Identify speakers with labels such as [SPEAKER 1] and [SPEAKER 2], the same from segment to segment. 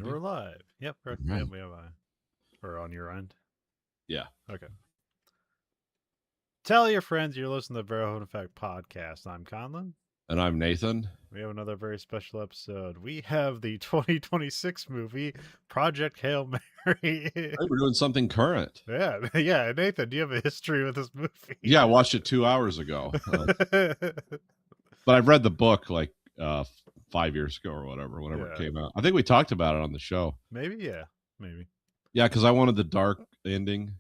[SPEAKER 1] We're
[SPEAKER 2] Ready?
[SPEAKER 1] live. Yep.
[SPEAKER 2] All
[SPEAKER 1] Yep.
[SPEAKER 2] right.
[SPEAKER 1] We have or on your end.
[SPEAKER 2] Yeah.
[SPEAKER 1] Okay. Tell your friends you're listening to the Verhoeven Effect podcast. I'm Conlon.
[SPEAKER 2] And I'm Nathan.
[SPEAKER 1] We have another very special episode. We have the 2026 movie Project Hail Mary.
[SPEAKER 2] Hey, we're doing something current.
[SPEAKER 1] yeah. Nathan, do you have a history with this movie?
[SPEAKER 2] Yeah, I watched it 2 hours ago. But I've read the book like 5 years ago or whatever, whenever it
[SPEAKER 1] yeah.
[SPEAKER 2] came out. I think we talked about it on the show.
[SPEAKER 1] Maybe. Yeah. Maybe.
[SPEAKER 2] Yeah, because I wanted the dark ending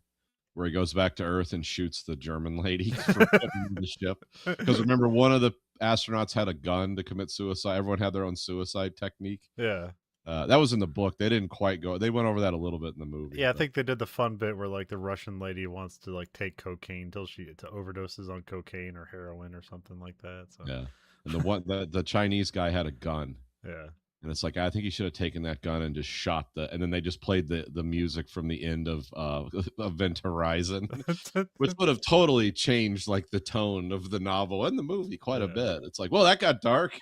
[SPEAKER 2] where he goes back to Earth and shoots the German lady from the ship. Because remember, one of the astronauts had a gun to commit suicide. Everyone had their own suicide technique.
[SPEAKER 1] Yeah.
[SPEAKER 2] That was in the book. They didn't quite go. They went over that a little bit in the movie.
[SPEAKER 1] Yeah, I
[SPEAKER 2] but-
[SPEAKER 1] think they did the fun bit where like the Russian lady wants to like take cocaine till she to overdoses on cocaine or heroin or something like that. So
[SPEAKER 2] yeah. And the Chinese guy had a gun.
[SPEAKER 1] yeah.
[SPEAKER 2] And it's like I think he should have taken that gun and just shot and then they just played the music from the end of Event Horizon, which would have totally changed like the tone of the novel and the movie quite a
[SPEAKER 1] Yeah.
[SPEAKER 2] bit. It's like, well, that got dark.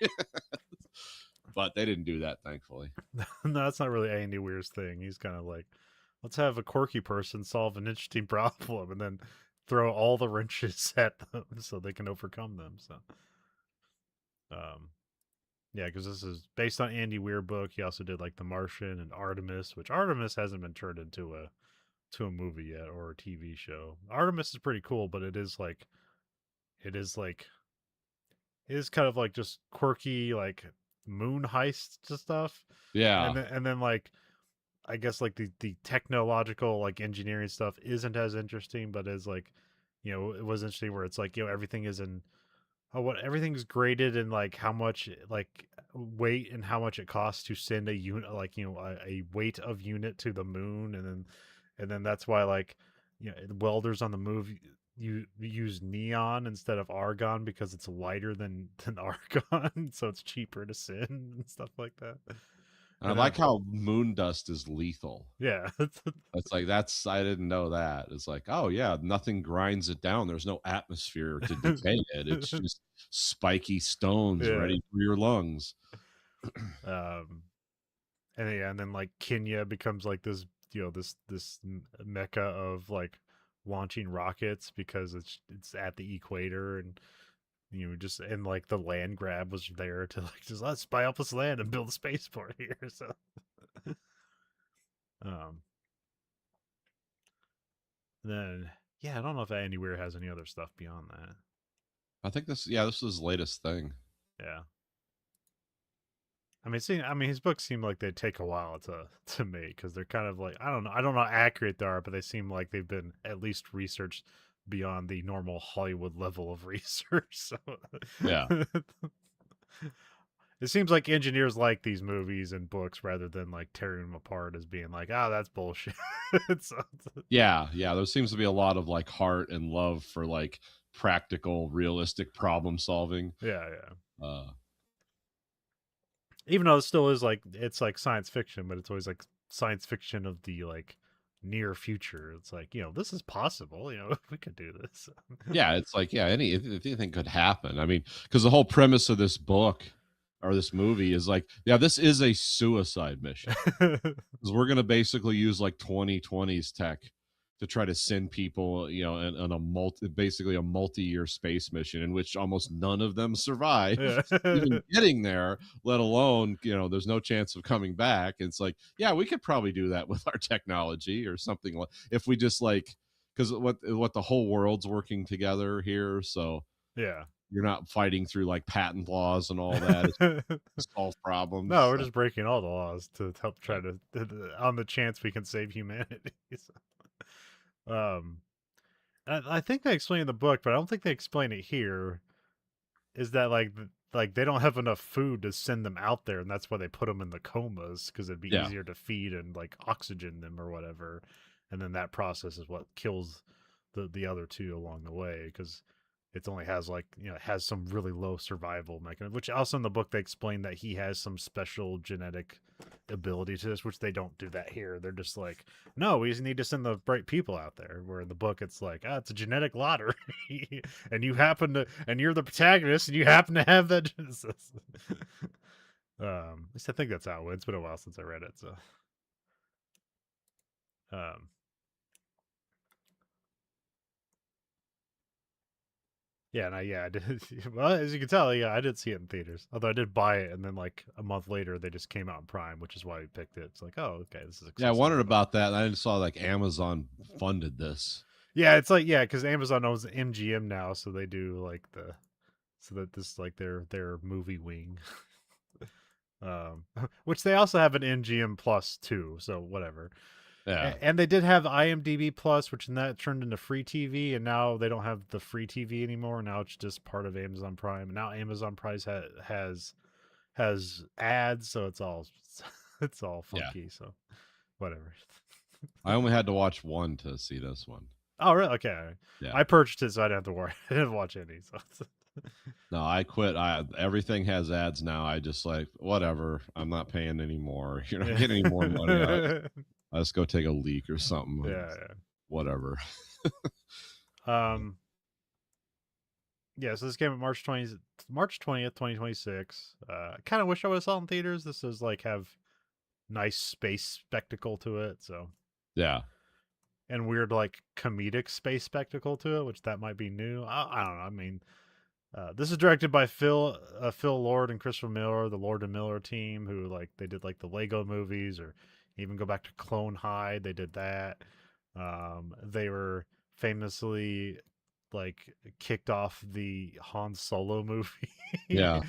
[SPEAKER 2] But they didn't do that, thankfully.
[SPEAKER 1] No, that's not really Andy Weir's thing. He's kind of like, let's have a quirky person solve an interesting problem and then throw all the wrenches at them so they can overcome them. So, yeah, because this is based on Andy Weir book. He also did like The Martian and Artemis, which Artemis hasn't been turned into a movie yet or a TV show. Artemis is pretty cool, but it is kind of like just quirky like moon heist stuff.
[SPEAKER 2] Yeah.
[SPEAKER 1] And then like I guess like the technological like engineering stuff isn't as interesting, but is like, it was interesting where it's like, everything is in everything's graded in like how much like weight and how much it costs to send a unit like, a weight of unit to the moon, and then that's why like, welders on the move you use neon instead of argon because it's lighter than argon, so it's cheaper to send and stuff like that.
[SPEAKER 2] And I
[SPEAKER 1] And
[SPEAKER 2] like how moon dust is lethal.
[SPEAKER 1] yeah.
[SPEAKER 2] It's like I didn't know that. It's like, oh yeah, nothing grinds it down. There's no atmosphere to decay it. It's just spiky stones
[SPEAKER 1] Yeah.
[SPEAKER 2] ready for your lungs.
[SPEAKER 1] And then like Kenya becomes like this, this mecca of like launching rockets because it's at the equator, and just and like the land grab was there to like just let's buy up this land and build a spaceport here. So um then yeah, I don't know if Andy Weir has any other stuff beyond that.
[SPEAKER 2] I think this is his latest thing.
[SPEAKER 1] Yeah. I mean, his books seem like they take a while to make because they're kind of like I don't know how accurate they are, but they seem like they've been at least researched beyond the normal Hollywood level of research. So
[SPEAKER 2] Yeah.
[SPEAKER 1] it seems like engineers like these movies and books rather than like tearing them apart as being like, that's bullshit.
[SPEAKER 2] Yeah. There seems to be a lot of like heart and love for like practical, realistic problem solving.
[SPEAKER 1] Yeah. Even though it still is like it's like science fiction, but it's always like science fiction of the like near future. It's like, this is possible, we could do this.
[SPEAKER 2] Yeah, it's like, anything could happen. I mean, because the whole premise of this book or this movie is like, yeah, this is a suicide mission. Because we're going to basically use like 2020's tech to try to send people, in a multi-year space mission in which almost none of them survive even getting there, let alone, there's no chance of coming back. It's like, yeah, we could probably do that with our technology or something, like if we just like, because what the whole world's working together here, so
[SPEAKER 1] yeah.
[SPEAKER 2] you're not fighting through like patent laws and all that to solve problems.
[SPEAKER 1] No, we're just breaking all the laws to help try to on the chance we can save humanity. I think they explain in the book, but I don't think they explain it here. Is that like they don't have enough food to send them out there, and that's why they put them in the comas because it'd be easier to feed and like oxygen them or whatever, and then that process is what kills the other two along the way because it only has like it has some really low survival mechanism. Which also in the book they explain that he has some special genetic ability to this, which they don't do that here. They're just like, no, we just need to send the bright people out there. Where in the book it's like, it's a genetic lottery, and you're the protagonist, and you happen to have that. At least I think that's how it went. It's been a while since I read it, so um yeah, and I did. Well, as you can tell, yeah, I did see it in theaters. Although I did buy it, and then like a month later, they just came out in Prime, which is why we picked it. It's like, oh, okay, this is
[SPEAKER 2] Yeah, I
[SPEAKER 1] accessible.
[SPEAKER 2] wondered
[SPEAKER 1] But
[SPEAKER 2] about that. And I saw like Amazon funded this.
[SPEAKER 1] yeah, it's like because Amazon owns MGM now, so they do like so that this is like their movie wing. Which they also have an MGM Plus too, so whatever.
[SPEAKER 2] Yeah.
[SPEAKER 1] And they did have IMDb Plus, which then that turned into free TV, and now they don't have the free TV anymore. Now it's just part of Amazon Prime. Now Amazon Prime has ads, so it's all it's all
[SPEAKER 2] Yeah.
[SPEAKER 1] funky. So whatever.
[SPEAKER 2] I only had to watch one to see this one.
[SPEAKER 1] Oh, really? Okay.
[SPEAKER 2] Yeah.
[SPEAKER 1] I purchased it, so I didn't have to worry. I didn't watch any. So
[SPEAKER 2] No, I quit. Everything has ads now. I just like whatever. I'm not paying anymore. You're not getting any more money. I just go take a leak or something.
[SPEAKER 1] Yeah,
[SPEAKER 2] Whatever.
[SPEAKER 1] yeah. Yeah, so this came out March 20th, 2026. I kind of wish I would have saw it in theaters. This does like have nice space spectacle to it, so
[SPEAKER 2] Yeah.
[SPEAKER 1] and weird like comedic space spectacle to it, which that might be new. I don't know. I mean, this is directed by Phil Lord and Christopher Miller, the Lord and Miller team, who like they did like the Lego movies, or even go back to Clone High. They did that. They were famously like kicked off the Han Solo movie.
[SPEAKER 2] Yeah.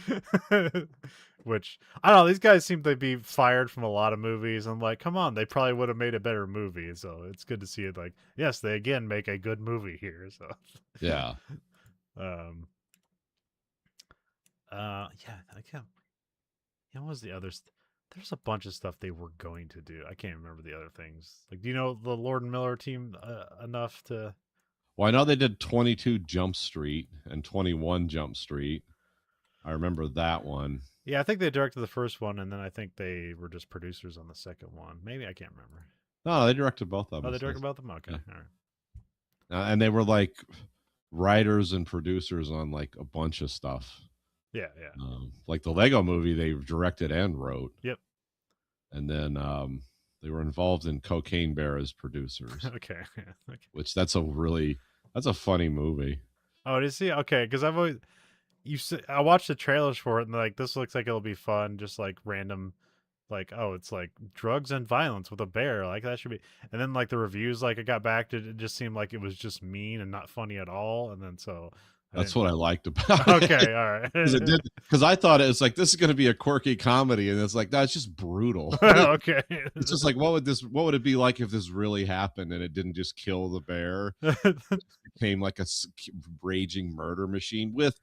[SPEAKER 1] Which I don't know, these guys seem to be fired from a lot of movies. I'm like, come on, they probably would have made a better movie. So it's good to see it like, yes, they again make a good movie here. So
[SPEAKER 2] Yeah.
[SPEAKER 1] um yeah, I can't. Yeah, what was the other? There's a bunch of stuff they were going to do. I can't remember the other things. Like, do you know the Lord and Miller team enough to?
[SPEAKER 2] Well, I know they did 22 Jump Street and 21 Jump Street. I remember that one.
[SPEAKER 1] Yeah, I think they directed the first one, and then I think they were just producers on the second one. Maybe I can't remember.
[SPEAKER 2] No, they directed both of
[SPEAKER 1] Oh,
[SPEAKER 2] them.
[SPEAKER 1] they directed both of them. Okay,
[SPEAKER 2] Yeah.
[SPEAKER 1] all right.
[SPEAKER 2] And they were like writers and producers on like a bunch of stuff.
[SPEAKER 1] Yeah, yeah.
[SPEAKER 2] Like the Lego movie, they directed and wrote.
[SPEAKER 1] Yep.
[SPEAKER 2] And then they were involved in Cocaine Bear as producers,
[SPEAKER 1] Okay. Yeah. Okay.
[SPEAKER 2] which that's a funny movie.
[SPEAKER 1] Oh, did you see? Okay, because I've always I watched the trailers for it, and like this looks like it'll be fun. Just like random, like, oh, it's like drugs and violence with a bear. Like that should be. And then like the reviews, like it got back to it just seemed like it was just mean and not funny at all. And then so I
[SPEAKER 2] That's
[SPEAKER 1] didn't.
[SPEAKER 2] what I liked about it.
[SPEAKER 1] Okay, all right.
[SPEAKER 2] Because I thought it was like this is going to be a quirky comedy, and it's like no, it's just brutal.
[SPEAKER 1] Okay.
[SPEAKER 2] It's just like what would it be like if this really happened and it didn't just kill the bear? It became like a raging murder machine with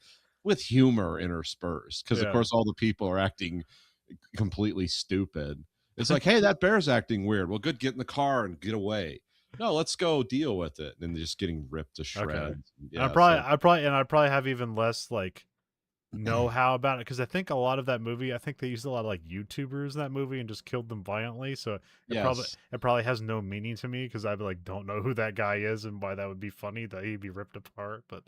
[SPEAKER 2] humor interspersed. Because of
[SPEAKER 1] Yeah.
[SPEAKER 2] course all the people are acting completely stupid. It's like, hey, that bear's acting weird. Well, good, get in the car and get away. No, let's go deal with it. And just getting ripped to shreds.
[SPEAKER 1] Okay.
[SPEAKER 2] Yeah,
[SPEAKER 1] I probably have even less like know how about it because I think a lot of that movie, I think they used a lot of like YouTubers in that movie and just killed them violently. So
[SPEAKER 2] yes.
[SPEAKER 1] it probably has no meaning to me because I like don't know who that guy is and why that would be funny that he'd be ripped apart. But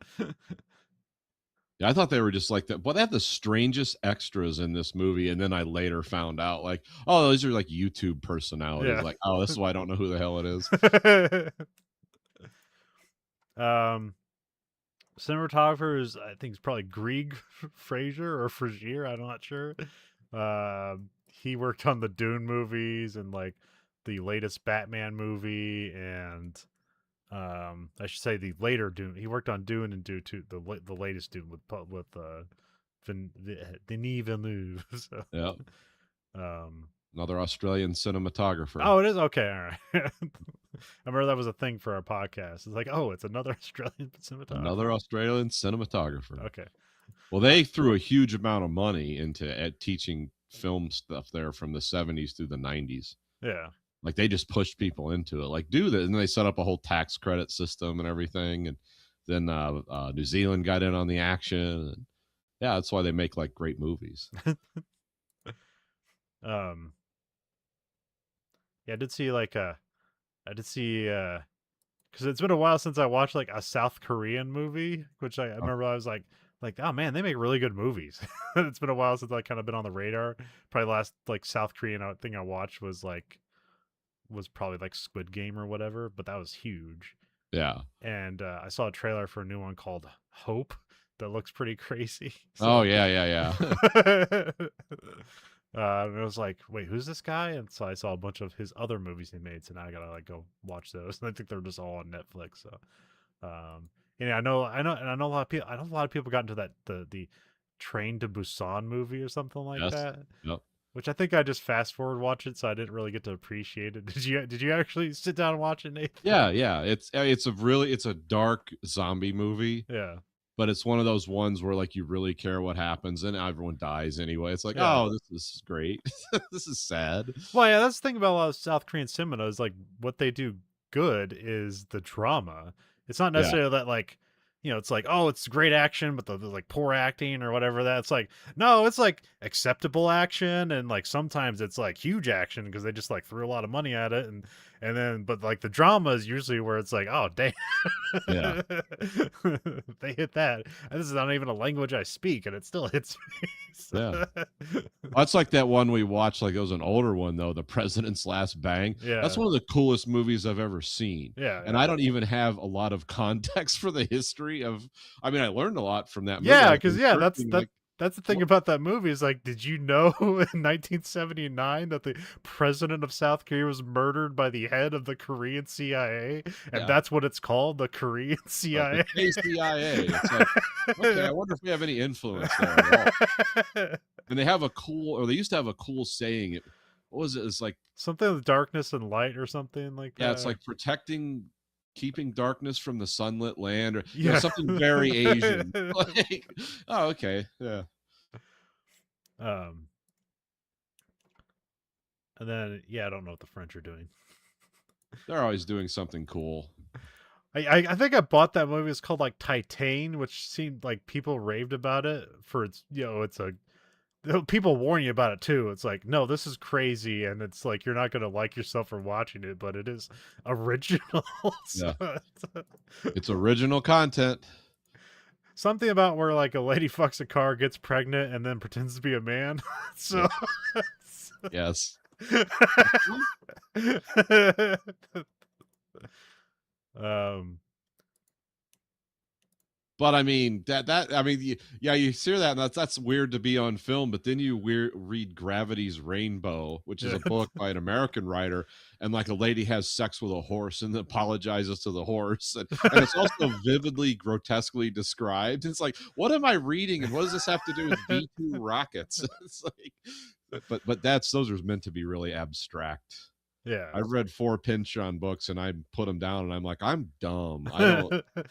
[SPEAKER 2] Yeah, I thought they were just like that. But they have the strangest extras in this movie, and then I later found out, like, oh, these are like YouTube personalities.
[SPEAKER 1] Yeah.
[SPEAKER 2] Like, oh, this is why I don't know who the hell it is.
[SPEAKER 1] Cinematographer is I think it's probably Grieg Fraser or Frazier. I'm not sure. He worked on the Dune movies and like the latest Batman movie and I should say the later Dune. He worked on Dune and Dune 2, the latest Dune with Denis Villeneuve. So,
[SPEAKER 2] Yeah,
[SPEAKER 1] um,
[SPEAKER 2] another Australian cinematographer.
[SPEAKER 1] oh, it is okay. All right. I remember that was a thing for our podcast. It's like, oh, it's another Australian cinematographer.
[SPEAKER 2] Another Australian cinematographer.
[SPEAKER 1] Okay.
[SPEAKER 2] Well, they threw a huge amount of money into teaching film stuff there from the 70s through the 90s.
[SPEAKER 1] Yeah.
[SPEAKER 2] Like they just pushed people into it. Like do this, and they set up a whole tax credit system and everything. And then New Zealand got in on the action. And yeah, that's why they make like great movies.
[SPEAKER 1] Yeah, I did see because it's been a while since I watched like a South Korean movie, which I remember I was like like, oh man, they make really good movies. It's been a while since I kind of been on the radar. Probably the last like South Korean thing I watched was probably like Squid Game or whatever, but that was huge.
[SPEAKER 2] Yeah.
[SPEAKER 1] And I saw a trailer for a new one called Hope that looks pretty crazy.
[SPEAKER 2] Oh
[SPEAKER 1] So
[SPEAKER 2] yeah, yeah, yeah.
[SPEAKER 1] and it was like, wait, who's this guy? And so I saw a bunch of his other movies he made. So now I gotta like go watch those. And I think they're just all on Netflix. So, yeah, and I know a lot of people. I know a lot of people got into that the Train to Busan movie or something like
[SPEAKER 2] Yes.
[SPEAKER 1] that.
[SPEAKER 2] Yep.
[SPEAKER 1] Which I think I just fast forward watch it, so I didn't really get to appreciate it. Did you actually sit down and watch it, Nathan?
[SPEAKER 2] Yeah, yeah. It's a dark zombie movie,
[SPEAKER 1] Yeah.
[SPEAKER 2] but it's one of those ones where like you really care what happens and everyone dies anyway. It's like,
[SPEAKER 1] Yeah.
[SPEAKER 2] oh, this is great. This is sad.
[SPEAKER 1] Well, yeah, that's the thing about a lot of South Korean cinema is like what they do good is the drama. It's not
[SPEAKER 2] Yeah.
[SPEAKER 1] necessarily that like, it's like, oh, it's great action, but the like poor acting or whatever that. It's like, no, it's like acceptable action, and like sometimes it's like huge action because they just like threw a lot of money at it, and then but like the drama is usually where it's like, oh damn,
[SPEAKER 2] Yeah.
[SPEAKER 1] they hit that. And this is not even a language I speak, and it still hits me.
[SPEAKER 2] Yeah. That's like that one we watched, like it was an older one though, The President's Last Bang.
[SPEAKER 1] Yeah.
[SPEAKER 2] That's one of the coolest movies I've ever seen.
[SPEAKER 1] Yeah.
[SPEAKER 2] And I don't even have a lot of context for the history of, I mean, I learned a lot from that movie.
[SPEAKER 1] Yeah,
[SPEAKER 2] Like,
[SPEAKER 1] because that's the thing
[SPEAKER 2] what-
[SPEAKER 1] about that movie is like, did you know in 1979 that the president of South Korea was murdered by the head of the Korean CIA, and
[SPEAKER 2] Yeah.
[SPEAKER 1] that's what it's called, the Korean CIA.
[SPEAKER 2] The KCIA. It's like, okay, I wonder if we have any influence there at all. And they have they used to have a cool saying. What was it? It's like
[SPEAKER 1] Something with darkness and light or something like that.
[SPEAKER 2] yeah, it's like keeping darkness from the sunlit land, or
[SPEAKER 1] Yeah.
[SPEAKER 2] something very Asian. Like, oh, okay, yeah.
[SPEAKER 1] And then I don't know what the French are doing.
[SPEAKER 2] They're always doing something cool.
[SPEAKER 1] I think I bought that movie. It's called like Titan, which seemed like people raved about it for its people warn you about it too. It's like, no, this is crazy, and it's like you're not gonna like yourself for watching it, but it is original. So
[SPEAKER 2] It's original content.
[SPEAKER 1] something about where like a lady fucks a car, gets pregnant, and then pretends to be a man. So
[SPEAKER 2] Yes. But I mean you hear that, and that's weird to be on film. But then you read Gravity's Rainbow, which is a book by an American writer, and like a lady has sex with a horse and then apologizes to the horse, and it's also vividly, grotesquely described. It's like, what am I reading, and what does this have to do with V2 rockets? It's like, but those are meant to be really abstract.
[SPEAKER 1] Yeah,
[SPEAKER 2] I've read 4 Pynchon books and I put them down and I'm like, I'm dumb.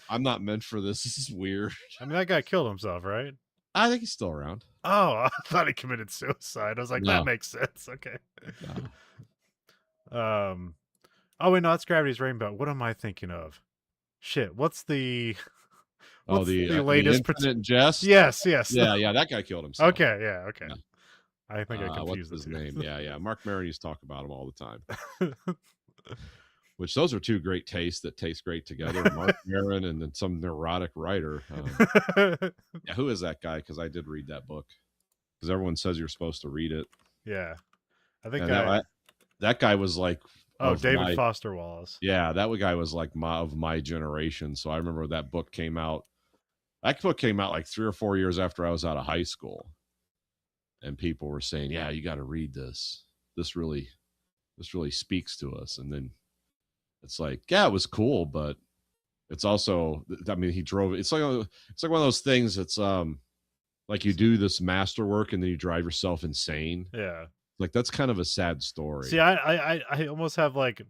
[SPEAKER 2] I'm not meant for this. This is weird.
[SPEAKER 1] I mean, that guy killed himself, right?
[SPEAKER 2] I think he's still around.
[SPEAKER 1] Oh, I thought he committed suicide. I was like,
[SPEAKER 2] No.
[SPEAKER 1] that makes sense. Okay.
[SPEAKER 2] No.
[SPEAKER 1] Oh wait, no, that's Gravity's Rainbow. What am I thinking of? Shit, what's the latest
[SPEAKER 2] the Infinite Jest?
[SPEAKER 1] Yes.
[SPEAKER 2] Yeah, that guy killed himself.
[SPEAKER 1] Okay, yeah, okay.
[SPEAKER 2] Yeah.
[SPEAKER 1] I think I confused
[SPEAKER 2] what's his
[SPEAKER 1] the two.
[SPEAKER 2] name? Yeah. Mark Maron used to talk about him all the time. Which those are two great tastes that taste great together. Mark Maron and then some neurotic writer. Yeah, who is that guy? Because I did read that book. Because everyone says you're supposed to read it.
[SPEAKER 1] Yeah, I think
[SPEAKER 2] that guy was like,
[SPEAKER 1] David Foster Wallace.
[SPEAKER 2] Yeah, that guy was like of my generation. So I remember that book came out. That book came out like 3 or 4 years after I was out of high school, and people were saying, "Yeah, you got to read this. This really speaks to us." And then it's like, yeah, it was cool, but it's also, I mean, he drove. It's like one of those things. It's like you do this masterwork and then you drive yourself insane.
[SPEAKER 1] Yeah,
[SPEAKER 2] like that's kind of a sad story.
[SPEAKER 1] See, I almost have like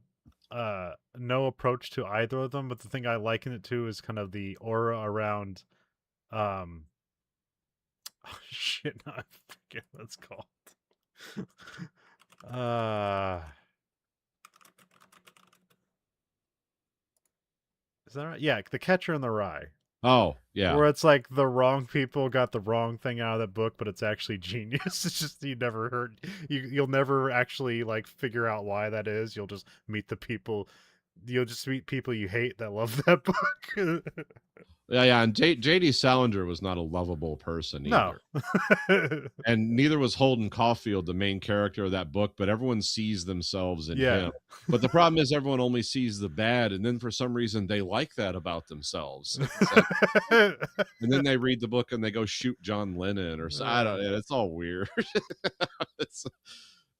[SPEAKER 1] no approach to either of them, but the thing I liken it to is kind of the aura around oh, shit, no, I forget what it's called. Is that right? Yeah, The Catcher in the Rye.
[SPEAKER 2] Oh, yeah.
[SPEAKER 1] Where it's like the wrong people got the wrong thing out of that book, but it's actually genius. It's just you'll never actually like figure out why that is. You'll just meet the people you'll just meet people you hate that love that book.
[SPEAKER 2] Yeah, and JD Salinger was not a lovable person
[SPEAKER 1] No.
[SPEAKER 2] either. And neither was Holden Caulfield, the main character of that book, but everyone sees themselves in
[SPEAKER 1] Yeah.
[SPEAKER 2] him. But the problem is everyone only sees the bad, and then for some reason they like that about themselves. It's like, and then they read the book and they go shoot John Lennon or so. I don't know. It's all weird. It's,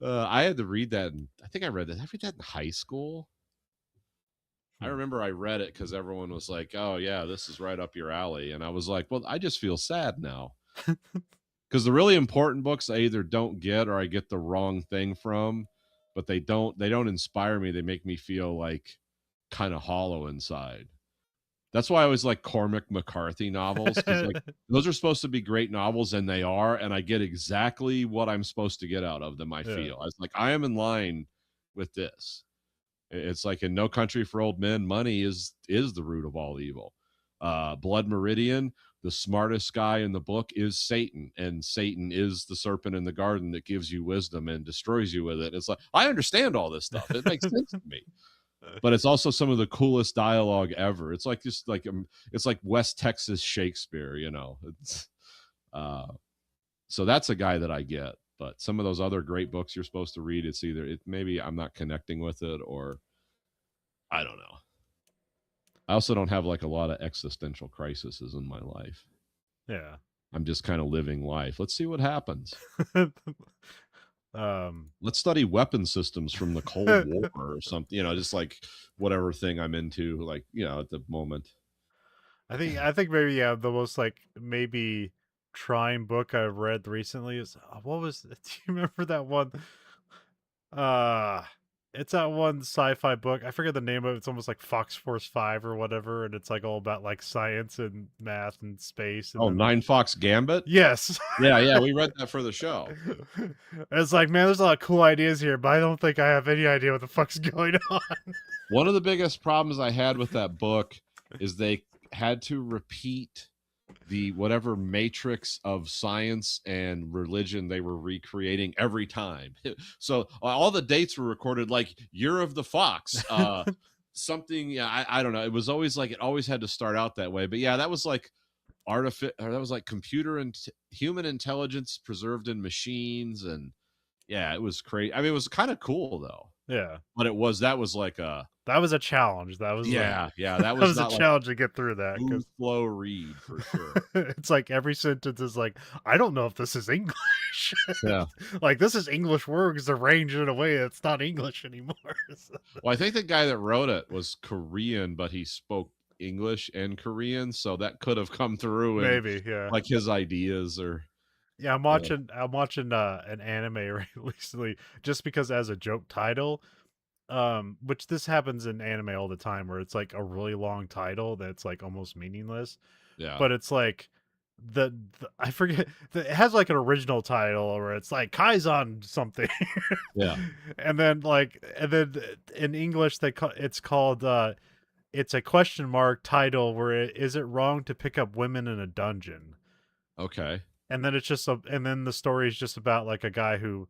[SPEAKER 2] I had to read that. And I think I read that. I read that in high school. I remember I read it because everyone was like, "Oh yeah, this is right up your alley," and I was like, "Well, I just feel sad now." Because the really important books I either don't get or I get the wrong thing from, but they don't inspire me. They make me feel like kind of hollow inside. That's why I always like Cormac McCarthy novels, because like those are supposed to be great novels and they are, and I get exactly what I'm supposed to get out of them. I feel I was like, I am in line with this. It's like in No Country for Old Men, money is the root of all evil. Blood Meridian, the smartest guy in the book is Satan, and Satan is the serpent in the garden that gives you wisdom and destroys you with it. It's like, I understand all this stuff. It makes sense to me. But it's also some of the coolest dialogue ever. It's like just like it's like West Texas Shakespeare, you know. It's so that's a guy that I get. But some of those other great books you're supposed to read, it's either maybe I'm not connecting with it, or I don't know. I also don't have like a lot of existential crises in my life.
[SPEAKER 1] Yeah.
[SPEAKER 2] I'm just kind of living life. Let's see what happens. Let's study weapon systems from the Cold War or something, you know, just like whatever thing I'm into, like, you know, at the moment.
[SPEAKER 1] I think maybe the most like maybe trying book I've read recently is what was do you remember that one? Uh it's that one sci-fi book. I forget the name of it. It's almost like Fox Force 5 or whatever, and it's like all about like science and math and space and
[SPEAKER 2] Oh,
[SPEAKER 1] then
[SPEAKER 2] Nine Fox Gambit?
[SPEAKER 1] yes.
[SPEAKER 2] Yeah, we read that for the show.
[SPEAKER 1] It's like, man, there's a lot of cool ideas here, but I don't think I have any idea what the fuck's going on.
[SPEAKER 2] One of the biggest problems I had with that book is they had to repeat the whatever matrix of science and religion they were recreating every time. So all the dates were recorded like year of the fox, something. Yeah, I don't know. It was always like it always had to start out that way. But yeah, that was like that was like computer and human intelligence preserved in machines, and yeah, it was crazy. I mean, it was kind of cool though.
[SPEAKER 1] Yeah.
[SPEAKER 2] But that was like a
[SPEAKER 1] That was a challenge. That was like
[SPEAKER 2] yeah, that
[SPEAKER 1] that
[SPEAKER 2] was
[SPEAKER 1] was a
[SPEAKER 2] not like
[SPEAKER 1] challenge to get through that
[SPEAKER 2] smooth
[SPEAKER 1] because
[SPEAKER 2] flow read for sure.
[SPEAKER 1] it's like every sentence is like, I don't know if this is English.
[SPEAKER 2] Yeah.
[SPEAKER 1] Like this is English words arranged in a way that's not English anymore.
[SPEAKER 2] Well, I think the guy that wrote it was Korean, but he spoke English and Korean, so that could have come through in
[SPEAKER 1] Maybe, yeah.
[SPEAKER 2] like his ideas or
[SPEAKER 1] Yeah,
[SPEAKER 2] yeah.
[SPEAKER 1] I'm watching an anime recently just because it has a joke title. Which this happens in anime all the time where it's like a really long title that's like almost meaningless.
[SPEAKER 2] Yeah.
[SPEAKER 1] But it's like the I forget it has like an original title where it's like Kaizen something.
[SPEAKER 2] Yeah.
[SPEAKER 1] And then in English it's called it's a question mark title where is it wrong to pick up women in a dungeon?
[SPEAKER 2] Okay.
[SPEAKER 1] And then and then the story is just about like a guy who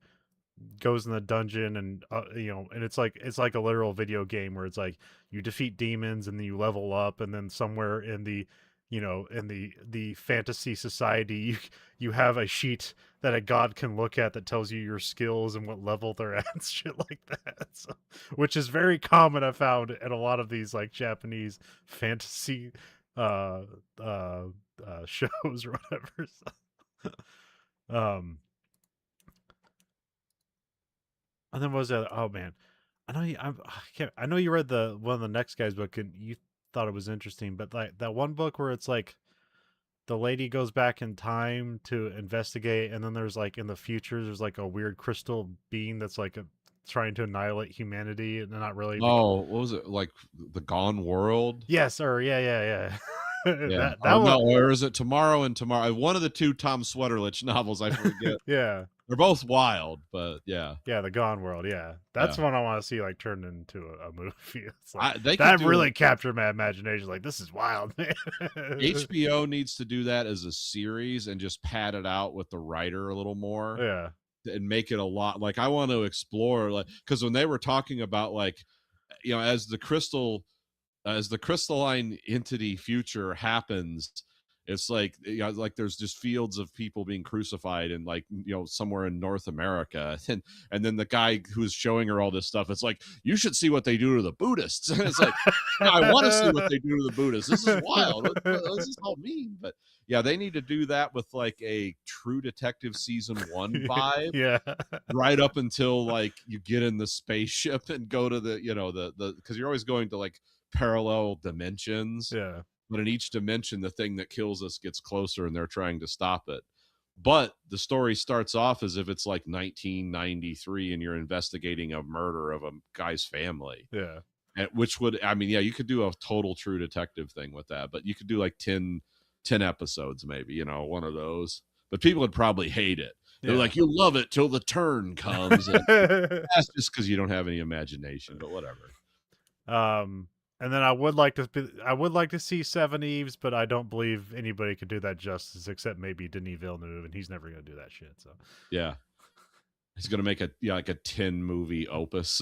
[SPEAKER 1] goes in the dungeon and and it's like a literal video game where it's like you defeat demons and then you level up and then somewhere in the in the fantasy society you have a sheet that a god can look at that tells you your skills and what level they're at and shit like that, so, which is very common I found in a lot of these like Japanese fantasy uh uh shows or whatever. So, um and then what was the other? Oh man, I know you. I can't. I know you read the one of the next guy's book and you thought it was interesting, but like that one book where it's like the lady goes back in time to investigate, and then there's like in the future there's like a weird crystal being that's like trying to annihilate humanity, and not really.
[SPEAKER 2] Oh, what was it? Like The Gone World?
[SPEAKER 1] Yes, or yeah.
[SPEAKER 2] Yeah.
[SPEAKER 1] That
[SPEAKER 2] Oh
[SPEAKER 1] one.
[SPEAKER 2] no, or is it Tomorrow and Tomorrow? One of the two Tom Sweaterlich novels, I forget.
[SPEAKER 1] Yeah.
[SPEAKER 2] They're both wild, but yeah.
[SPEAKER 1] Yeah, the Gone World. Yeah, that's
[SPEAKER 2] Yeah.
[SPEAKER 1] one I want to see like turned into a movie. It's like
[SPEAKER 2] They could
[SPEAKER 1] that
[SPEAKER 2] do
[SPEAKER 1] really captured my imagination. Like this is wild, man.
[SPEAKER 2] HBO needs to do that as a series and just pad it out with the writer a little more.
[SPEAKER 1] Yeah.
[SPEAKER 2] And make it a lot like I want to explore, like, because when they were talking about like as the crystalline entity future happens, it's like, like there's just fields of people being crucified and like, somewhere in North America. And then the guy who's showing her all this stuff, it's like, you should see what they do to the Buddhists. And it's like, yeah, I want to see what they do to the Buddhists. This is wild. What does this all mean? But yeah, they need to do that with like a True Detective season 1 vibe,
[SPEAKER 1] Yeah.
[SPEAKER 2] right up until like you get in the spaceship and go to the, because you're always going to like parallel dimensions.
[SPEAKER 1] Yeah.
[SPEAKER 2] But in each dimension, the thing that kills us gets closer and they're trying to stop it. But the story starts off as if it's like 1993 and you're investigating a murder of a guy's family.
[SPEAKER 1] Yeah.
[SPEAKER 2] Which would, I mean, yeah, you could do a total True Detective thing with that, but you could do like 10 episodes, maybe, one of those. But people would probably hate it. They're like, you'll love it till the turn comes. And that's just because you don't have any imagination, but whatever.
[SPEAKER 1] And then I would like to see Seven Eves, but I don't believe anybody could do that justice except maybe Denis Villeneuve, and he's never going to do that shit. So
[SPEAKER 2] yeah, he's going to make like a 10 movie opus.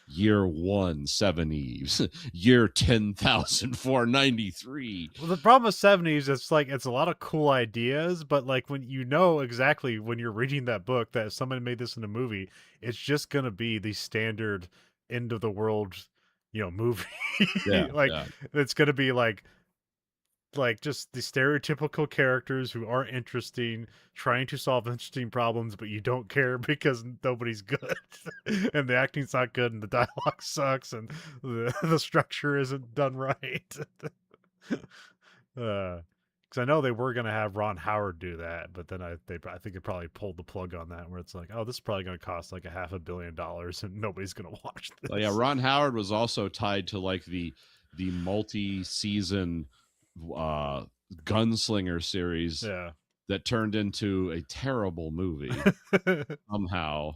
[SPEAKER 2] Year 1, Seven Eves. Year 10,493.
[SPEAKER 1] Well, the problem with Seven Eves, it's a lot of cool ideas, but like when exactly when you're reading that book that if somebody made this in a movie, it's just gonna be the standard end of the world, movie.
[SPEAKER 2] Yeah,
[SPEAKER 1] like it's gonna be like just the stereotypical characters who aren't interesting, trying to solve interesting problems, but you don't care because nobody's good, and the acting's not good, and the dialogue sucks, and the structure isn't done right. Because I know they were gonna have Ron Howard do that, but then I think they probably pulled the plug on that, where it's like, oh, this is probably gonna cost like $500 million, and nobody's gonna watch this.
[SPEAKER 2] Well, yeah, Ron Howard was also tied to like the multi-season Gunslinger series that turned into a terrible movie somehow.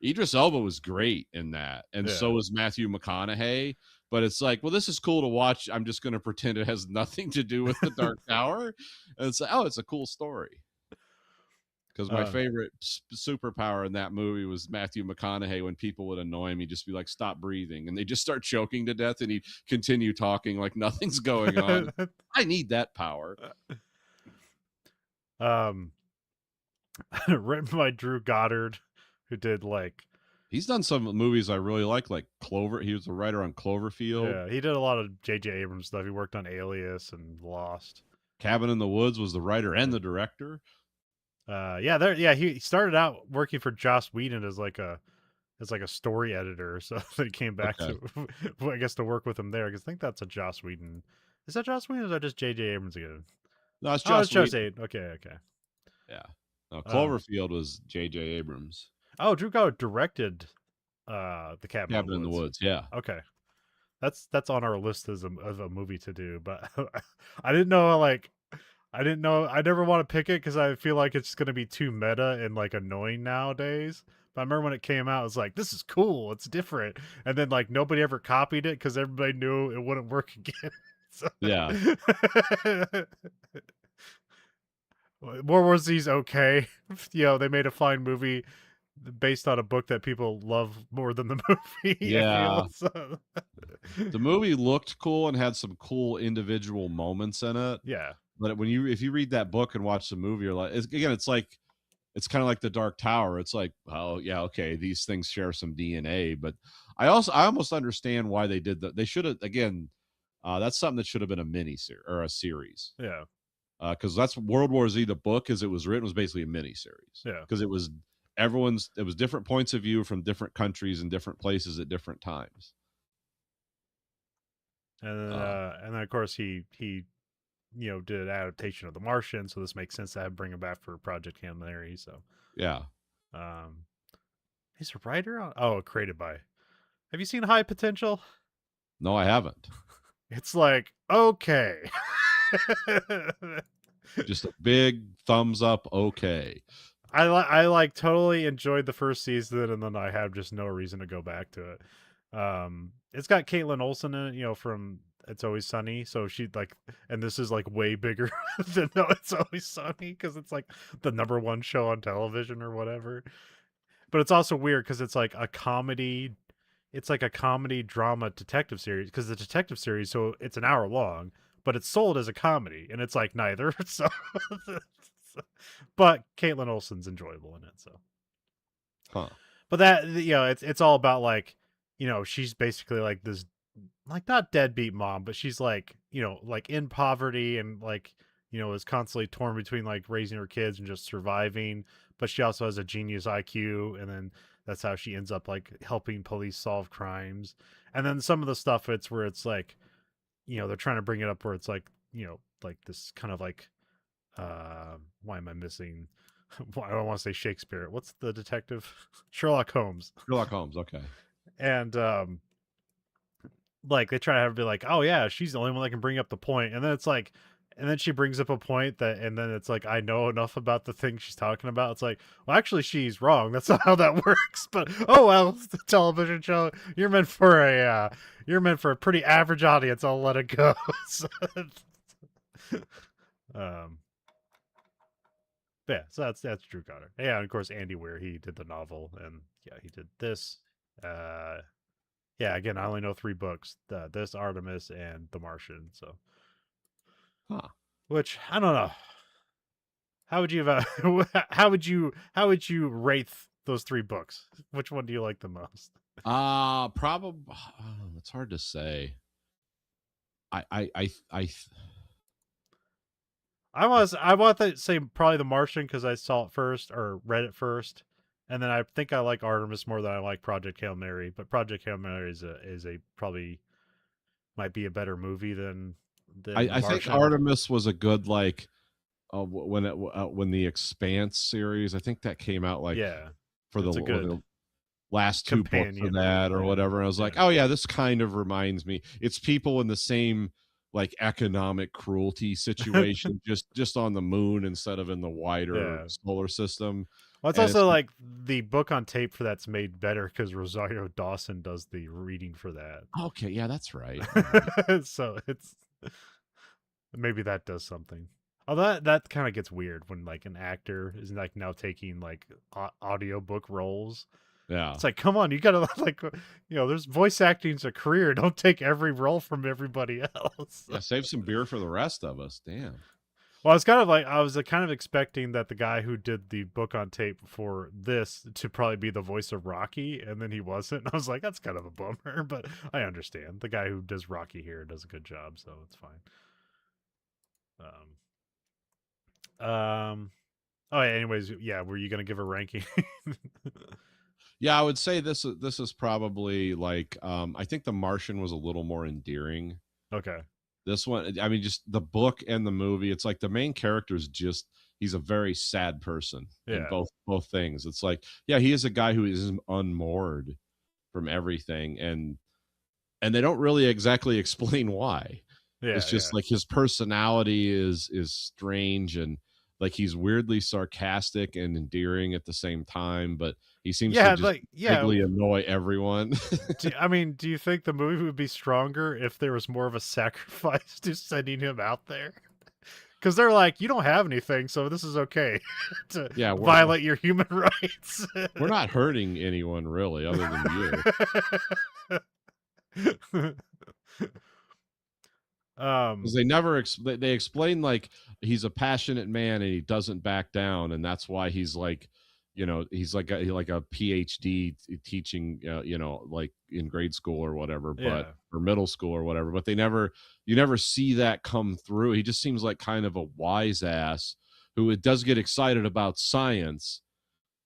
[SPEAKER 2] Idris Elba was great in that, and so was Matthew McConaughey. But it's like, well, this is cool to watch. I'm just going to pretend it has nothing to do with the Dark Tower, and it's like, oh, it's a cool story. Because my favorite superpower in that movie was Matthew McConaughey. When people would annoy him, he'd just be like, stop breathing. And they just start choking to death, and he'd continue talking like nothing's going on. I need that power.
[SPEAKER 1] Written by Drew Goddard, who did like...
[SPEAKER 2] He's done some movies I really like Clover. He was a writer on Cloverfield.
[SPEAKER 1] Yeah, he did a lot of J.J. Abrams stuff. He worked on Alias and Lost.
[SPEAKER 2] Cabin in the Woods was the writer and the director.
[SPEAKER 1] He started out working for Joss Whedon as like a story editor, so then he came back to I guess to work with him there, because I think that's a Joss Whedon. Is that Joss Whedon, or is that just J.J. Abrams again?
[SPEAKER 2] No, it's Joss
[SPEAKER 1] Whedon. Okay.
[SPEAKER 2] Yeah. No, Cloverfield was J.J. Abrams.
[SPEAKER 1] Oh, Drew Goddard directed the Cabin
[SPEAKER 2] in the Woods. Yeah.
[SPEAKER 1] Okay. That's on our list as a movie to do, but I didn't know I never want to pick it because I feel like it's going to be too meta and like annoying nowadays. But I remember when it came out, I was like, this is cool. It's different. And then like nobody ever copied it because everybody knew it wouldn't work again.
[SPEAKER 2] Yeah.
[SPEAKER 1] World War Z's okay. They made a fine movie based on a book that people love more than the movie.
[SPEAKER 2] Yeah. The movie looked cool and had some cool individual moments in it.
[SPEAKER 1] Yeah.
[SPEAKER 2] But if you read that book and watch the movie, you're like, it's kind of like the Dark Tower. It's like, oh yeah, okay, these things share some DNA. But I almost understand why they did that. They should have, again, that's something that should have been a mini series or a series.
[SPEAKER 1] Yeah.
[SPEAKER 2] Because that's World War Z. The book, as it was written, was basically a mini series.
[SPEAKER 1] Yeah.
[SPEAKER 2] Because it was different points of view from different countries and different places at different times.
[SPEAKER 1] And then of course he did an adaptation of The Martian, so this makes sense to bring him back for Project Hail Mary. So
[SPEAKER 2] yeah,
[SPEAKER 1] he's a writer. Created by. Have you seen High Potential?
[SPEAKER 2] No, I haven't.
[SPEAKER 1] It's like, okay.
[SPEAKER 2] Just a big thumbs up. Okay.
[SPEAKER 1] I totally enjoyed the first season, and then I have just no reason to go back to it. It's got Caitlin Olsen in it, from It's Always Sunny. So she and this is like way bigger than No It's Always Sunny, because it's like the #1 show on television or whatever. but it's also weird because it's like a comedy. It's like a comedy drama detective series because the detective series, so it's an hour long, but it's sold as a comedy, and it's like neither. So, but Caitlin Olsen's enjoyable in it. So,
[SPEAKER 2] Huh.
[SPEAKER 1] but that it's all about like she's basically like this like not deadbeat mom, but she's like like in poverty and like is constantly torn between like raising her kids and just surviving, but she also has a genius IQ, and then that's how she ends up like helping police solve crimes. And then some of the stuff it's where it's like they're trying to bring it up where it's like like this kind of like why am I missing I don't want to say Shakespeare. What's the detective? Sherlock Holmes.
[SPEAKER 2] Sherlock Holmes. Okay.
[SPEAKER 1] And like they try to have her be like, oh yeah, she's the only one that can bring up the point, and then it's like, and then she brings up a point that, and then it's like, I know enough about the thing she's talking about. It's like, well, actually, she's wrong. That's not how that works. But oh well, it's the television show. You're meant for a pretty average audience. I'll let it go. So, um, yeah, so that's Drew Goddard. Yeah, and of course Andy Weir, he did the novel, and yeah, he did this. Uh, yeah, again, I only know 3 books: this, Artemis, and The Martian. So,
[SPEAKER 2] Huh.
[SPEAKER 1] which I don't know. How would you how would you rate those 3 books? Which one do you like the most?
[SPEAKER 2] Probably. It's hard to say. I
[SPEAKER 1] I want to say probably The Martian because I saw it first or read it first, and then I think I like Artemis more than I like Project Hail Mary. But Project Hail Mary is a probably might be a better movie than The
[SPEAKER 2] I think
[SPEAKER 1] Martian.
[SPEAKER 2] Artemis was a good like when the Expanse series. I think that came out like
[SPEAKER 1] Yeah,
[SPEAKER 2] for
[SPEAKER 1] it's a
[SPEAKER 2] the
[SPEAKER 1] good
[SPEAKER 2] last 2 books of
[SPEAKER 1] companion.
[SPEAKER 2] that or
[SPEAKER 1] Yeah,
[SPEAKER 2] whatever. And I was like,
[SPEAKER 1] yeah,
[SPEAKER 2] oh yeah, this kind of reminds me. It's people in the same like economic cruelty situation, just on the moon instead of in the wider
[SPEAKER 1] yeah.
[SPEAKER 2] solar system.
[SPEAKER 1] Well, it's
[SPEAKER 2] And it's
[SPEAKER 1] also like the book on tape for that's made better because Rosario Dawson does the reading for that.
[SPEAKER 2] okay, yeah, that's right. All right.
[SPEAKER 1] So it's maybe that does something. Although that kind of gets weird when like an actor is like now taking like audiobook roles.
[SPEAKER 2] Yeah.
[SPEAKER 1] It's like, come on, you gotta like, there's voice acting's a career. Don't take every role from everybody else.
[SPEAKER 2] Yeah, save some beer for the rest of us. Damn.
[SPEAKER 1] Well, I was kind of like, I was kind of expecting that the guy who did the book on tape for this to probably be the voice of Rocky, and then he wasn't. I was like, that's kind of a bummer, but I understand. The guy who does Rocky here does a good job, so it's fine. Oh, yeah, anyways, yeah, were you gonna give a ranking?
[SPEAKER 2] Yeah, I would say this is probably like I think The Martian was a little more endearing.
[SPEAKER 1] Okay.
[SPEAKER 2] This one, I mean, just the book and the movie, it's like the main character is just he's a very sad person in
[SPEAKER 1] Yeah.
[SPEAKER 2] both things. It's like, yeah, he is a guy who is unmoored from everything, and they don't really exactly explain why. It's
[SPEAKER 1] Yeah, yeah.
[SPEAKER 2] just like his personality is strange, and like he's weirdly sarcastic and endearing at the same time, but he seems to
[SPEAKER 1] Yeah,
[SPEAKER 2] just
[SPEAKER 1] like, yeah.
[SPEAKER 2] vaguely annoy everyone.
[SPEAKER 1] I mean, do you think the movie would be stronger if there was more of a sacrifice to sending him out there? Because they're like, you don't have anything, so this is okay to
[SPEAKER 2] Yeah,
[SPEAKER 1] violate your human rights.
[SPEAKER 2] we're not hurting anyone really other than you. Because
[SPEAKER 1] um,
[SPEAKER 2] they never they explain like he's a passionate man and he doesn't back down, and that's why he's like, he's like a PhD teaching, like in grade school or whatever, but
[SPEAKER 1] yeah,
[SPEAKER 2] or middle school or whatever. But you never see that come through. He just seems like kind of a wise ass who it does get excited about science,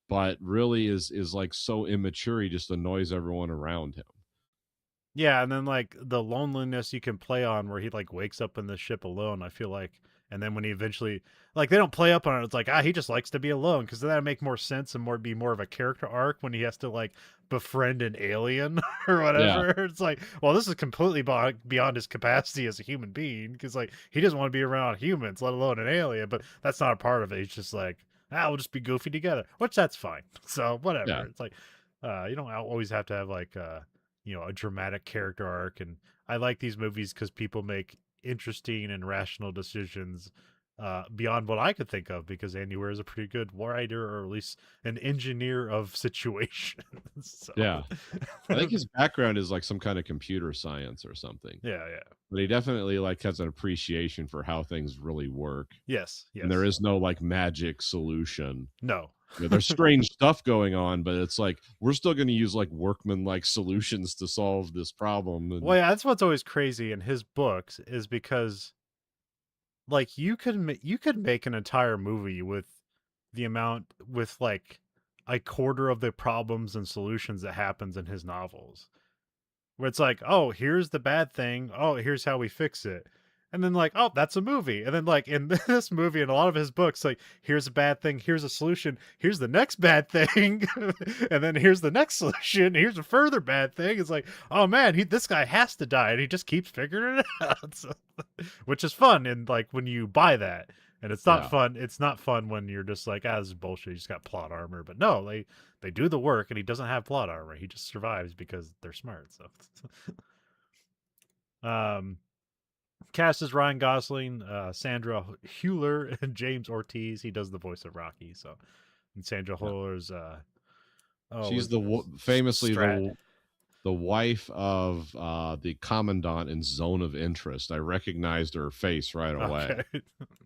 [SPEAKER 2] but really is like so immature. He just annoys everyone around him.
[SPEAKER 1] yeah, and then like the loneliness you can play on, where he like wakes up in the ship alone. I feel like, and then when he eventually like they don't play up on it, it's like he just likes to be alone because that'd make more sense and be more of a character arc when he has to like befriend an alien or
[SPEAKER 2] Yeah,
[SPEAKER 1] whatever. It's like, well, this is completely beyond his capacity as a human being because like he doesn't want to be around humans, let alone an alien. But that's not a part of it. He's just like, we'll just be goofy together, which that's fine. So whatever.
[SPEAKER 2] yeah.
[SPEAKER 1] It's like, you don't always have to have like a dramatic character arc. And I like these movies because people make interesting and rational decisions beyond what I could think of, because Andy Weir is a pretty good writer, or at least an engineer of situations. So
[SPEAKER 2] Yeah. I think his background is like some kind of computer science or something.
[SPEAKER 1] yeah.
[SPEAKER 2] But he definitely like has an appreciation for how things really work.
[SPEAKER 1] Yes.
[SPEAKER 2] And there is no like magic solution.
[SPEAKER 1] No.
[SPEAKER 2] There's strange stuff going on, but it's like we're still going to use like workman like solutions to solve this problem. And
[SPEAKER 1] Well, yeah, that's what's always crazy in his books, is because like you could make an entire movie with like a quarter of the problems and solutions that happens in his novels, where it's like, oh, here's the bad thing, oh, here's how we fix it, and then like, oh, that's a movie. And then like in this movie and a lot of his books, like, here's a bad thing, here's a solution, here's the next bad thing, and then here's the next solution, here's a further bad thing. It's like, oh man, this guy has to die, and he just keeps figuring it out. So, which is fun, and like when you buy that. And it's not
[SPEAKER 2] yeah.
[SPEAKER 1] fun. It's not fun when you're just like, ah, this is bullshit. You just got plot armor. But no, they do the work, and he doesn't have plot armor. He just survives because they're smart. So, cast is Ryan Gosling, Sandra Hüller, and James Ortiz. He does the voice of Rocky. So, and Sandra Hüller's
[SPEAKER 2] she's famously
[SPEAKER 1] Strat.
[SPEAKER 2] the wife of the commandant in Zone of Interest. I recognized her face right away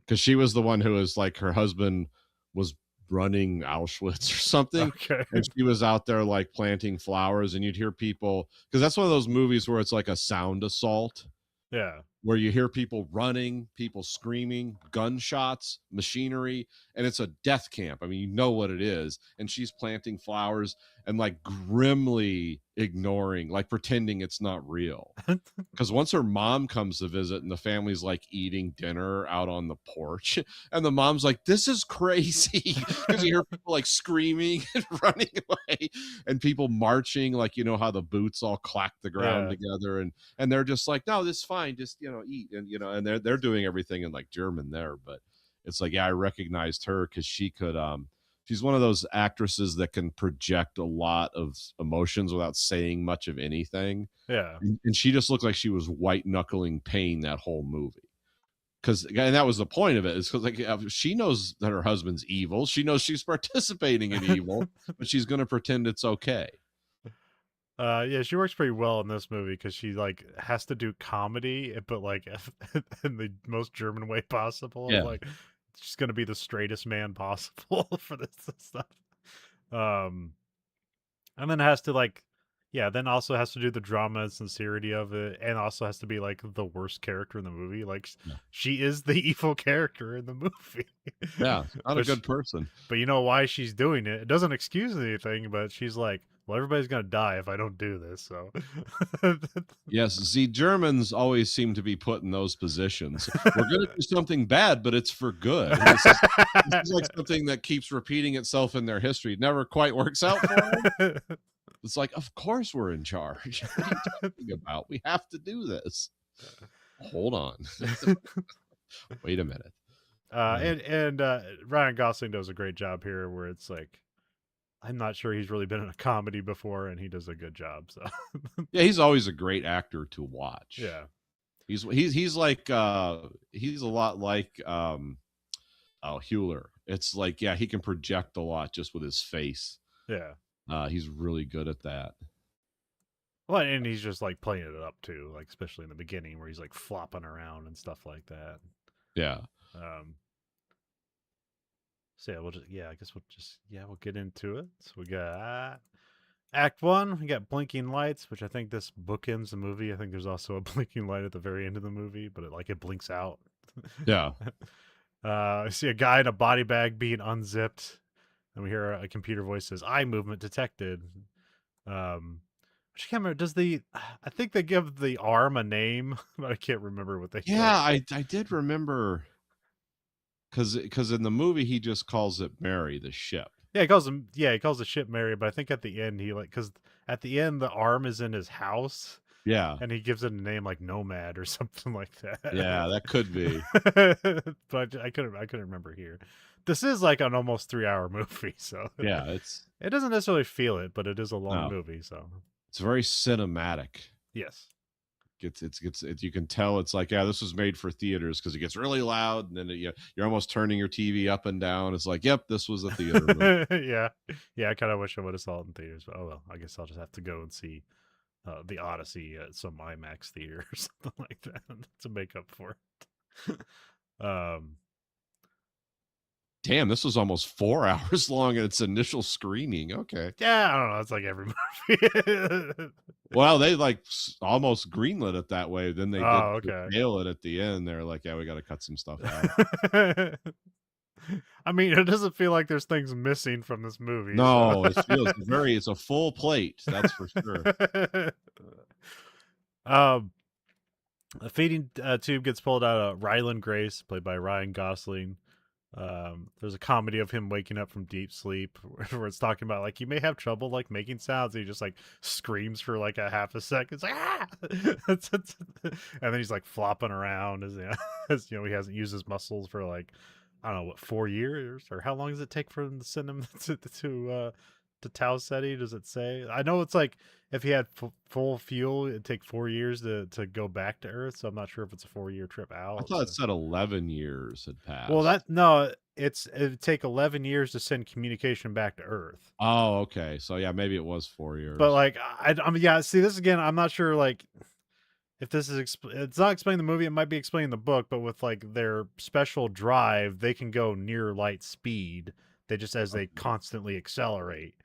[SPEAKER 2] because she was the one who was like, her husband was running Auschwitz or something.
[SPEAKER 1] Okay.
[SPEAKER 2] And she was out there like planting flowers, and you'd hear people, because that's one of those movies where it's like a sound assault.
[SPEAKER 1] Yeah.
[SPEAKER 2] Where you hear people running, people screaming, gunshots, machinery, and it's a death camp. I mean, you know what it is. And she's planting flowers and like grimly ignoring, like pretending it's not real. Because once her mom comes to visit and the family's like eating dinner out on the porch, and the mom's like, this is crazy. Because you hear people like screaming and running away, and people marching, like, you know how the boots all clack the ground together, and they're just like, no, this is fine, just, you know, eat. And, you know, and they're doing everything in like German there. But it's like, yeah, I recognized her because she could she's one of those actresses that can project a lot of emotions without saying much of anything.
[SPEAKER 1] Yeah.
[SPEAKER 2] And she just looked like she was white knuckling pain that whole movie. And that was the point of it, is because like she knows that her husband's evil. She knows she's participating in evil, but she's going to pretend it's okay.
[SPEAKER 1] Yeah, she works pretty well in this movie because she like has to do comedy, but like in the most German way possible.
[SPEAKER 2] Yeah.
[SPEAKER 1] Like she's gonna be the straightest man possible for this stuff. And then has to like, yeah, then also has to do the drama and sincerity of it, and also has to be like the worst character in the movie. Like she is the evil character in the movie.
[SPEAKER 2] Yeah, not a good person.
[SPEAKER 1] But you know why she's doing it? It doesn't excuse anything, but she's like, well, everybody's gonna die if I don't do this. So
[SPEAKER 2] yes, the Germans always seem to be put in those positions. We're going to do something bad, but it's for good. This is like something that keeps repeating itself in their history. It never quite works out for them. It's like, of course we're in charge. What are you talking about? We have to do this. Hold on. Wait a minute.
[SPEAKER 1] And Ryan Gosling does a great job here, where it's like, I'm not sure he's really been in a comedy before, and he does a good job. So
[SPEAKER 2] yeah, he's always a great actor to watch.
[SPEAKER 1] Yeah,
[SPEAKER 2] he's like he's a lot like Hüller. It's like, yeah, he can project a lot just with his face.
[SPEAKER 1] Yeah,
[SPEAKER 2] he's really good at that.
[SPEAKER 1] Well, and he's just like playing it up too, like especially in the beginning where he's like flopping around and stuff like that.
[SPEAKER 2] Yeah.
[SPEAKER 1] So I guess we'll get into it. So we got Act 1, we got blinking lights, which I think this bookends the movie. I think there's also a blinking light at the very end of the movie, but it blinks out.
[SPEAKER 2] Yeah.
[SPEAKER 1] I see a guy in a body bag being unzipped, and we hear a computer voice says, "Eye movement detected." I can't remember. I think they give the arm a name, but I can't remember what they.
[SPEAKER 2] Yeah, I did remember. Because in the movie he just calls it Mary, the ship.
[SPEAKER 1] Yeah, he calls the ship Mary, but I think at the end because at the end the arm is in his house.
[SPEAKER 2] Yeah,
[SPEAKER 1] and he gives it a name like Nomad or something like that.
[SPEAKER 2] Yeah, that could be.
[SPEAKER 1] But I couldn't remember here. This is like an almost 3-hour movie, so
[SPEAKER 2] yeah,
[SPEAKER 1] it doesn't necessarily feel it, but it is a long movie, so
[SPEAKER 2] it's very cinematic.
[SPEAKER 1] Yes.
[SPEAKER 2] You can tell it's like, yeah, this was made for theaters because it gets really loud, and then you're almost turning your TV up and down. It's like, yep, this was a theater movie.
[SPEAKER 1] Yeah, yeah. I kind of wish I would have saw it in theaters, but oh well. I guess I'll just have to go and see the Odyssey at some IMAX theater or something like that to make up for it. um,
[SPEAKER 2] Damn, this was almost 4 hours long in its initial screening. Okay.
[SPEAKER 1] yeah, I don't know. It's like every movie.
[SPEAKER 2] Well, they like almost greenlit it that way. Then they did
[SPEAKER 1] Oh, okay.
[SPEAKER 2] nail it at the end. They're like, yeah, we got to cut some stuff out.
[SPEAKER 1] I mean, it doesn't feel like there's things missing from this movie.
[SPEAKER 2] No,
[SPEAKER 1] So.
[SPEAKER 2] it feels it's a full plate. That's for sure.
[SPEAKER 1] um, a feeding tube gets pulled out of Ryland Grace, played by Ryan Gosling. There's a comedy of him waking up from deep sleep where it's talking about like you may have trouble like making sounds. And he just like screams for like a half a second. It's like ah, and then he's like flopping around as he hasn't used his muscles for like I don't know what 4 years or how long does it take for him to send him to Tau Ceti? Does it say? I know it's like if he had full fuel, it'd take 4 years to go back to Earth. So I'm not sure if it's a 4-year trip
[SPEAKER 2] I
[SPEAKER 1] out.
[SPEAKER 2] thought it said 11 years had passed.
[SPEAKER 1] Well, no, it'd take 11 years to send communication back to Earth.
[SPEAKER 2] Oh, okay. So yeah, maybe it was 4 years.
[SPEAKER 1] But like, I mean, yeah. See, this again, I'm not sure. Like, if this is it's not explaining the movie, it might be explaining the book. But with like their special drive, they can go near light speed. They just as they constantly accelerate,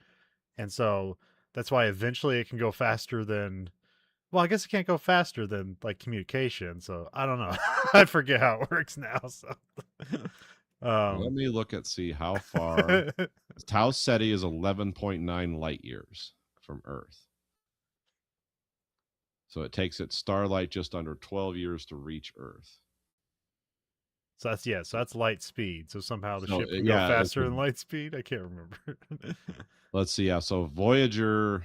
[SPEAKER 1] and so that's why eventually it can go faster than. Well, I guess it can't go faster than like communication. So I don't know. I forget how it works now. So.
[SPEAKER 2] Let me look at see how far. Tau Ceti is 11.9 light years from Earth. So it takes its starlight just under 12 years to reach Earth.
[SPEAKER 1] So that's light speed. So somehow the ship can go faster than light speed. I can't remember.
[SPEAKER 2] Let's see. Yeah, so Voyager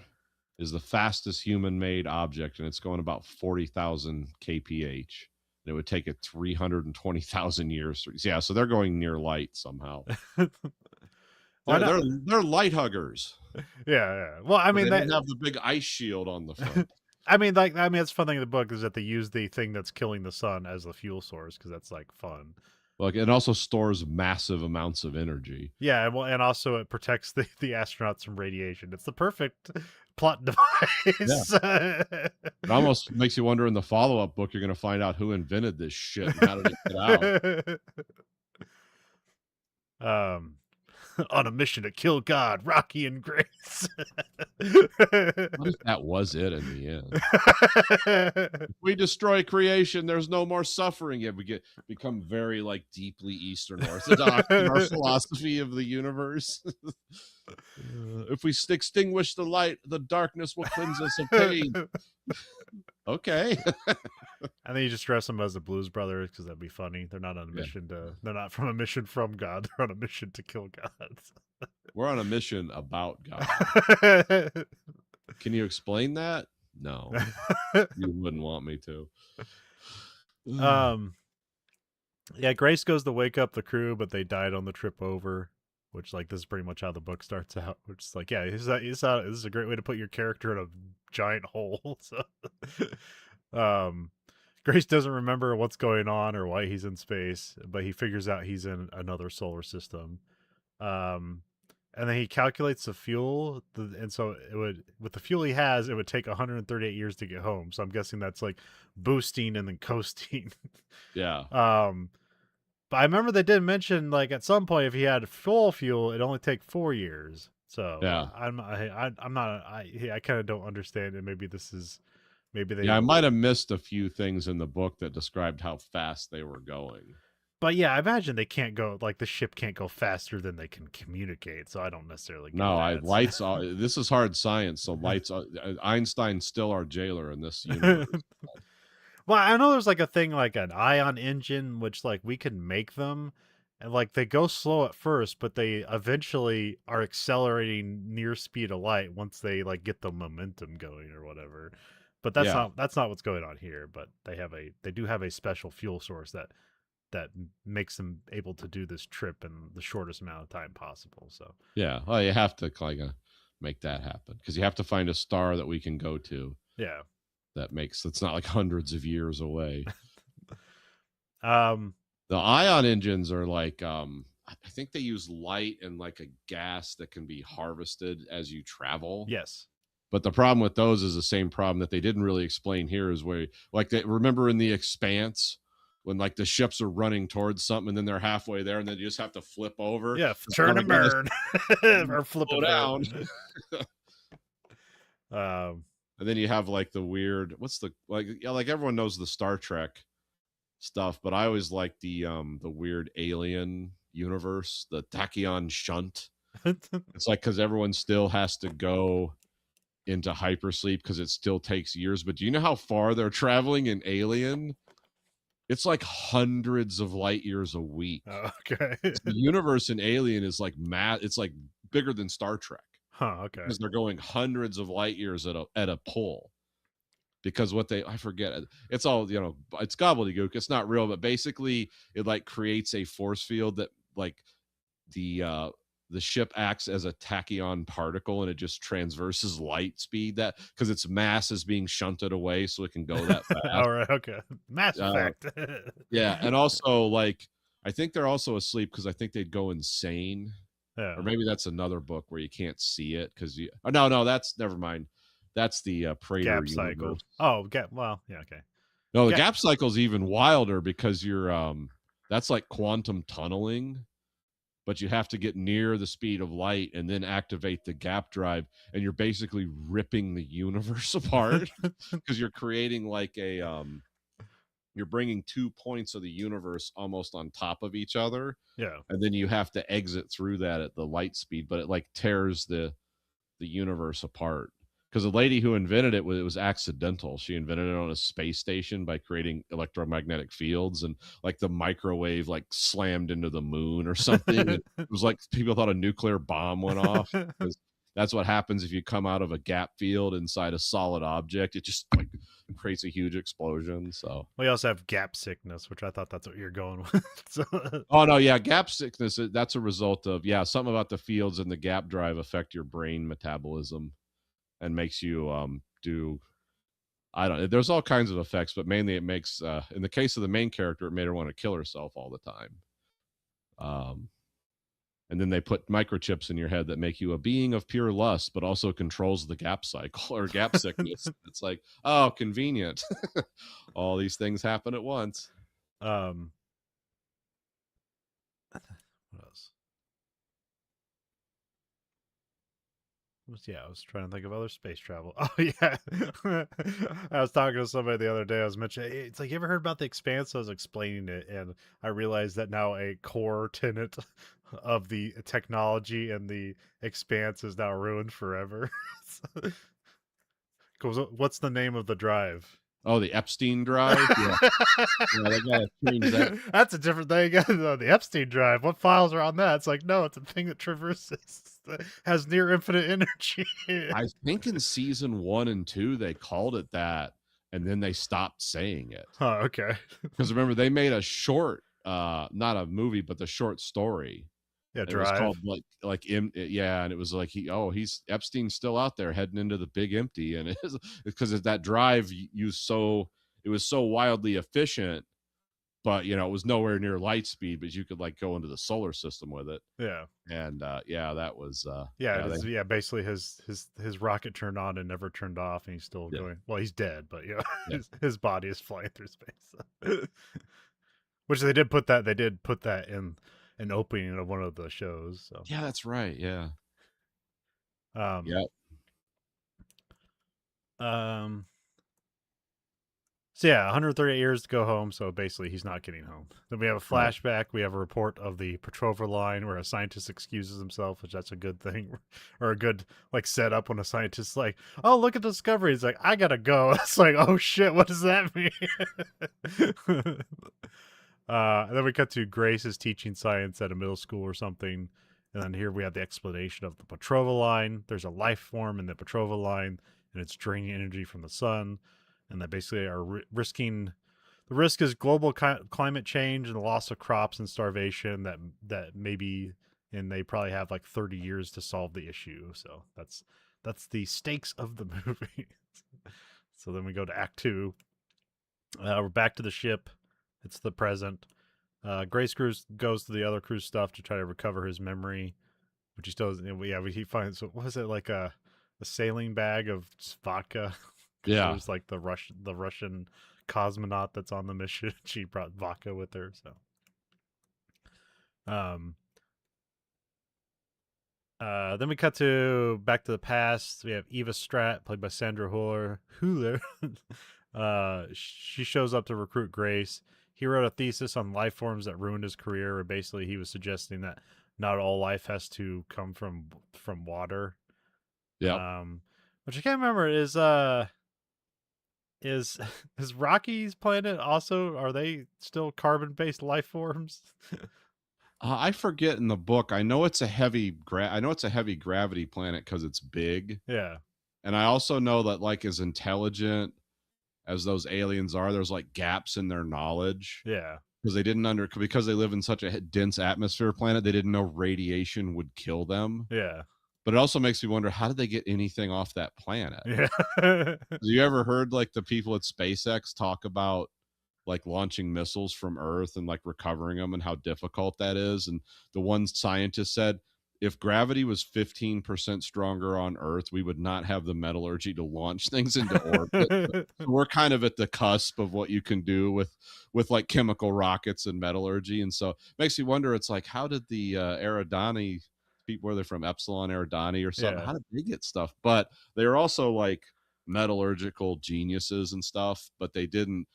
[SPEAKER 2] is the fastest human-made object, and it's going about 40,000 kph. And it would take it 320,000 years. Yeah, so they're going near light somehow. They're light huggers.
[SPEAKER 1] Yeah. Well, I mean,
[SPEAKER 2] they didn't have the big ice shield on the front.
[SPEAKER 1] I mean, that's the fun thing in the book is that they use the thing that's killing the sun as the fuel source because that's like fun.
[SPEAKER 2] Like it also stores massive amounts of energy.
[SPEAKER 1] Yeah, well, and also it protects the astronauts from radiation. It's the perfect plot device.
[SPEAKER 2] Yeah. It almost makes you wonder in the follow-up book you're going to find out who invented this shit and how did it get
[SPEAKER 1] out. On a mission to kill God, Rocky and Grace.
[SPEAKER 2] What if that was it in the end? If we destroy creation, there's no more suffering. Yeah, we become very like deeply Eastern Orthodox in our philosophy of the universe. If we extinguish the light, the darkness will cleanse us of pain. Okay.
[SPEAKER 1] And then you just dress them as the Blues Brothers because that'd be funny. They're not on a mission they're not from a mission from God. They're on a mission to kill God.
[SPEAKER 2] We're on a mission about God. Can you explain that? No. You wouldn't want me to.
[SPEAKER 1] Yeah, Grace goes to wake up the crew, but they died on the trip over. Which, like, this is pretty much how the book starts out. Which is like, yeah, this is a great way to put your character in a giant hole. So, Grace doesn't remember what's going on or why he's in space, but he figures out he's in another solar system. And then he calculates the fuel, and so it would, with the fuel he has, it would take 138 years to get home. So I'm guessing that's like boosting and then coasting.
[SPEAKER 2] Yeah.
[SPEAKER 1] But I remember they did mention like at some point if he had full fuel, it'd only take 4 years. So
[SPEAKER 2] yeah,
[SPEAKER 1] I kind of don't understand it. Maybe they.
[SPEAKER 2] Yeah, I might have missed a few things in the book that described how fast they were going.
[SPEAKER 1] But yeah, I imagine they can't go like the ship can't go faster than they can communicate. So I don't necessarily.
[SPEAKER 2] Lights. This is hard science. So lights. Einstein's still our jailer in this universe.
[SPEAKER 1] Well, I know there's like a thing like an ion engine, which like we can make them, and like they go slow at first, but they eventually are accelerating near speed of light once they like get the momentum going or whatever. But that's not what's going on here. But they do have a special fuel source that makes them able to do this trip in the shortest amount of time possible. So
[SPEAKER 2] yeah, well, you have to kind of make that happen because you have to find a star that we can go to.
[SPEAKER 1] Yeah.
[SPEAKER 2] It's not like hundreds of years away.
[SPEAKER 1] Um,
[SPEAKER 2] The ion engines are like I think they use light and like a gas that can be harvested as you travel.
[SPEAKER 1] yes.
[SPEAKER 2] But the problem with those is the same problem that they didn't really explain here is where like they remember in The Expanse when like the ships are running towards something and then they're halfway there and then you just have to flip over.
[SPEAKER 1] Yeah,
[SPEAKER 2] Oh
[SPEAKER 1] turn
[SPEAKER 2] my
[SPEAKER 1] and
[SPEAKER 2] goodness,
[SPEAKER 1] burn or flip
[SPEAKER 2] slow
[SPEAKER 1] and
[SPEAKER 2] down.
[SPEAKER 1] burn. um,
[SPEAKER 2] And then you have like the weird what's the like yeah, like everyone knows the Star Trek stuff, but I always like the weird alien universe, the tachyon shunt. It's like because everyone still has to go into hypersleep because it still takes years. But do you know how far they're traveling in Alien? It's like hundreds of light years a week.
[SPEAKER 1] okay.
[SPEAKER 2] So the universe in Alien is like it's like bigger than Star Trek
[SPEAKER 1] Huh. Okay.
[SPEAKER 2] because they're going hundreds of light years at a pull. Because what I forget, it's all it's gobbledygook. It's not real, but basically it like creates a force field that like the ship acts as a tachyon particle and it just transverses light speed that because its mass is being shunted away so it can go that fast.
[SPEAKER 1] All right. Okay. Mass Effect.
[SPEAKER 2] Yeah, and also like I think they're also asleep because I think they'd go insane.
[SPEAKER 1] Yeah.
[SPEAKER 2] Or maybe that's another book where you can't see it because you. Oh, no, that's never mind. That's the Prater
[SPEAKER 1] Gap cycle.
[SPEAKER 2] universe.
[SPEAKER 1] Oh, gap. Well, yeah. Okay.
[SPEAKER 2] No, the gap cycle is even wilder because you're that's like quantum tunneling, but you have to get near the speed of light and then activate the gap drive, and you're basically ripping the universe apart because you're creating like a you're bringing 2 points of the universe almost on top of each other.
[SPEAKER 1] Yeah.
[SPEAKER 2] And then you have to exit through that at the light speed, but it like tears the universe apart because the lady who invented it was accidental. She invented it on a space station by creating electromagnetic fields, and like the microwave like slammed into the moon or something. It was like people thought a nuclear bomb went off because that's what happens if you come out of a gap field inside a solid object. It just like creates a huge explosion. So
[SPEAKER 1] we also have gap sickness, which I thought that's what you're going with. So,
[SPEAKER 2] oh no, yeah, gap sickness. That's a result of something about the fields and the gap drive affect your brain metabolism and makes you do. I don't. There's all kinds of effects, but mainly it makes. In the case of the main character, it made her want to kill herself all the time. And then they put microchips in your head that make you a being of pure lust, but also controls the gap cycle or gap sickness. It's like, oh, convenient. All these things happen at once.
[SPEAKER 1] What else? I was trying to think of other space travel. Oh yeah, I was talking to somebody the other day. I was mentioning it's like, you ever heard about The Expanse? I was explaining it, and I realized that now a core tenet of the technology and the Expanse is now ruined forever. What's the name of the drive?
[SPEAKER 2] Oh, the Epstein drive. Yeah, they gotta change that.
[SPEAKER 1] That's a different thing. The Epstein drive. What files are on that? It's like, no, it's a thing that traverses. That has near infinite energy.
[SPEAKER 2] I think in season 1 and 2 they called it that, and then they stopped saying it.
[SPEAKER 1] Oh, okay.
[SPEAKER 2] Because remember they made a short, not a movie, but the short story.
[SPEAKER 1] Yeah,
[SPEAKER 2] It
[SPEAKER 1] Drive.
[SPEAKER 2] was called and it was like he's Epstein's still out there heading into the big empty, and it is because that drive it was so wildly efficient, but it was nowhere near light speed, but you could like go into the solar system with it.
[SPEAKER 1] Yeah.
[SPEAKER 2] And that was
[SPEAKER 1] basically his rocket turned on and never turned off, and he's still going. Well, he's dead, but his body is flying through space. Which they did put that in an opening of one of the shows. So
[SPEAKER 2] yeah, that's right. Yeah.
[SPEAKER 1] Yeah. So 138 years to go home. So basically, he's not getting home. Then we have a flashback. Right. We have a report of the Petrova line where a scientist excuses himself, which that's a good thing, or a good like setup when a scientist's like, "Oh, look at the discovery." He's like, "I gotta go." It's like, "Oh shit, what does that mean?" And then we cut to Grace is teaching science at a middle school or something. And then here we have the explanation of the Petrova line. There's a life form in the Petrova line, and it's draining energy from the sun. And they basically are risking. The risk is global climate change and the loss of crops and starvation. That maybe, and they probably have like 30 years to solve the issue. So that's the stakes of the movie. So then we go to Act 2. We're back to the ship. It's the present. Grace goes to the other crew's stuff to try to recover his memory, which he still doesn't. Yeah, he finds, what was it, like a sailing bag of vodka? Because
[SPEAKER 2] Yeah.
[SPEAKER 1] there's like the Russian cosmonaut that's on the mission. She brought vodka with her. So, then we cut to back to the past. We have Eva Stratt, played by Sandra Hüller. She shows up to recruit Grace. He wrote a thesis on life forms that ruined his career, where basically he was suggesting that not all life has to come from water.
[SPEAKER 2] Yep.
[SPEAKER 1] Which I can't remember is is Rocky's planet also, are they still carbon-based life forms?
[SPEAKER 2] I forget in the book. I know it's a heavy gravity planet because it's big.
[SPEAKER 1] Yeah.
[SPEAKER 2] And I also know that, like, as intelligent as those aliens are, there's like gaps in their knowledge
[SPEAKER 1] Yeah.
[SPEAKER 2] because because they live in such a dense atmosphere planet, they didn't know radiation would kill them.
[SPEAKER 1] Yeah.
[SPEAKER 2] But it also makes me wonder, how did they get anything off that planet?
[SPEAKER 1] Yeah.
[SPEAKER 2] Have you ever heard like the people at SpaceX talk about like launching missiles from Earth and like recovering them and how difficult that is? And the one scientist said, if gravity was 15% stronger on Earth, we would not have the metallurgy to launch things into orbit. So we're kind of at the cusp of what you can do with like chemical rockets and metallurgy. And so it makes you wonder, it's like, how did the Eridani people, where they're from, Epsilon Eridani or something,
[SPEAKER 1] Yeah.
[SPEAKER 2] how did they get stuff? But they're also like metallurgical geniuses and stuff, but they didn't,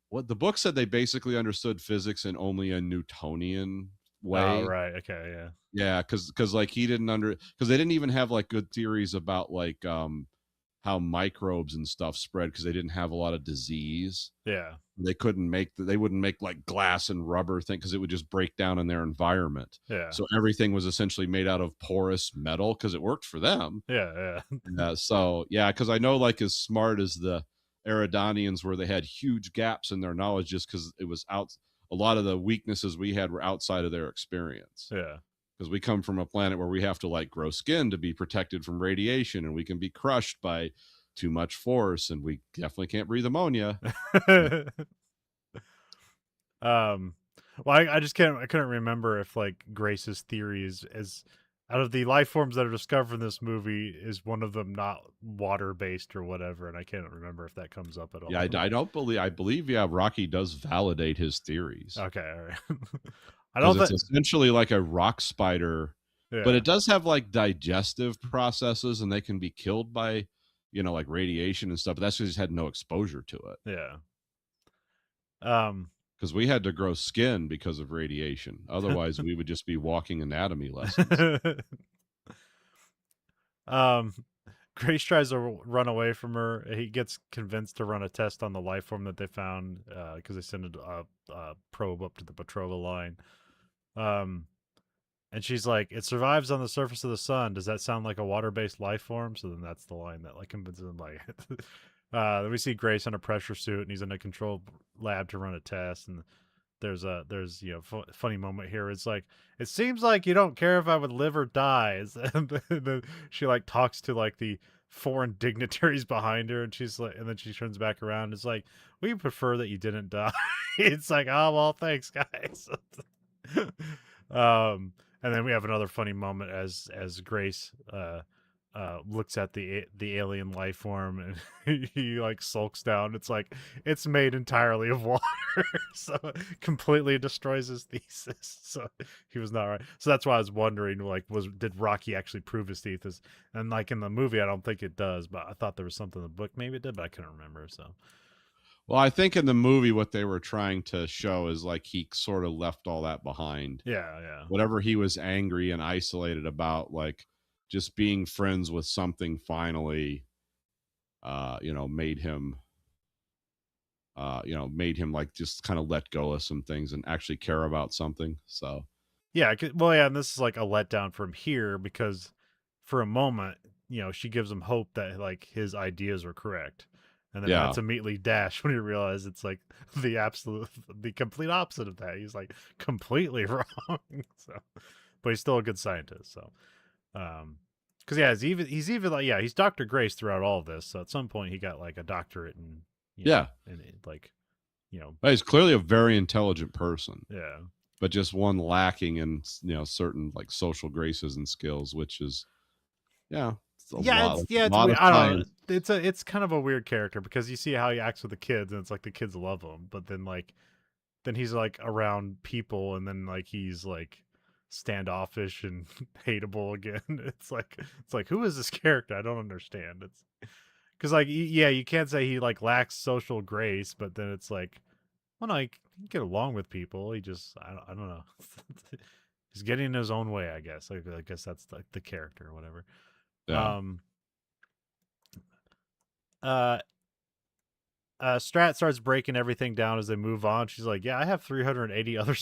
[SPEAKER 2] what the book said, they basically understood physics in only a Newtonian
[SPEAKER 1] Oh,
[SPEAKER 2] way.
[SPEAKER 1] right. Okay. Yeah.
[SPEAKER 2] Yeah, because like he didn't because they didn't even have like good theories about like how microbes and stuff spread because they didn't have a lot of disease.
[SPEAKER 1] Yeah.
[SPEAKER 2] They couldn't make they wouldn't make like glass and rubber thing because it would just break down in their environment.
[SPEAKER 1] Yeah.
[SPEAKER 2] So everything was essentially made out of porous metal because it worked for them.
[SPEAKER 1] Yeah.
[SPEAKER 2] So yeah, because I know, like, as smart as the Eridanians were, they had huge gaps in their knowledge just because it was out. A lot of the weaknesses we had were outside of their experience.
[SPEAKER 1] Yeah.
[SPEAKER 2] Because we come from a planet where we have to like grow skin to be protected from radiation, and we can be crushed by too much force, and we definitely can't breathe ammonia.
[SPEAKER 1] Well, I just I couldn't remember if like Grace's theory is out of the life forms that are discovered in this movie, is one of them not water based or whatever, and I can't remember if that comes up at all.
[SPEAKER 2] Yeah, I don't believe. I believe, yeah, Rocky does validate his theories
[SPEAKER 1] Okay, all right. I
[SPEAKER 2] because
[SPEAKER 1] don't
[SPEAKER 2] it's
[SPEAKER 1] think.
[SPEAKER 2] essentially like a rock spider, but
[SPEAKER 1] Yeah.
[SPEAKER 2] it does have like digestive processes, and they can be killed by, like radiation and stuff. But that's because he's had no exposure to it.
[SPEAKER 1] Yeah.
[SPEAKER 2] Because we had to grow skin because of radiation. Otherwise, we would just be walking anatomy lessons.
[SPEAKER 1] um, Grace tries to run away from her. He gets convinced to run a test on the life form that they found because they send a probe up to the Petrova line. And she's like, "It survives on the surface of the sun. Does that sound like a water-based life form?" So then that's the line that like convinces him. Like, then we see Grace in a pressure suit, and he's in a controlled lab to run a test. And there's funny moment here. It's like, it seems like you don't care if I would live or die. And then she like talks to like the foreign dignitaries behind her, and she's like, and then she turns back around. And it's like, we prefer that you didn't die. It's like, oh well, thanks guys. And then we have another funny moment as Grace looks at the alien life form, and he like sulks down. It's like, it's made entirely of water. So it completely destroys his thesis. So he was not right. So that's why I was wondering, like, did Rocky actually prove his thesis? And like in the movie, I don't think it does, but I thought there was something in the book maybe it did, but I couldn't remember. So
[SPEAKER 2] Well, I think in the movie, what they were trying to show is like he sort of left all that behind.
[SPEAKER 1] yeah.
[SPEAKER 2] Whatever he was angry and isolated about, like just being friends with something finally, made him, made him like just kind of let go of some things and actually care about something. So,
[SPEAKER 1] Yeah, well, yeah, and this is like a letdown from here because for a moment, she gives him hope that like his ideas were correct, and then
[SPEAKER 2] yeah.
[SPEAKER 1] that's immediately dashed when you realize it's like the complete opposite of that. He's like completely wrong. So, but he's still a good scientist. So, um, Because yeah, he's even like yeah, he's Dr. Grace throughout all of this. So at some point he got like a doctorate and
[SPEAKER 2] Yeah,
[SPEAKER 1] and like
[SPEAKER 2] but he's clearly a very intelligent person,
[SPEAKER 1] yeah.
[SPEAKER 2] but just one lacking in certain like social graces and skills, which is yeah, it's
[SPEAKER 1] Yeah, it's
[SPEAKER 2] lot
[SPEAKER 1] weird.
[SPEAKER 2] of
[SPEAKER 1] I don't know.
[SPEAKER 2] science.
[SPEAKER 1] It's kind of a weird character because you see how he acts with the kids, and it's like the kids love him, but then he's like around people, and then like he's like standoffish and hateable again. It's like who is this character? I don't understand. It's because like yeah, you can't say he like lacks social grace, but then it's like well, no, he can get along with people. He just I don't know. He's getting in his own way, I guess. I guess that's like the character or whatever.
[SPEAKER 2] Yeah,
[SPEAKER 1] Um, uh, Strat starts breaking everything down as they move on. She's like, "Yeah, I have 380 other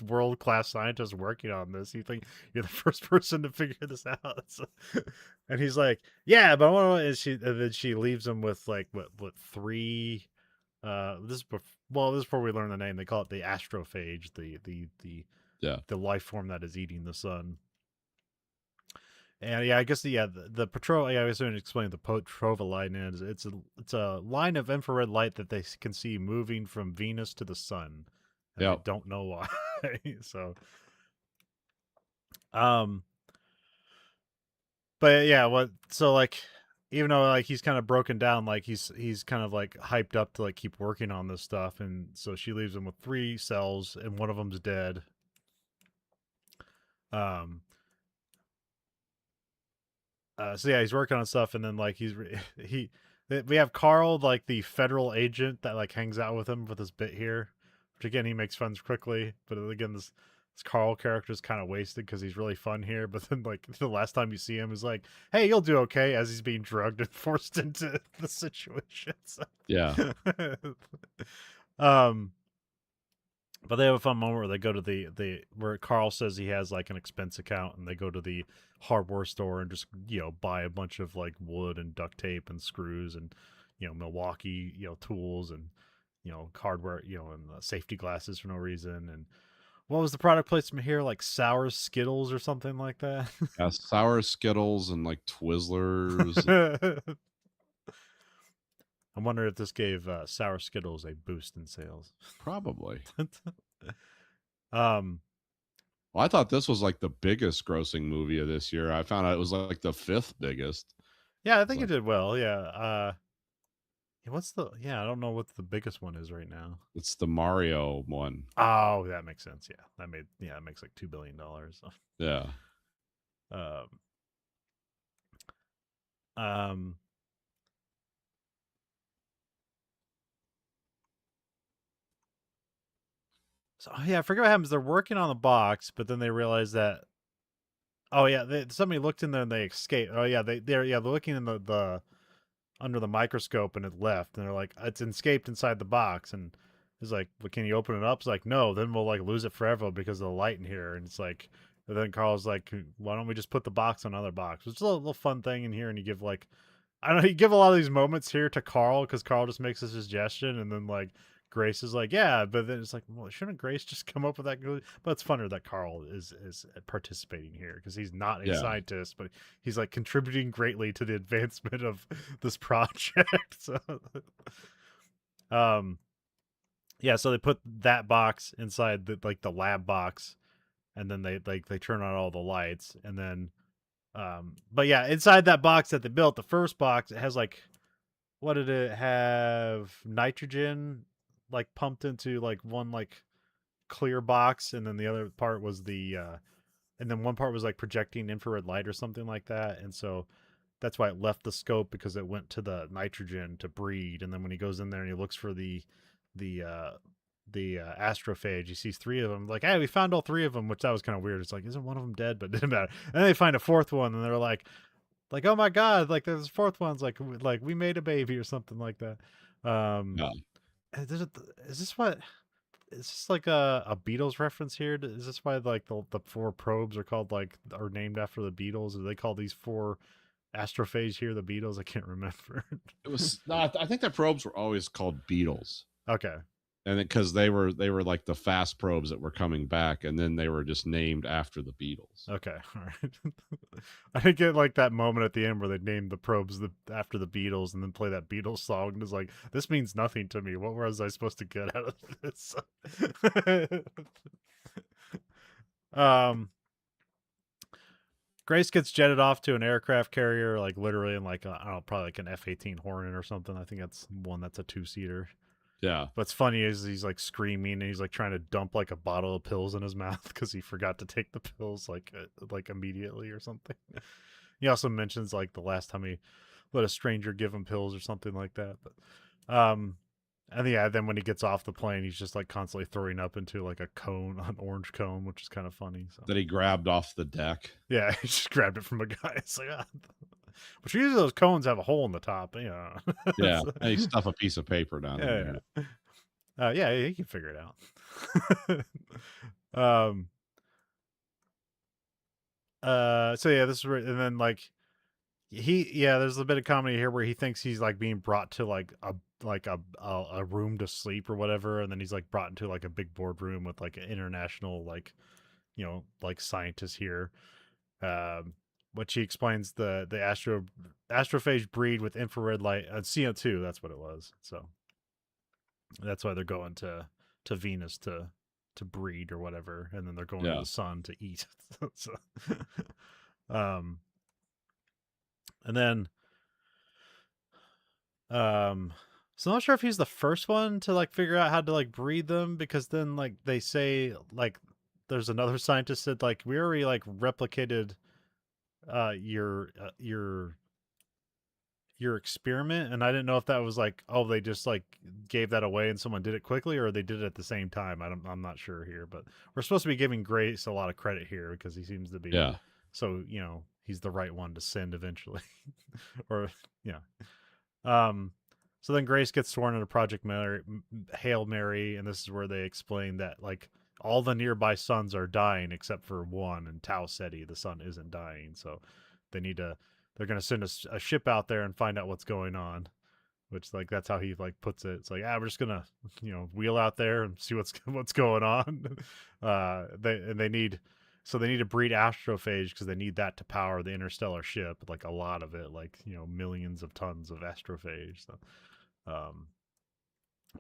[SPEAKER 1] world class scientists working on this. You think you're the first person to figure this out?" And he's like, "Yeah, but I want to." And then she leaves him with like what three? This is before we learn the name. They call it the astrophage,
[SPEAKER 2] yeah,
[SPEAKER 1] the life form that is eating the sun. And yeah, I guess the Petrova. Yeah, I was going to explain the Petrova line is it's a line of infrared light that they can see moving from Venus to the sun, and they
[SPEAKER 2] yeah.
[SPEAKER 1] don't know why. So, um, but yeah, what so like even though like he's kind of broken down, like he's kind of like hyped up to like keep working on this stuff, and so she leaves him with 3 cells, and one of them's dead. Um, so yeah, he's working on stuff, and then like he we have Carl, like the federal agent that like hangs out with him with his bit here, which again he makes friends quickly, but again this Carl character is kind of wasted because he's really fun here, but then like the last time you see him is like, hey, you'll do okay, as he's being drugged and forced into the situation. So.
[SPEAKER 2] Yeah.
[SPEAKER 1] um. But they have a fun moment where they go to the where Carl says he has like an expense account, and they go to the hardware store and just buy a bunch of like wood and duct tape and screws and Milwaukee tools and hardware and safety glasses for no reason. And what was the product placement here, like sour Skittles or something like that?
[SPEAKER 2] Sour Skittles and like Twizzlers.
[SPEAKER 1] I wonder if this gave sour Skittles a boost in sales.
[SPEAKER 2] Probably.
[SPEAKER 1] um
[SPEAKER 2] Well, I thought this was like the biggest grossing movie of this year. I found out it was like the 5th biggest.
[SPEAKER 1] yeah, I
[SPEAKER 2] It's
[SPEAKER 1] think it
[SPEAKER 2] like
[SPEAKER 1] did well. Yeah. I don't know what the biggest one is right now.
[SPEAKER 2] it's the Mario one.
[SPEAKER 1] Oh, that makes sense. Yeah. That makes like $2 billion. So.
[SPEAKER 2] Yeah.
[SPEAKER 1] Um um so yeah, I forget what happens. They're working on the box, but then they realize that oh yeah, somebody looked in there and they escaped. Oh yeah, they're looking in the under the microscope and it left, and they're like, it's escaped inside the box, and he's like, well, can you open it up? It's like, no, then we'll like lose it forever because of the light in here. And it's like, and then Carl's like, why don't we just put the box on another box? It's a little fun thing in here, and you give like, I don't know, you give a lot of these moments here to Carl because Carl just makes a suggestion, and then like Grace is like, yeah, but then it's like, well, shouldn't Grace just come up with that? But it's funner that Carl is participating here because he's not a
[SPEAKER 2] Yeah.
[SPEAKER 1] scientist, but he's like contributing greatly to the advancement of this project. So, um, yeah, so they put that box inside the lab box, and then they turn on all the lights, and then but yeah, inside that box that they built, the first box, it has like what did it have? Nitrogen like pumped into like one like clear box, and then the other part was and then one part was like projecting infrared light or something like that. And so that's why it left the scope, because it went to the nitrogen to breed. And then when he goes in there and he looks for the astrophage, he sees 3 of them, like, hey, we found all 3 of them, which that was kind of weird. It's like, isn't one of them dead? But it didn't matter. And then they find a 4th one, and they're like, oh my god, like there's a 4th one's like we made a baby or something like that.
[SPEAKER 2] Yeah.
[SPEAKER 1] Is this what is this like a Beatles reference here? Is this why like the 4 probes are called like are named after the Beatles? Or do they call these 4 astrophage here the Beatles? I can't remember.
[SPEAKER 2] It was no, I think the probes were always called beetles.
[SPEAKER 1] Okay.
[SPEAKER 2] and because they were like the fast probes that were coming back, and then they were just named after the Beatles.
[SPEAKER 1] Okay, all right. I didn't get like that moment at the end where they named the probes after the Beatles and then play that Beatles song and it's like, this means nothing to me. What was I supposed to get out of this? um, Grace gets jetted off to an aircraft carrier, like literally in like I don't know, probably like an F-18 Hornet or something. I think that's one that's a 2-seater.
[SPEAKER 2] Yeah,
[SPEAKER 1] What's funny is he's like screaming and he's like trying to dump like a bottle of pills in his mouth because he forgot to take the pills like immediately or something. He also mentions like the last time he let a stranger give him pills or something like that. But and yeah, then when he gets off the plane, he's just like constantly throwing up into like a cone, an orange cone, which is kind of funny. So
[SPEAKER 2] that he grabbed off the deck.
[SPEAKER 1] yeah, he just grabbed it from a guy. It's like, ah. But usually those cones have a hole in the top, you know.
[SPEAKER 2] Yeah, and he stuff a piece of paper down in
[SPEAKER 1] Yeah,
[SPEAKER 2] there.
[SPEAKER 1] yeah, he can figure it out. So yeah, this is where, and then like there's a bit of comedy here where he thinks he's like being brought to like a room to sleep or whatever, and then he's like brought into like a big boardroom with like an international like like scientists here. Which he explains the astrophage breed with infrared light CO2. That's what it was. So that's why they're going to Venus to breed or whatever, and then they're going to
[SPEAKER 2] Yeah,
[SPEAKER 1] the sun to eat. So, um, and then so I'm not sure if he's the first one to like figure out how to like breed them, because then like they say like there's another scientist that like we already like replicated your experiment, and I didn't know if that was like, oh, they just like gave that away and someone did it quickly, or they did it at the same time. I'm not sure here, but we're supposed to be giving Grace a lot of credit here because he seems to be
[SPEAKER 2] yeah,
[SPEAKER 1] so he's the right one to send eventually. Or yeah. um so then Grace gets sworn into Project Hail Mary, and this is where they explain that like all the nearby suns are dying except for one, and Tau Ceti, the sun isn't dying, so they need to they're going to send a ship out there and find out what's going on, which like that's how he like puts it. It's like, we're just gonna wheel out there and see what's going on. They need to breed astrophage because they need that to power the interstellar ship, like a lot of it, like millions of tons of astrophage. So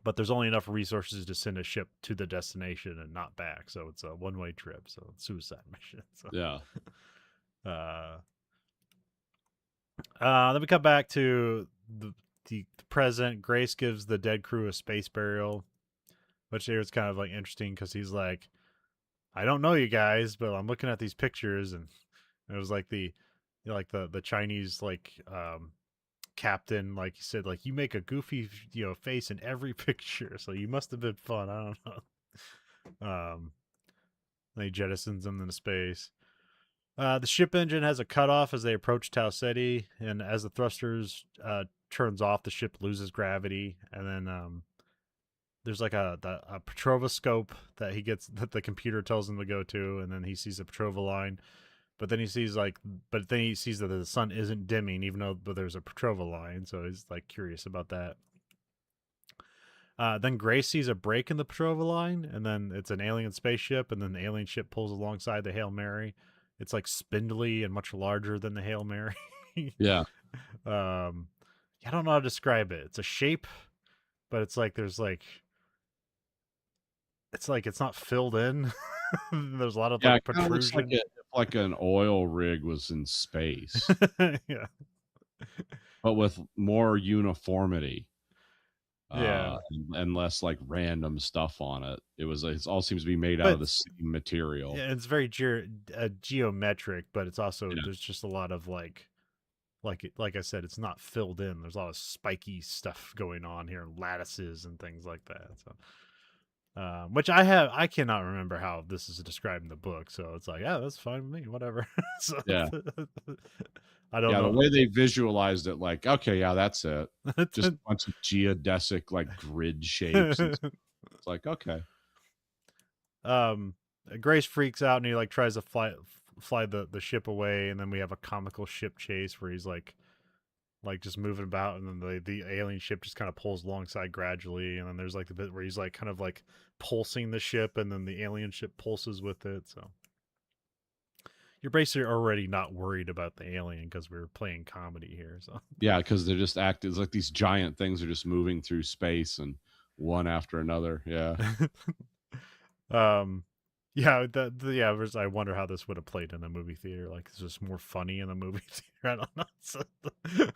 [SPEAKER 1] but there's only enough resources to send a ship to the destination and not back, so it's a one-way trip, so it's suicide mission. So
[SPEAKER 2] yeah.
[SPEAKER 1] uh then we come back to the present. Grace gives the dead crew a space burial, which here is kind of like interesting because he's like, I don't know you guys, but I'm looking at these pictures, and it was like the Chinese like captain, like he said, like, you make a goofy face in every picture, so you must have been fun. I don't know. They jettisons them into space. The ship engine has a cutoff as they approach Tau Ceti, and as the thrusters turns off, the ship loses gravity. And then there's like a Petrova scope that he gets, that the computer tells him to go to, and then he sees a Petrova line. But then he sees that the sun isn't dimming, even though there's a Petrova line. So he's like curious about that. Then Grace sees a break in the Petrova line, and then it's an alien spaceship, and then the alien ship pulls alongside the Hail Mary. It's like spindly and much larger than the Hail Mary.
[SPEAKER 2] Yeah.
[SPEAKER 1] I don't know how to describe it. It's a shape, but it's like it's not filled in. There's a lot of
[SPEAKER 2] Yeah,
[SPEAKER 1] like
[SPEAKER 2] it kinda looks like
[SPEAKER 1] protrusion.
[SPEAKER 2] it if like an oil rig was in space,
[SPEAKER 1] Yeah.
[SPEAKER 2] but with more uniformity,
[SPEAKER 1] Yeah.
[SPEAKER 2] and less, like, random stuff on it. It all seems to be made out of
[SPEAKER 1] But
[SPEAKER 2] the same material.
[SPEAKER 1] yeah, it's very geometric, but it's also,
[SPEAKER 2] Yeah,
[SPEAKER 1] there's just a lot of like I said, it's not filled in. There's a lot of spiky stuff going on here, lattices and things like that. So, which I cannot remember how this is described in the book. So it's like, yeah, that's fine with me, whatever. So
[SPEAKER 2] yeah.
[SPEAKER 1] I don't
[SPEAKER 2] Yeah, the
[SPEAKER 1] know.
[SPEAKER 2] way they visualized it, like, "Okay, yeah, that's it." Just a bunch of geodesic, like, grid shapes, and it's like, "Okay."
[SPEAKER 1] um, Grace freaks out and he like tries to fly the ship away, and then we have a comical ship chase where he's like like just moving about, and then the alien ship just kind of pulls alongside gradually, and then there's like the bit where he's like kind of like pulsing the ship, and then the alien ship pulses with it. So you're basically already not worried about the alien because we're playing comedy here. So
[SPEAKER 2] Yeah, because they're just acting. It's like these giant things are just moving through space and one after another. Yeah.
[SPEAKER 1] um yeah, yeah, I wonder how this would have played in a movie theater. Like, it's just more funny in a movie theater. I don't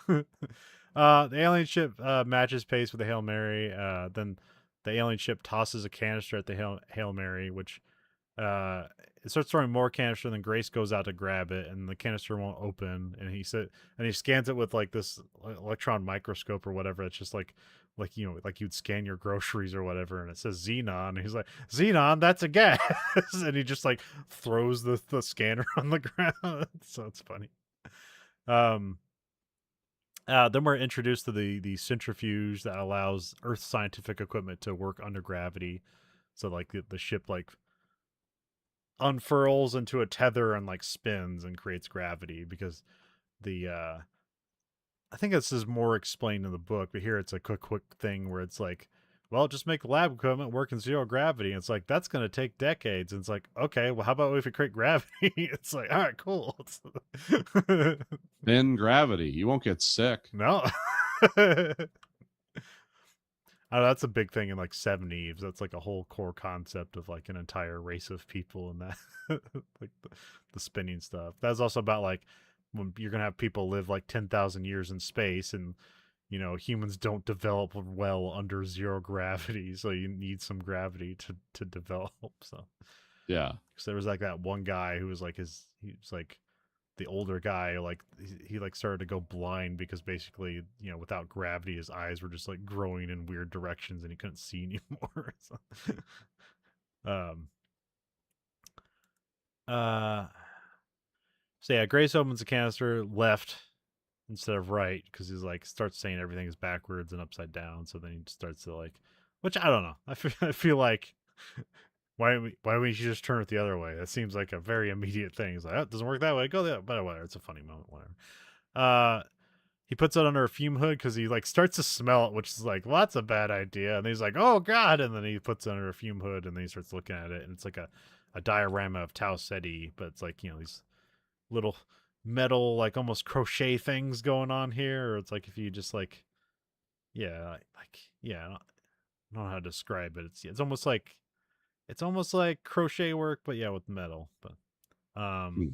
[SPEAKER 1] know. The alien ship matches pace with the Hail Mary. Then the alien ship tosses a canister at the Hail Mary, which uh it starts throwing more canister, and then Grace goes out to grab it, and the canister won't open, and he scans it with like this electron microscope or whatever. It's just like like you'd scan your groceries or whatever, and it says xenon, and he's like, xenon, that's a gas. And he just like throws the scanner on the ground. So it's funny. Then we're introduced to the centrifuge that allows Earth scientific equipment to work under gravity. So like the ship like unfurls into a tether and like spins and creates gravity, because the I think this is more explained in the book, but here it's a quick thing where it's like, well, just make lab equipment work in zero gravity. And it's like, that's going to take decades. And it's like, okay, well, how about if we create gravity? It's like, all right, cool.
[SPEAKER 2] Then gravity. You won't get sick.
[SPEAKER 1] No. Oh, that's a big thing in like Seven Eves. That's like a whole core concept of like an entire race of people, and that like the spinning stuff. That's also about like when you're gonna have people live like 10,000 years in space, and humans don't develop well under zero gravity, so you need some gravity to develop. So
[SPEAKER 2] Yeah.
[SPEAKER 1] because there was like that one guy who was like he was like the older guy, like he like started to go blind because basically without gravity his eyes were just like growing in weird directions and he couldn't see anymore. So, um uh so yeah, Grace opens the canister left instead of right because he's like starts saying everything is backwards and upside down, so then he starts to like, which I don't know, I feel like why don't we just turn it the other way? That seems like a very immediate thing. It's like, oh, it doesn't work that way, go the other, but whatever, it's a funny moment, whatever. He puts it under a fume hood because he like starts to smell it, which is like, well, that's a bad idea. And he's like, oh god, and then he puts it under a fume hood, and then he starts looking at it, and it's like a diorama of Tau Ceti, but it's like these little metal like almost crochet things going on here, or it's like if you just like, yeah, like yeah, I don't know how to describe it. It's almost like crochet work, but yeah, with metal. But
[SPEAKER 2] Hmm.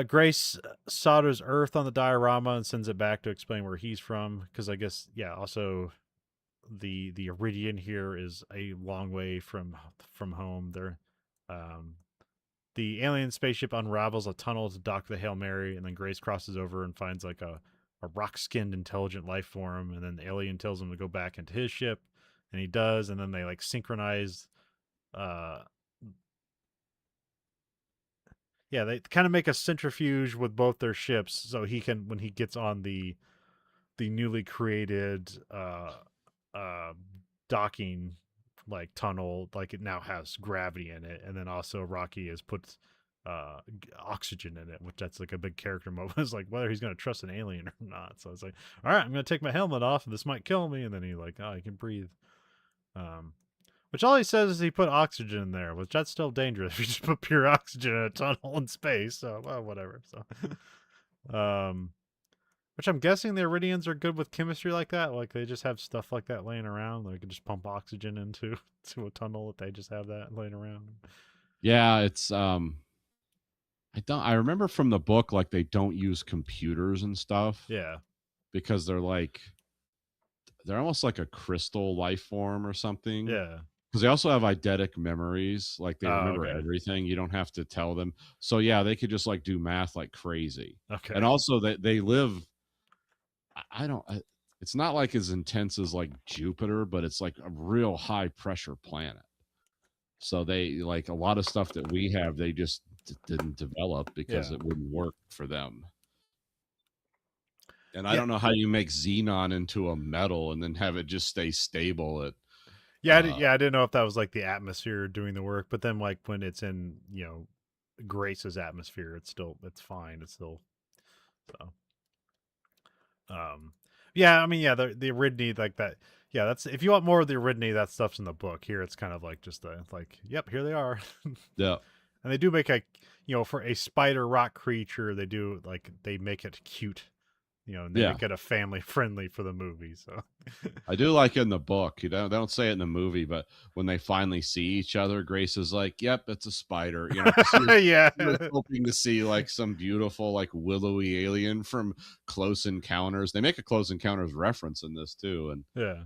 [SPEAKER 1] Grace solders Earth on the diorama and sends it back to explain where he's from, because I guess also the Iridian here is a long way from home. The alien spaceship unravels a tunnel to dock the Hail Mary, and then Grace crosses over and finds like a rock-skinned intelligent life form, and then the alien tells him to go back into his ship, and he does, and then they like synchronize. Uh, yeah, they kind of make a centrifuge with both their ships, so he can, when he gets on the newly created uh docking like tunnel, like it now has gravity in it, and then also Rocky has put oxygen in it, which that's like a big character moment. It's like whether he's going to trust an alien or not. So it's like, all right, I'm going to take my helmet off and this might kill me, and then he like, oh, he can breathe. Which all he says is he put oxygen in there, which that's still dangerous if you just put pure oxygen in a tunnel in space. So well, whatever. So which I'm guessing the Iridians are good with chemistry like that. Like they just have stuff like that laying around. They can just pump oxygen into to a tunnel if they just have that laying around.
[SPEAKER 2] Yeah, it's I remember from the book like they don't use computers and stuff.
[SPEAKER 1] Yeah.
[SPEAKER 2] Because they're almost like a crystal life form or something.
[SPEAKER 1] Yeah.
[SPEAKER 2] Because they also have eidetic memories, like they remember
[SPEAKER 1] okay.
[SPEAKER 2] everything. You don't have to tell them. So yeah, they could just like do math like crazy.
[SPEAKER 1] Okay.
[SPEAKER 2] And also they live. I don't. It's not like as intense as like Jupiter, but it's like a real high pressure planet. So they like a lot of stuff that we have. They just didn't develop because it wouldn't work for them. And I don't know how you make xenon into a metal and then have it just stay stable at.
[SPEAKER 1] I didn't know if that was like the atmosphere doing the work, but then like when it's in Grace's atmosphere, it's fine. It's still so. Um, yeah, I mean, yeah, the Ridney like that. Yeah, that's if you want more of the Ridney, that stuff's in the book. Here, it's kind of like just a like, yep, here they are, and
[SPEAKER 2] Yeah.
[SPEAKER 1] they do make a, for a spider rock creature, they do like they make it cute, and they
[SPEAKER 2] Yeah.
[SPEAKER 1] make it a family friendly for the movie. So,
[SPEAKER 2] I do like in the book, they don't say it in the movie, but when they finally see each other, Grace is like, "Yep, it's a spider," 'cause
[SPEAKER 1] yeah,
[SPEAKER 2] she was hoping to see like some beautiful, like willowy alien from Close Encounters. They make a Close Encounters reference in this too, and
[SPEAKER 1] yeah.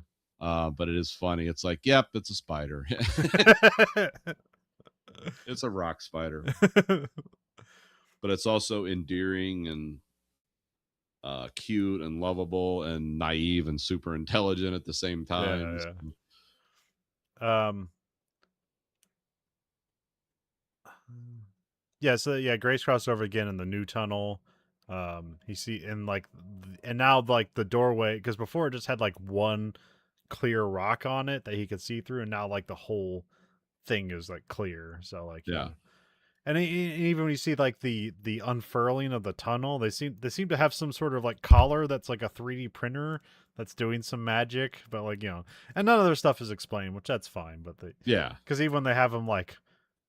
[SPEAKER 2] but it is funny. It's like, "Yep, it's a spider. It's a rock spider," but it's also endearing and cute and lovable and naive and super intelligent at the same time.
[SPEAKER 1] Yeah, yeah. Yeah, so yeah, Grace crossed over again in the new tunnel. You see, and like, and now like the doorway, because before it just had like one clear rock on it that he could see through, and now like the whole thing is like clear. So like,
[SPEAKER 2] Yeah.
[SPEAKER 1] and even when you see like the unfurling of the tunnel, they seem to have some sort of like collar that's like a 3D printer that's doing some magic, but like and none of their stuff is explained, which that's fine. But
[SPEAKER 2] Yeah.
[SPEAKER 1] because even when they have them like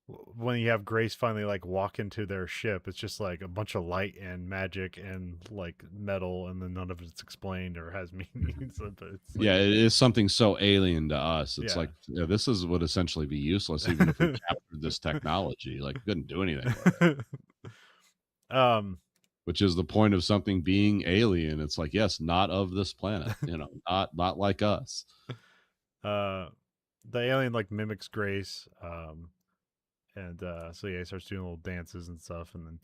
[SPEAKER 1] when you have Grace finally like walk into their ship, it's just like a bunch of light and magic and like metal, and then none of it's explained or has meaning. So, but it's like,
[SPEAKER 2] Yeah, it is something so alien to us. It's
[SPEAKER 1] yeah,
[SPEAKER 2] like, this is would essentially be useless even if we captured this technology. Like, we couldn't do anything with it.
[SPEAKER 1] um,
[SPEAKER 2] Which is the point of something being alien. It's like, yes, not of this planet, not like us.
[SPEAKER 1] uh, the alien like mimics Grace, and so yeah, he starts doing little dances and stuff, and then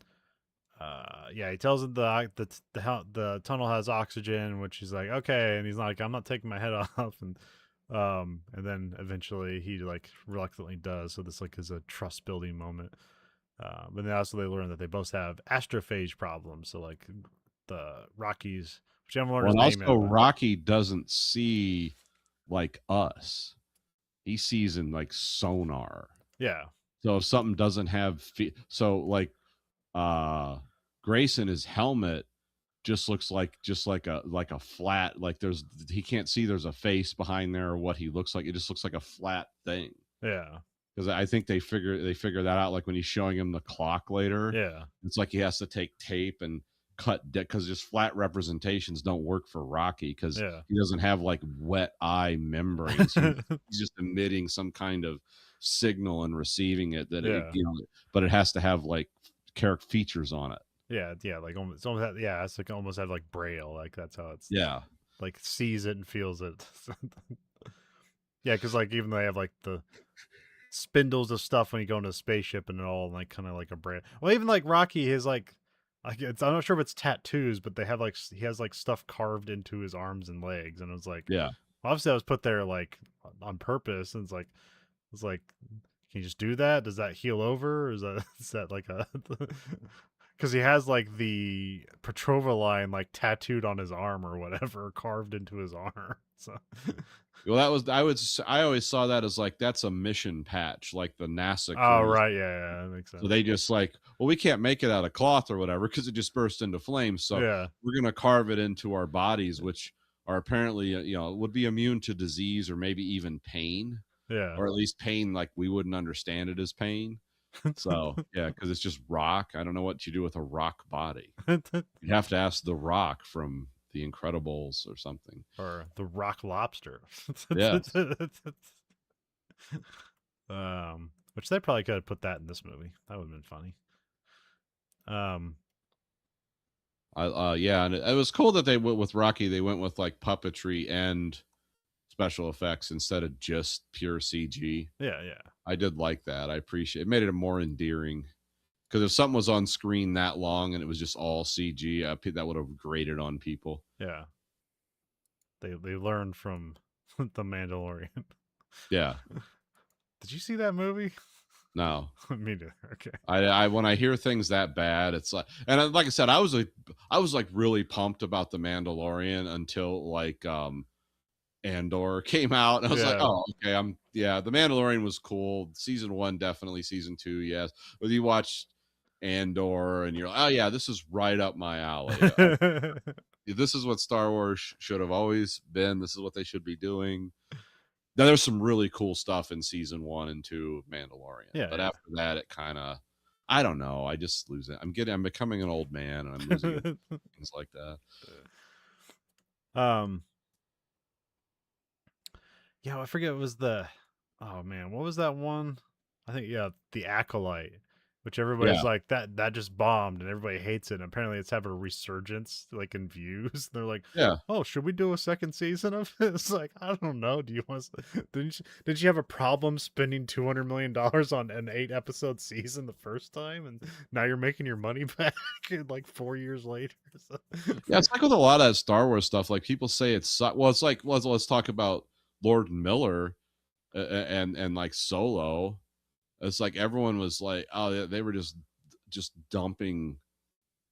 [SPEAKER 1] yeah, he tells him the tunnel has oxygen, which he's like, okay, and he's like, I'm not taking my head off, and then eventually he like reluctantly does. So this like is a trust building moment. But then also they learn that they both have astrophage problems. So like the Rockies, which I haven't learned
[SPEAKER 2] Well,
[SPEAKER 1] his
[SPEAKER 2] and
[SPEAKER 1] name yet,
[SPEAKER 2] also
[SPEAKER 1] but
[SPEAKER 2] Rocky doesn't see like us. He sees in like sonar.
[SPEAKER 1] yeah,
[SPEAKER 2] So if something doesn't have so like Grace in his helmet just looks like a flat, like he can't see there's a face behind there or what he looks like. It just looks like a flat thing.
[SPEAKER 1] yeah,
[SPEAKER 2] Because I think they figure that out like when he's showing him the clock later.
[SPEAKER 1] yeah,
[SPEAKER 2] It's like he has to take tape and cut because just flat representations don't work for Rocky because
[SPEAKER 1] yeah,
[SPEAKER 2] he doesn't have like wet eye membranes. He's just emitting some kind of signal and receiving it
[SPEAKER 1] yeah.
[SPEAKER 2] but it has to have like character features on it.
[SPEAKER 1] Yeah, yeah, like almost yeah, it's like almost have like braille, like that's how it's
[SPEAKER 2] Yeah.
[SPEAKER 1] like sees it and feels it. Yeah, because like even though they have like the spindles of stuff when you go into a spaceship and all like kind of like a braille. Well, even like Rocky, his like I'm not sure if it's tattoos, but they have like he has like stuff carved into his arms and legs, and it was like
[SPEAKER 2] Yeah.
[SPEAKER 1] obviously that was put there like on purpose, and it's like can you just do that? Does that heal over? Or is that like a because he has like the Petrova line like tattooed on his arm or whatever, carved into his arm. So
[SPEAKER 2] Well, I always saw that as like that's a mission patch, like the NASA
[SPEAKER 1] oh
[SPEAKER 2] crews.
[SPEAKER 1] right, yeah, that makes
[SPEAKER 2] So
[SPEAKER 1] sense.
[SPEAKER 2] they just like, well, we can't make it out of cloth or whatever because it just burst into flames. So
[SPEAKER 1] Yeah,
[SPEAKER 2] we're gonna carve it into our bodies, which are apparently would be immune to disease or maybe even pain,
[SPEAKER 1] yeah.
[SPEAKER 2] or at least pain like we wouldn't understand it as pain. So yeah, because it's just rock. I don't know what you do with a rock body. You'd have to ask the Rock from The Incredibles or something.
[SPEAKER 1] or the rock lobster.
[SPEAKER 2] Yes.
[SPEAKER 1] Which they probably could have put that in this movie. That would have been funny. Um,
[SPEAKER 2] Yeah, and it was cool that they went with Rocky. They went with like puppetry and special effects instead of just pure CG.
[SPEAKER 1] yeah, yeah,
[SPEAKER 2] I did like that. I appreciate it. Made it more endearing. Because if something was on screen that long and it was just all CG, that would have grated on people.
[SPEAKER 1] yeah. They learned from the Mandalorian.
[SPEAKER 2] Yeah.
[SPEAKER 1] Did you see that movie?
[SPEAKER 2] No.
[SPEAKER 1] Me neither. Okay.
[SPEAKER 2] I when I hear things that bad, it's like, and like I said, I was like really pumped about the Mandalorian until like Andor came out, and I was like,
[SPEAKER 1] Yeah.
[SPEAKER 2] oh, okay, the Mandalorian was cool. Season 1, definitely. Season 2, yes. Whether you watch Andor, and you're like, oh yeah, this is right up my alley. This is what Star Wars should have always been. This is what they should be doing. Now, there's some really cool stuff in season 1 and 2 of Mandalorian,
[SPEAKER 1] Yeah,
[SPEAKER 2] but
[SPEAKER 1] yeah.
[SPEAKER 2] after that, it kind of, I don't know. I just lose it. I'm becoming an old man, and I'm losing things like that.
[SPEAKER 1] Yeah, I forget it was the, oh man, what was that one? I think the Acolyte, which everybody's
[SPEAKER 2] Yeah,
[SPEAKER 1] like that just bombed and everybody hates it. And apparently, it's having a resurgence like in views. They're like,
[SPEAKER 2] yeah.
[SPEAKER 1] oh, should we do a second season of it? It's like, I don't know. Do you want? Did you have a problem spending $200 million on an 8 episode season the first time, and now you're making your money back like 4 years later? So.
[SPEAKER 2] Yeah, it's like with a lot of that Star Wars stuff. Like people say well, it's like let's talk about Lord and Miller and like Solo. It's like everyone was like, oh, they were just dumping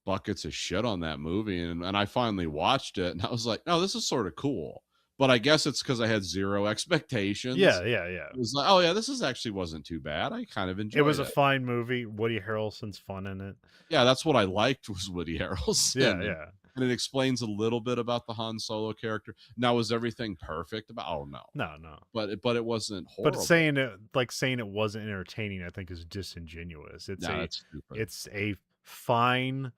[SPEAKER 2] buckets of shit on that movie, and I finally watched it, and I was like, no, this is sort of cool. But I guess it's because I had zero expectations.
[SPEAKER 1] Yeah, yeah, yeah.
[SPEAKER 2] It was like, oh yeah, this is actually wasn't too bad. I kind of
[SPEAKER 1] It was
[SPEAKER 2] enjoyed
[SPEAKER 1] a
[SPEAKER 2] it.
[SPEAKER 1] fine movie. Woody Harrelson's fun in it.
[SPEAKER 2] Yeah, that's what I liked was Woody Harrelson,
[SPEAKER 1] Yeah, yeah.
[SPEAKER 2] and it explains a little bit about the Han Solo character. Now, was everything perfect about? Oh no,
[SPEAKER 1] No, no.
[SPEAKER 2] but it wasn't
[SPEAKER 1] But
[SPEAKER 2] horrible.
[SPEAKER 1] saying it wasn't entertaining, I think is disingenuous.
[SPEAKER 2] No, that's stupid.
[SPEAKER 1] It's a fine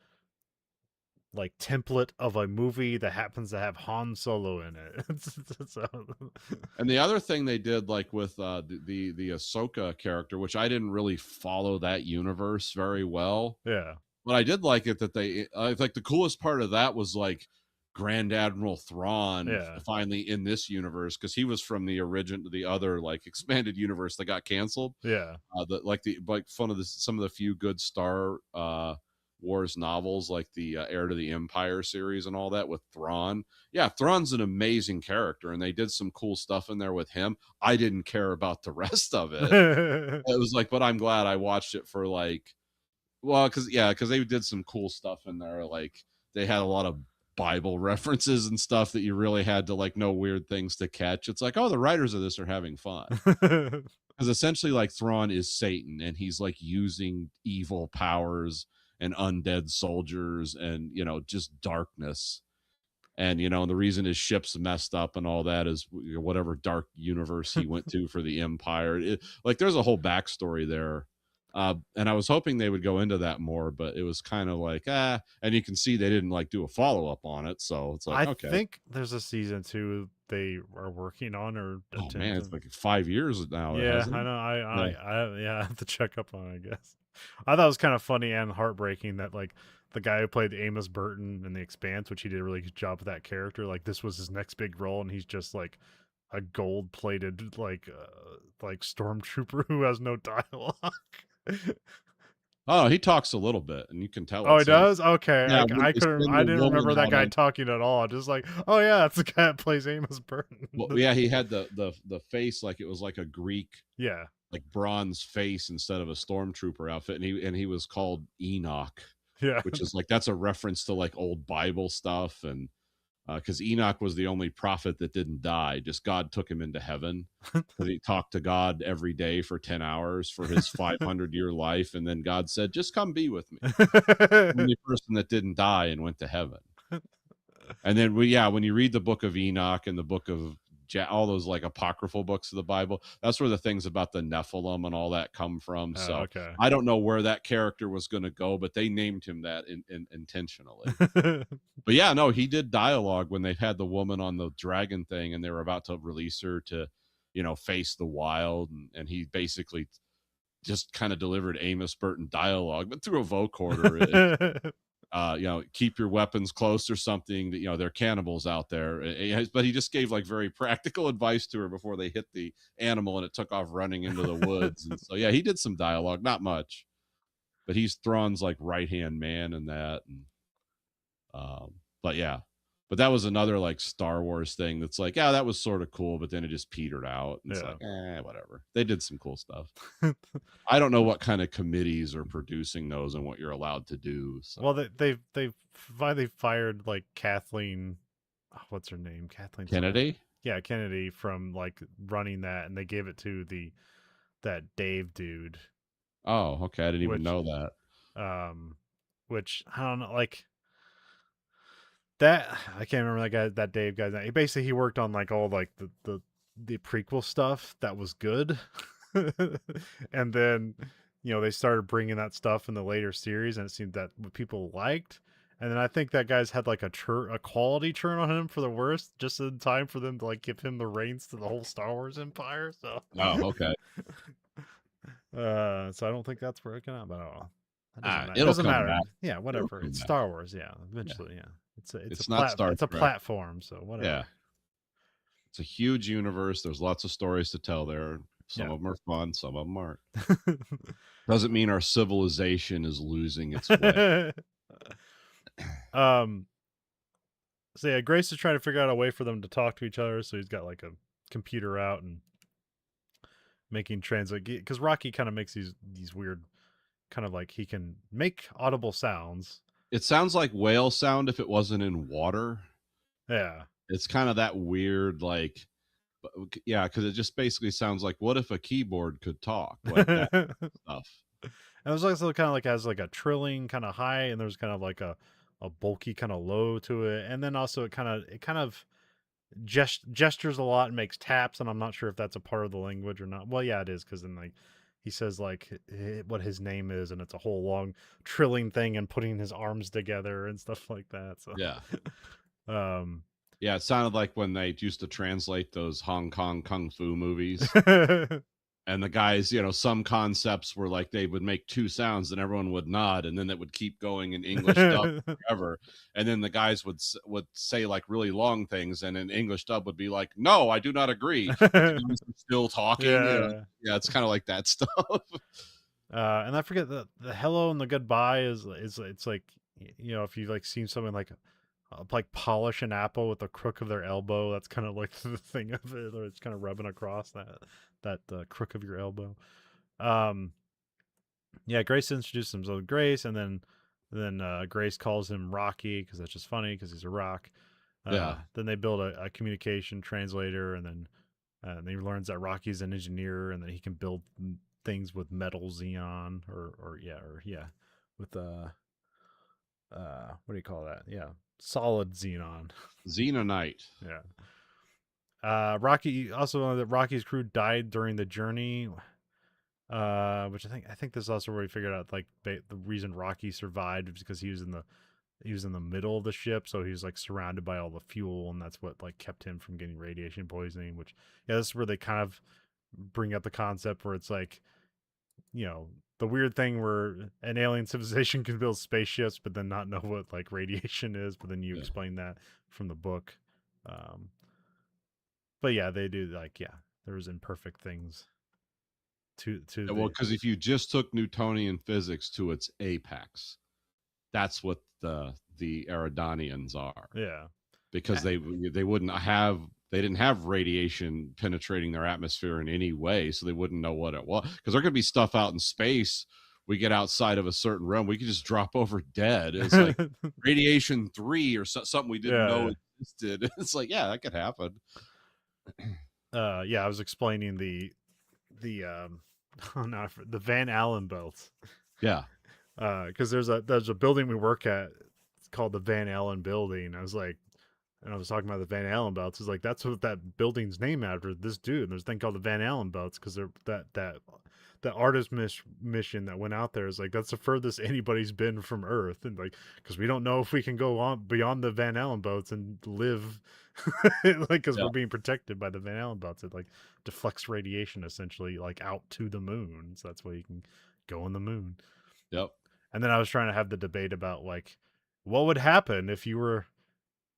[SPEAKER 1] like template of a movie that happens to have Han Solo in it. So,
[SPEAKER 2] And the other thing they did, like with the Ahsoka character, which I didn't really follow that universe very well,
[SPEAKER 1] yeah.
[SPEAKER 2] but I did like it that they like the coolest part of that was like Grand Admiral Thrawn
[SPEAKER 1] Yeah.
[SPEAKER 2] finally in this universe, because he was from the other like expanded universe that got canceled.
[SPEAKER 1] Yeah.
[SPEAKER 2] Like fun of some of the few good Star Wars novels, like the Heir to the Empire series and all that with Thrawn. Yeah, Thrawn's an amazing character, and they did some cool stuff in there with him. I didn't care about the rest of it. It was like, but I'm glad I watched it for like, well, because they did some cool stuff in there. Like they had a lot of Bible references and stuff that you really had to like know weird things to catch. It's like, oh, the writers of this are having fun. Because essentially, like Thrawn is Satan, and he's like using evil powers and undead soldiers, and just darkness. And the reason his ship's messed up and all that is whatever dark universe he went to for the Empire. Like there's a whole backstory there. And I was hoping they would go into that more, but it was kind of like, and you can see they didn't like do a follow-up on it. So it's like,
[SPEAKER 1] I
[SPEAKER 2] okay.
[SPEAKER 1] think there's a season 2 they are working on or
[SPEAKER 2] Oh man, it's
[SPEAKER 1] attempting.
[SPEAKER 2] like 5 years now.
[SPEAKER 1] Yeah,
[SPEAKER 2] Hasn't
[SPEAKER 1] I
[SPEAKER 2] it?
[SPEAKER 1] know.
[SPEAKER 2] Yeah.
[SPEAKER 1] I have to check up on it, I guess. I thought it was kind of funny and heartbreaking that like the guy who played Amos Burton in The Expanse, which he did a really good job with that character, like this was his next big role, and he's just like a gold-plated like stormtrooper who has no dialogue.
[SPEAKER 2] Oh, he talks a little bit, and you can tell
[SPEAKER 1] Oh, he
[SPEAKER 2] it's him.
[SPEAKER 1] does? Okay,
[SPEAKER 2] Yeah, when
[SPEAKER 1] I
[SPEAKER 2] they
[SPEAKER 1] couldn't.
[SPEAKER 2] send
[SPEAKER 1] I
[SPEAKER 2] the
[SPEAKER 1] didn't
[SPEAKER 2] woman
[SPEAKER 1] remember that
[SPEAKER 2] out
[SPEAKER 1] guy
[SPEAKER 2] on.
[SPEAKER 1] talking at all. Just like, oh yeah, that's the guy that plays Amos Burton.
[SPEAKER 2] Well, yeah, he had the face like it was like a Greek
[SPEAKER 1] Yeah,
[SPEAKER 2] like bronze face instead of a stormtrooper outfit, and he was called Enoch,
[SPEAKER 1] yeah.
[SPEAKER 2] which is like that's a reference to like old Bible stuff, and because Enoch was the only prophet that didn't die, just God took him into heaven because he talked to God every day for 10 hours for his 500-year life, and then God said, "Just come be with me." Only person that didn't die and went to heaven. And then when you read the book of Enoch and the book of all those like apocryphal books of the Bible, that's where the things about the Nephilim and all that come from.
[SPEAKER 1] Oh,
[SPEAKER 2] So
[SPEAKER 1] okay.
[SPEAKER 2] I don't know where that character was going to go, but they named him that intentionally. But yeah, no, he did dialogue when they had the woman on the dragon thing and they were about to release her to, face the wild. And he basically just kind of delivered Amos Burton dialogue, but through a vocoder. Keep your weapons close or something. That they're cannibals out there. But he just gave like very practical advice to her before they hit the animal, and it took off running into the woods. And so yeah, he did some dialogue, not much, but he's Thrawn's like right hand man in that. And but yeah, but that was another like Star Wars thing that's like, yeah, that was sort of cool, but then it just petered out. And it's
[SPEAKER 1] Yeah.
[SPEAKER 2] like, whatever. They did some cool stuff. I don't know what kind of committees are producing those and what you're allowed to do. So.
[SPEAKER 1] Well, they finally fired like Kathleen. What's her name? Kathleen
[SPEAKER 2] Kennedy.
[SPEAKER 1] Something. Yeah, Kennedy from like running that, and they gave it to that Dave dude.
[SPEAKER 2] Oh, okay. I didn't even
[SPEAKER 1] Which
[SPEAKER 2] know that.
[SPEAKER 1] um, which I don't know, like that. I can't remember that guy, that Dave guy's name. Basically, he worked on like all like the prequel stuff that was good, and then they started bringing that stuff in the later series, and it seemed that what people liked. And then I think that guy's had like a quality churn on him for the worst, just in time for them to like give him the reins to the whole Star Wars empire. So,
[SPEAKER 2] Oh, okay.
[SPEAKER 1] so I don't think that's working out, but that doesn't matter. It
[SPEAKER 2] It'll
[SPEAKER 1] doesn't
[SPEAKER 2] come
[SPEAKER 1] matter.
[SPEAKER 2] back.
[SPEAKER 1] Yeah,
[SPEAKER 2] It'll
[SPEAKER 1] whatever.
[SPEAKER 2] come
[SPEAKER 1] It's
[SPEAKER 2] back.
[SPEAKER 1] Star Wars. Yeah,
[SPEAKER 2] Yeah.
[SPEAKER 1] eventually. Yeah,
[SPEAKER 2] It's not Star
[SPEAKER 1] it's a
[SPEAKER 2] Trek.
[SPEAKER 1] platform. So whatever.
[SPEAKER 2] Yeah. It's a huge universe. There's lots of stories to tell there. Some
[SPEAKER 1] Yeah.
[SPEAKER 2] of them are fun, some of them aren't. Doesn't mean our civilization is losing its way.
[SPEAKER 1] So yeah, Grace is trying to figure out a way for them to talk to each other. So he's got like a computer out and making translate, because Rocky kind of makes these weird, kind of like he can make audible sounds.
[SPEAKER 2] It sounds like whale sound if it wasn't in water.
[SPEAKER 1] Yeah.
[SPEAKER 2] It's kind of that weird, like, yeah, because it just basically sounds like, what if a keyboard could talk? Like that stuff.
[SPEAKER 1] And it was also kind of like has like a trilling kind of high, and there's kind of like a bulky kind of low to it, and then also it kind of gestures a lot and makes taps, and I'm not sure if that's a part of the language or not. Well, yeah, it is, because then like he says like what his name is, and it's a whole long trilling thing and putting his arms together and stuff like that. So
[SPEAKER 2] Yeah.
[SPEAKER 1] um
[SPEAKER 2] Yeah, it sounded like when they used to translate those Hong Kong kung fu movies. And the guys, some concepts were like they would make two sounds and everyone would nod, and then it would keep going in English dub forever. And then the guys would say like really long things, and in English dub would be like, "No, I do not agree." But the guys are still talking. Yeah, it's kind of like that stuff.
[SPEAKER 1] And I forget the hello and the goodbye is it's like, if you've like seen someone like polish an apple with the crook of their elbow, that's kind of like the thing of it, or it's kind of rubbing across that crook of your elbow. Yeah, Grace introduced himself to Grace, and then Grace calls him Rocky because that's just funny because he's a rock.
[SPEAKER 2] Yeah.
[SPEAKER 1] Then they build a communication translator, and then he learns that Rocky's an engineer and that he can build things with metal xenon or with what do you call that? Yeah, solid xenon.
[SPEAKER 2] Xenonite.
[SPEAKER 1] Yeah. Rocky also, that Rocky's crew died during the journey, which I think this is also where we figured out like the reason Rocky survived was because he was in the middle of the ship, so he was like surrounded by all the fuel, and that's what like kept him from getting radiation poisoning. Which, yeah, this is where they kind of bring up the concept where it's like, the weird thing where an alien civilization can build spaceships but then not know what like radiation is, but then you explain that from the book. But yeah, they do, like, yeah, there's imperfect things
[SPEAKER 2] Well, because if you just took Newtonian physics to its apex, that's what the Eridanians are.
[SPEAKER 1] Yeah,
[SPEAKER 2] because they didn't have radiation penetrating their atmosphere in any way, so they wouldn't know what it was. Because there could be stuff out in space. We get outside of a certain realm, we could just drop over dead. It's like radiation 3 or something we didn't know existed. It's like, yeah, that could happen.
[SPEAKER 1] Yeah, I was explaining the the Van Allen belt.
[SPEAKER 2] Yeah.
[SPEAKER 1] Because there's a building we work at. It's called the Van Allen building. I was talking about the Van Allen belts. It's like, that's what that building's named after, this dude. And there's a thing called the Van Allen belts because they're that artist mission that went out there is like, that's the furthest anybody's been from Earth, and like, because we don't know if we can go on beyond the Van Allen belts and live, like, because we're being protected by the Van Allen belts. It like deflects radiation essentially like out to the moon, so that's why you can go on the moon.
[SPEAKER 2] Yep.
[SPEAKER 1] And then I was trying to have the debate about like, what would happen if you were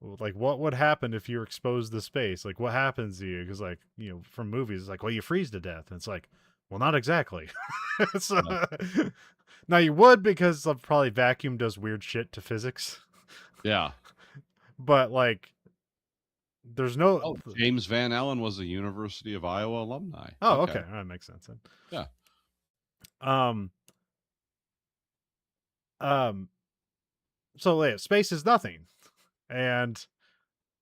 [SPEAKER 1] like, what would happen if you're exposed to space? Like, what happens to you? Because like, from movies, it's like, well, you freeze to death, and it's like, well, not exactly. So, now you would, because probably vacuum does weird shit to physics.
[SPEAKER 2] Yeah.
[SPEAKER 1] But like, there's no.
[SPEAKER 2] James Van Allen was a University of Iowa alumni.
[SPEAKER 1] Oh, okay. That makes sense then.
[SPEAKER 2] Yeah.
[SPEAKER 1] So yeah, space is nothing, and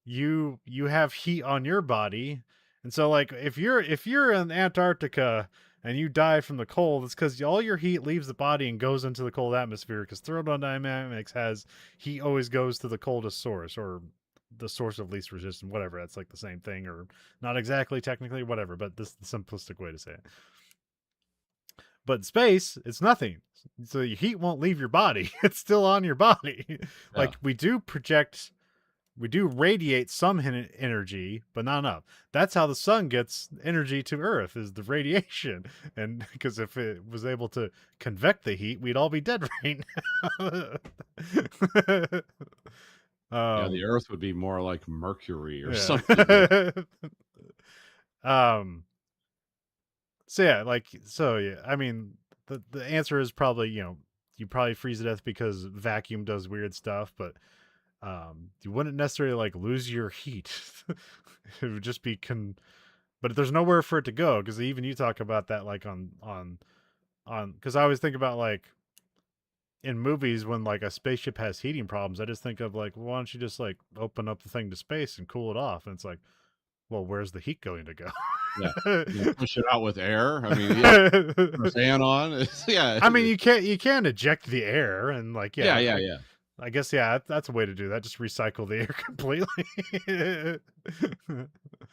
[SPEAKER 1] you have heat on your body, and so like if you're in Antarctica and you die from the cold, it's because all your heat leaves the body and goes into the cold atmosphere. Because thermodynamics has heat always goes to the coldest source, or the source of least resistance, whatever. That's like the same thing, or not exactly technically, whatever. But this is the simplistic way to say it. But in space, it's nothing. So your heat won't leave your body. It's still on your body.
[SPEAKER 2] Yeah.
[SPEAKER 1] Like we do radiate some energy, but not enough. That's how the sun gets energy to Earth, is the radiation. And because if it was able to convect the heat, we'd all be dead right now.
[SPEAKER 2] Yeah, the Earth would be more like Mercury or
[SPEAKER 1] yeah.
[SPEAKER 2] something.
[SPEAKER 1] So yeah, I mean, the answer is probably, you probably freeze to death because vacuum does weird stuff, but you wouldn't necessarily like lose your heat. It would just be but there's nowhere for it to go, because even you talk about that like on because I always think about like in movies when like a spaceship has heating problems, I just think of like, why don't you just like open up the thing to space and cool it off? And it's like, well, where's the heat going to go?
[SPEAKER 2] Yeah. Push it out with air. I mean, yeah, put a fan on. Yeah.
[SPEAKER 1] I mean, you can't eject the air, and like,
[SPEAKER 2] Yeah.
[SPEAKER 1] I guess, yeah, that's a way to do that. Just recycle the air completely.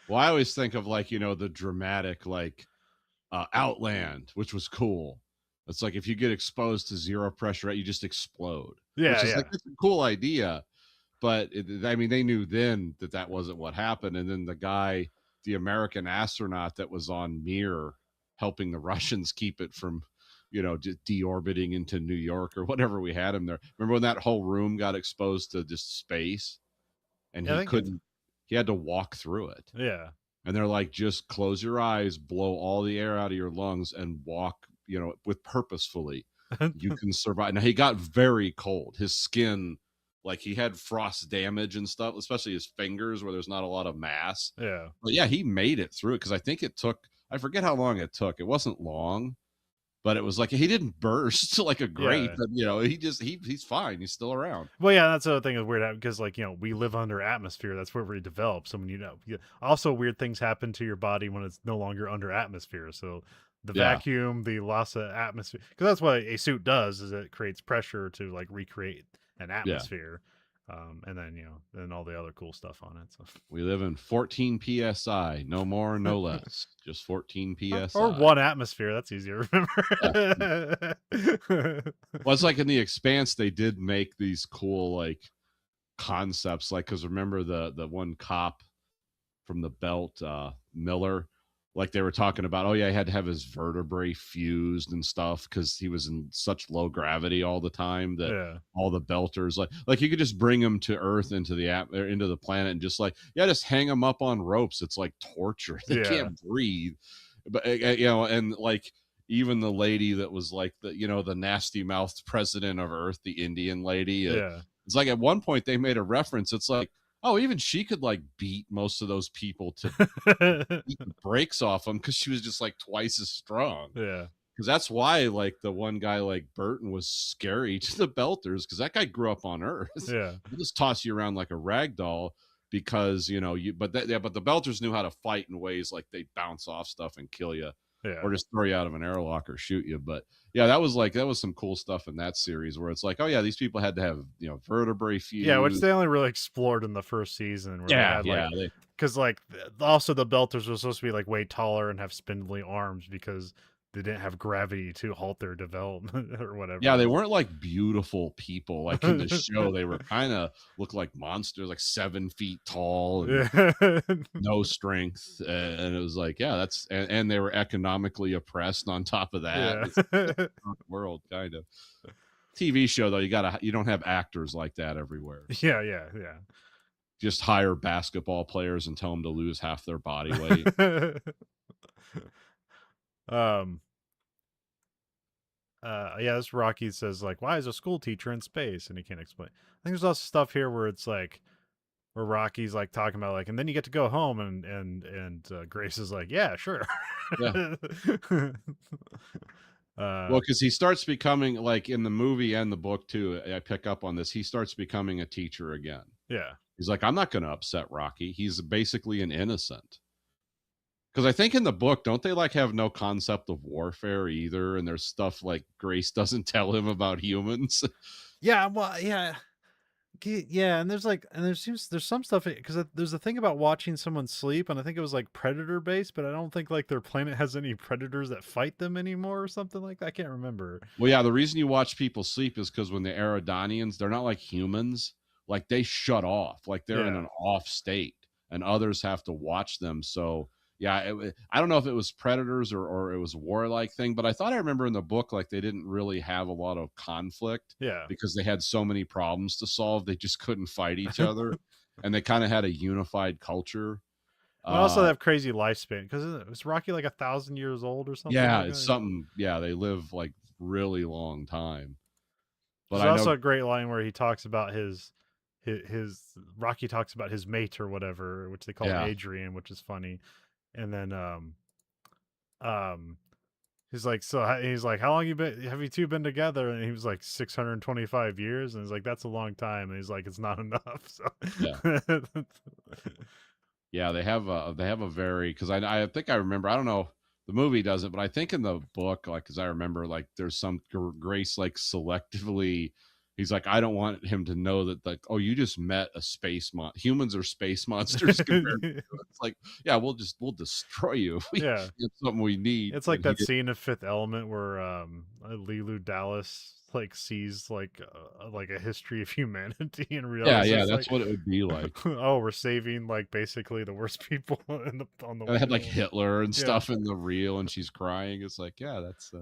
[SPEAKER 2] Well, I always think of like, the dramatic like Outland, which was cool. It's like if you get exposed to zero pressure, you just explode.
[SPEAKER 1] Yeah,
[SPEAKER 2] Which is
[SPEAKER 1] yeah.
[SPEAKER 2] like, it's a cool idea. But I mean, they knew then that wasn't what happened. And then the American astronaut that was on Mir helping the Russians keep it from, just deorbiting into New York or whatever, we had him there. Remember when that whole room got exposed to just space and
[SPEAKER 1] Yeah,
[SPEAKER 2] he had to walk through it.
[SPEAKER 1] Yeah.
[SPEAKER 2] And they're like, just close your eyes, blow all the air out of your lungs and walk, with purposefully. You can survive. Now he got very cold. His skin, like he had frost damage and stuff, especially his fingers where there's not a lot of mass.
[SPEAKER 1] Yeah.
[SPEAKER 2] But yeah, he made it through it, because I think I forget how long it took. It wasn't long, but it was like he didn't burst like a grape.
[SPEAKER 1] Yeah.
[SPEAKER 2] And, he's fine. He's still around.
[SPEAKER 1] Well, yeah, that's the other thing is weird, because like, we live under atmosphere. That's where we develop. So when also weird things happen to your body when it's no longer under atmosphere. So the vacuum, the loss of atmosphere, because that's what a suit does, is it creates pressure to like recreate an atmosphere. And then then all the other cool stuff on it. So
[SPEAKER 2] we live in 14 psi, no more, no less, just 14 psi,
[SPEAKER 1] or 1 atmosphere. That's easier to remember.
[SPEAKER 2] Well, it's like in The Expanse, they did make these cool like concepts, like, because remember the one cop from the belt, Miller, like they were talking about, oh yeah, he had to have his vertebrae fused and stuff because he was in such low gravity all the time that all the belters, like you could just bring them to Earth, into the planet, and just like, just hang them up on ropes. It's like torture. They can't breathe. But and like even the lady that was like the nasty mouthed president of Earth, the Indian lady. It's like at one point they made a reference. It's like, oh, even she could like beat most of those people to beat the brakes off them, because she was just like twice as strong.
[SPEAKER 1] Yeah.
[SPEAKER 2] Because that's why like the one guy like Burton was scary to the belters, because that guy grew up on Earth.
[SPEAKER 1] Yeah.
[SPEAKER 2] He'll just toss you around like a rag doll, because but the belters knew how to fight in ways like they bounce off stuff and kill you.
[SPEAKER 1] Yeah.
[SPEAKER 2] Or just throw you out of an airlock or shoot you. But yeah, that was some cool stuff in that series, where it's like, oh yeah, these people had to have vertebrae fused.
[SPEAKER 1] Yeah, which they only really explored in the first season. Where because like also the belters were supposed to be like way taller and have spindly arms, because they didn't have gravity to halt their development or whatever.
[SPEAKER 2] Yeah, they weren't like beautiful people like in the show. They were kind of looked like monsters, like 7 feet tall and no strength. And it was like, and they were economically oppressed on top of that. World kind of TV show though. You don't have actors like that everywhere.
[SPEAKER 1] Yeah.
[SPEAKER 2] Just hire basketball players and tell them to lose half their body weight.
[SPEAKER 1] This Rocky says like, why is a school teacher in space? And he can't explain. I think there's also stuff here where it's like, where Rocky's like talking about like, and then you get to go home, and Grace is like, yeah, sure.
[SPEAKER 2] Yeah. Well, because he starts becoming, like in the movie and the book too, I pick up on this, he starts becoming a teacher again.
[SPEAKER 1] Yeah.
[SPEAKER 2] He's like, I'm not going to upset Rocky. He's basically an innocent. Because I think in the book, don't they like have no concept of warfare either? And there's stuff like Grace doesn't tell him about humans.
[SPEAKER 1] Yeah, well, yeah. Yeah, and there's like, and there's some stuff because there's a thing about watching someone sleep, and I think it was like predator based, but I don't think like their planet has any predators that fight them anymore or something like that. I can't remember.
[SPEAKER 2] Well, yeah, the reason you watch people sleep is because when the Eridanians, they're not like humans. Like they shut off, like they're in
[SPEAKER 1] Yeah,
[SPEAKER 2] an off state, and others have to watch them. So yeah, I don't know if it was predators or it was a warlike thing, but I thought I remember in the book like they didn't really have a lot of conflict
[SPEAKER 1] yeah.
[SPEAKER 2] because they had so many problems to solve. They just couldn't fight each other, and they kind of had a unified culture.
[SPEAKER 1] Well, also they
[SPEAKER 2] Uh,
[SPEAKER 1] have crazy lifespan because was Rocky like 1,000 years old or something
[SPEAKER 2] yeah,
[SPEAKER 1] like
[SPEAKER 2] it's
[SPEAKER 1] that?
[SPEAKER 2] something. Yeah, they live like really long time. But
[SPEAKER 1] There's
[SPEAKER 2] I know,
[SPEAKER 1] also a great line where he talks about his Rocky talks about his mate or whatever, which they call
[SPEAKER 2] yeah.
[SPEAKER 1] Adrian, which is funny. And then um he's like, he's like, how long have you two been together? And he was like 625 years, and he's like, that's a long time. And he's like, it's not enough. So
[SPEAKER 2] Yeah. Yeah, they have a very because I think I remember I don't know the movie doesn't, but I think in the book like because I remember like there's some Grace like selectively he's like I don't want him to know that like oh you just met a humans are space monsters compared to you. It's like yeah we'll destroy you if we
[SPEAKER 1] Yeah.
[SPEAKER 2] get something we need
[SPEAKER 1] It's
[SPEAKER 2] but
[SPEAKER 1] like
[SPEAKER 2] he
[SPEAKER 1] that
[SPEAKER 2] did
[SPEAKER 1] scene of Fifth Element where Leeloo Dallas like sees like a history of humanity and
[SPEAKER 2] yeah
[SPEAKER 1] realizes
[SPEAKER 2] yeah
[SPEAKER 1] like,
[SPEAKER 2] that's what it would be like.
[SPEAKER 1] oh, we're saving like basically the worst people on the
[SPEAKER 2] And they had like
[SPEAKER 1] world.
[SPEAKER 2] Hitler and
[SPEAKER 1] Yeah.
[SPEAKER 2] stuff in the reel and she's crying. It's like yeah that's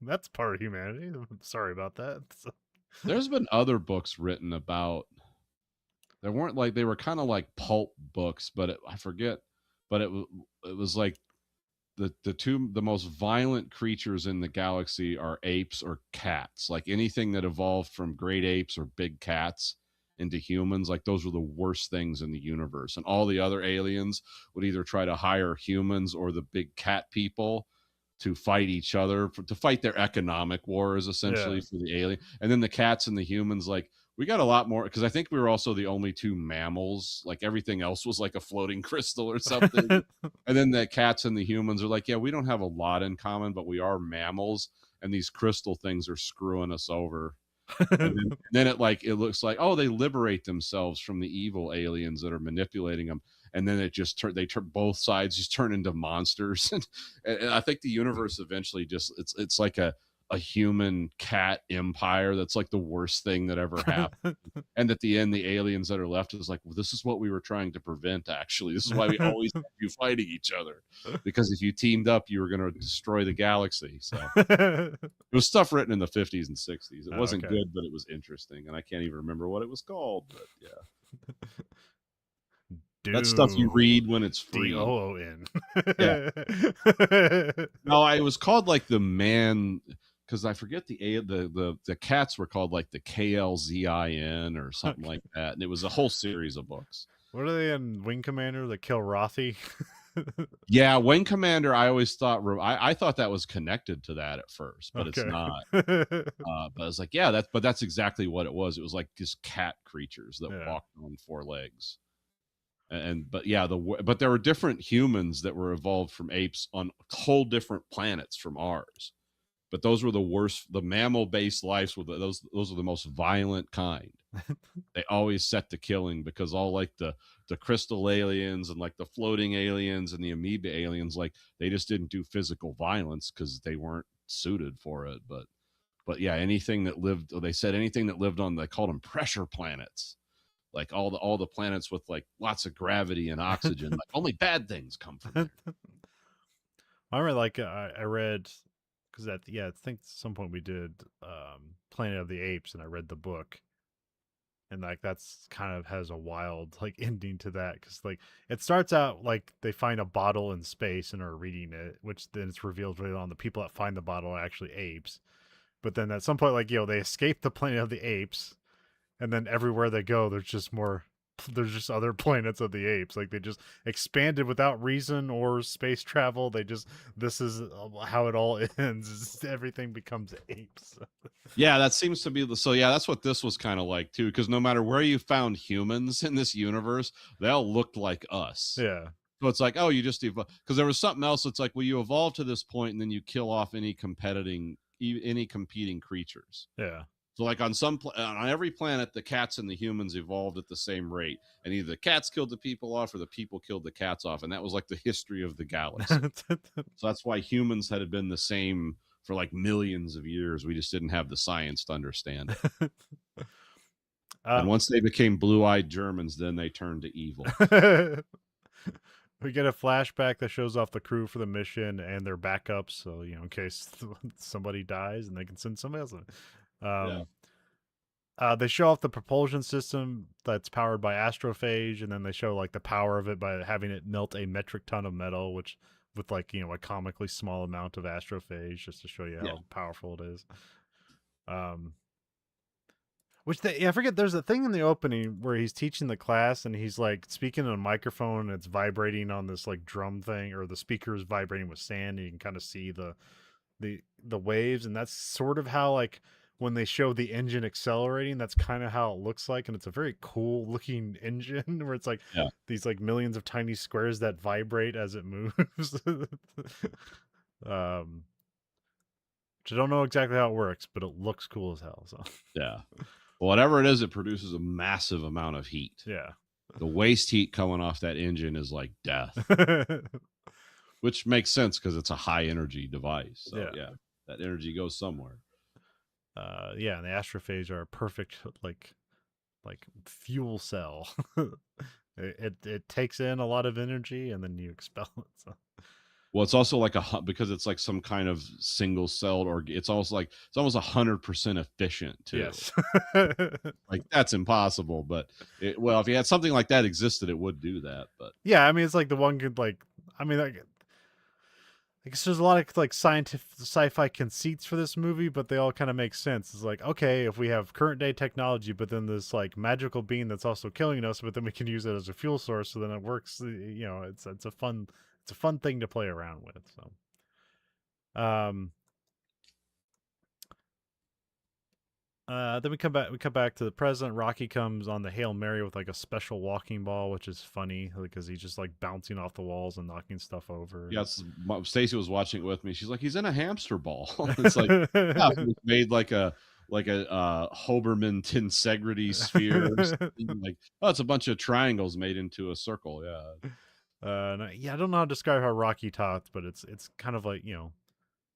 [SPEAKER 1] That's part of humanity. Sorry about that.
[SPEAKER 2] there's been other books written about they weren't like they were kind of like pulp books, but I forget. But it was like the most violent creatures in the galaxy are apes or cats. Like anything that evolved from great apes or big cats into humans, like those were the worst things in the universe. And all the other aliens would either try to hire humans or the big cat people to fight each other to fight their economic wars essentially
[SPEAKER 1] Yeah.
[SPEAKER 2] for the alien and then the cats and the humans like we got a lot more because I think we were also the only two mammals like everything else was like a floating crystal or something and then the cats and the humans are like yeah we don't have a lot in common but we are mammals and these crystal things are screwing us over and then it like it looks like oh they liberate themselves from the evil aliens that are manipulating them and then it just turn they turn both sides just turn into monsters and I think the universe eventually just it's like a human cat empire that's like the worst thing that ever happened and at the end the aliens that are left is like well this is what we were trying to prevent actually this is why we always had you fighting each other because if you teamed up you were going to destroy the galaxy so it was stuff written in the 50s and 60s. It
[SPEAKER 1] Oh,
[SPEAKER 2] wasn't
[SPEAKER 1] okay.
[SPEAKER 2] good, but it was interesting, and I can't even remember what it was called. But yeah, that's stuff you read
[SPEAKER 1] Dune.
[SPEAKER 2] when it's free.
[SPEAKER 1] Doon.
[SPEAKER 2] Yeah, no, it was called like the man because I forget the cats were called like the KLZIN or something
[SPEAKER 1] Okay.
[SPEAKER 2] like that, and it was a whole series of books.
[SPEAKER 1] What are they in Wing Commander that kill Rothy?
[SPEAKER 2] Yeah, Wing Commander. I always thought I thought that was connected to that at first, but it's
[SPEAKER 1] Okay.
[SPEAKER 2] not. But I was like, yeah, that's exactly what it was. It was like just cat creatures that
[SPEAKER 1] Yeah.
[SPEAKER 2] walked on four legs. And but yeah, but there were different humans that were evolved from apes on whole different planets from ours. But those were the worst. The mammal-based lives were those are the most violent kind. They always set to killing because all like the crystal aliens and like the floating aliens and the amoeba aliens like they just didn't do physical violence because they weren't suited for it but yeah anything that lived they said anything that lived on they called them pressure planets like all the planets with like lots of gravity and oxygen like only bad things come from there.
[SPEAKER 1] I remember like I read because I think at some point we did Planet of the Apes, and I read the book, and like that's kind of has a wild like ending to that because like it starts out like they find a bottle in space and are reading it, which then it's revealed later on the people that find the bottle are actually apes. But then at some point, like they escape the Planet of the Apes, and then everywhere they go, there's just other planets of the apes. Like they just expanded without reason or space travel. This is how it all ends. Everything becomes apes.
[SPEAKER 2] Yeah, that seems to be so yeah that's what this was kind of like too because no matter where you found humans in this universe they all looked like us
[SPEAKER 1] Yeah.
[SPEAKER 2] So it's like, oh, you just evolve, because there was something else. It's like, well, you evolve to this point, and then you kill off any competing creatures.
[SPEAKER 1] Yeah.
[SPEAKER 2] So like on every planet, the cats and the humans evolved at the same rate, and either the cats killed the people off or the people killed the cats off, and that was like the history of the galaxy. So that's why humans had been the same for like millions of years. We just didn't have the science to understand it. And once they became blue-eyed Germans, then they turned to evil.
[SPEAKER 1] We get a flashback that shows off the crew for the mission and their backups, so in case somebody dies and they can send somebody else. They show off the propulsion system that's powered by astrophage, and then they show like the power of it by having it melt a metric ton of metal, which with like a comically small amount of astrophage, just to show you how powerful it is. I forget. There's a thing in the opening where he's teaching the class and he's like speaking in a microphone and it's vibrating on this like drum thing, or the speaker is vibrating with sand, and you can kind of see the waves, and that's sort of how like when they show the engine accelerating, that's kind of how it looks like, and it's a very cool looking engine where it's like these like millions of tiny squares that vibrate as it moves. Which I don't know exactly how it works, but it looks cool as hell. So
[SPEAKER 2] yeah. Well, whatever it is, it produces a massive amount of heat.
[SPEAKER 1] Yeah.
[SPEAKER 2] The waste heat coming off that engine is like death. Which makes sense because it's a high energy device. So yeah, that energy goes somewhere.
[SPEAKER 1] Yeah, and the astrophage are a perfect like fuel cell. it takes in a lot of energy and then you expel it. So.
[SPEAKER 2] Well, it's also like because it's like some kind of single celled, or it's almost 100% efficient too.
[SPEAKER 1] Yes.
[SPEAKER 2] Like that's impossible, but if you had something like that existed, it would do that. But
[SPEAKER 1] yeah, I mean, it's like the one could like, I mean, like, I guess there's a lot of like scientific sci-fi conceits for this movie, but they all kind of make sense. It's like, okay, if we have current day technology, but then this like magical being that's also killing us, but then we can use it as a fuel source, so then it works. It's a fun thing to play around with. So, then we come back to the present. Rocky comes on the Hail Mary with like a special walking ball, which is funny because he's just like bouncing off the walls and knocking stuff over.
[SPEAKER 2] Yeah, Stacy was watching it with me. She's like, he's in a hamster ball. It's like, yeah, it made like a Hoberman tensegrity sphere. Like, oh, it's a bunch of triangles made into a circle. Yeah.
[SPEAKER 1] I don't know how to describe how Rocky talks, but it's kind of like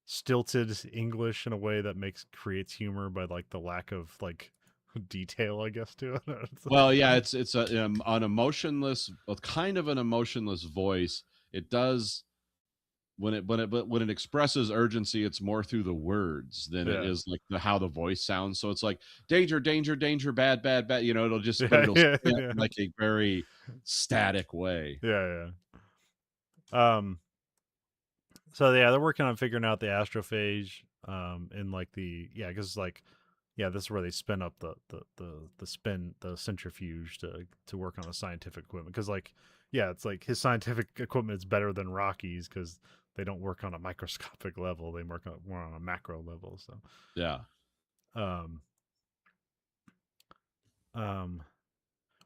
[SPEAKER 1] stilted English in a way that creates humor by like the lack of like detail, I guess, to it.
[SPEAKER 2] Well, yeah, it's an emotionless, kind of an emotionless voice. It does when it expresses urgency, it's more through the words than it is like how the voice sounds. So it's like danger, danger, danger, bad, bad, bad. It'll just like a very static way.
[SPEAKER 1] Yeah. So yeah, they're working on figuring out the astrophage, in like because like, this is where they spin up the centrifuge to work on the scientific equipment. Because like, it's like his scientific equipment is better than Rocky's because they don't work on a microscopic level; they work more on a macro level. So
[SPEAKER 2] yeah,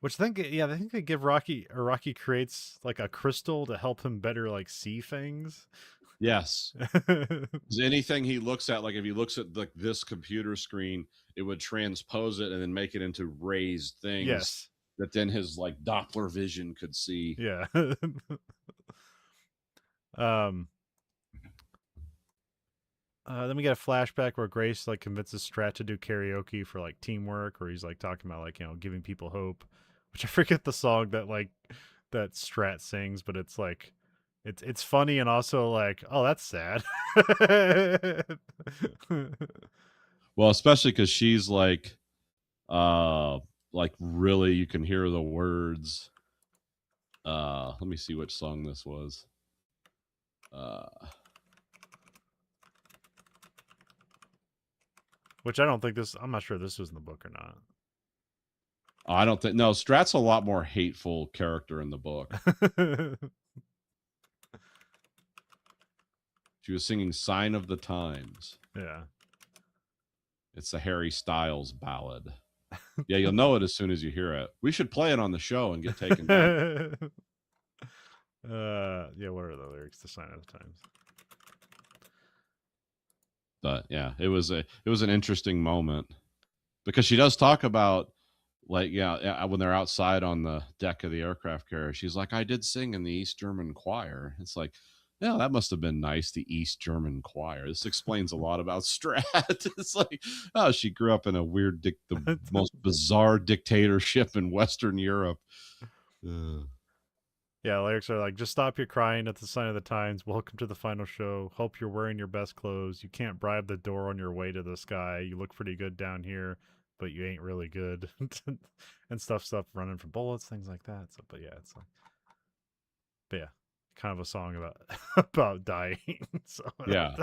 [SPEAKER 1] which I think they give Rocky creates like a crystal to help him better like see things.
[SPEAKER 2] Yes. Anything he looks at, like if he looks at like this computer screen, it would transpose it and then make it into raised things.
[SPEAKER 1] Yes.
[SPEAKER 2] That then his like Doppler vision could see.
[SPEAKER 1] Yeah. Then we get a flashback where Grace like convinces Strat to do karaoke for like teamwork, or he's like talking about like giving people hope, which I forget the song that Strat sings, but it's like it's funny and also like, oh, that's sad.
[SPEAKER 2] Well, especially because she's like really you can hear the words. Let me see which song this was.
[SPEAKER 1] Which I'm not sure this was in the book or not.
[SPEAKER 2] I don't think, no, Strat's a lot more hateful character in the book. She was singing Sign of the Times.
[SPEAKER 1] Yeah.
[SPEAKER 2] It's a Harry Styles ballad. Yeah, you'll know it as soon as you hear it. We should play it on the show and get taken back.
[SPEAKER 1] Yeah, what are the lyrics to Sign of the Times?
[SPEAKER 2] But yeah, it was an interesting moment because she does talk about like when they're outside on the deck of the aircraft carrier, she's like, I did sing in the East German choir. It's like, yeah, that must have been nice, the East German choir. This explains a lot about Strat. It's like, oh, she grew up in a weird the most bizarre dictatorship in Western Europe.
[SPEAKER 1] Yeah, lyrics are like, just stop your crying at the Sign of the Times. Welcome to the final show. Hope you're wearing your best clothes. You can't bribe the door on your way to the sky. You look pretty good down here, but you ain't really good. And stuff, running from bullets, things like that. So, but yeah, it's like, but yeah, kind of a song about about dying. So
[SPEAKER 2] Yeah.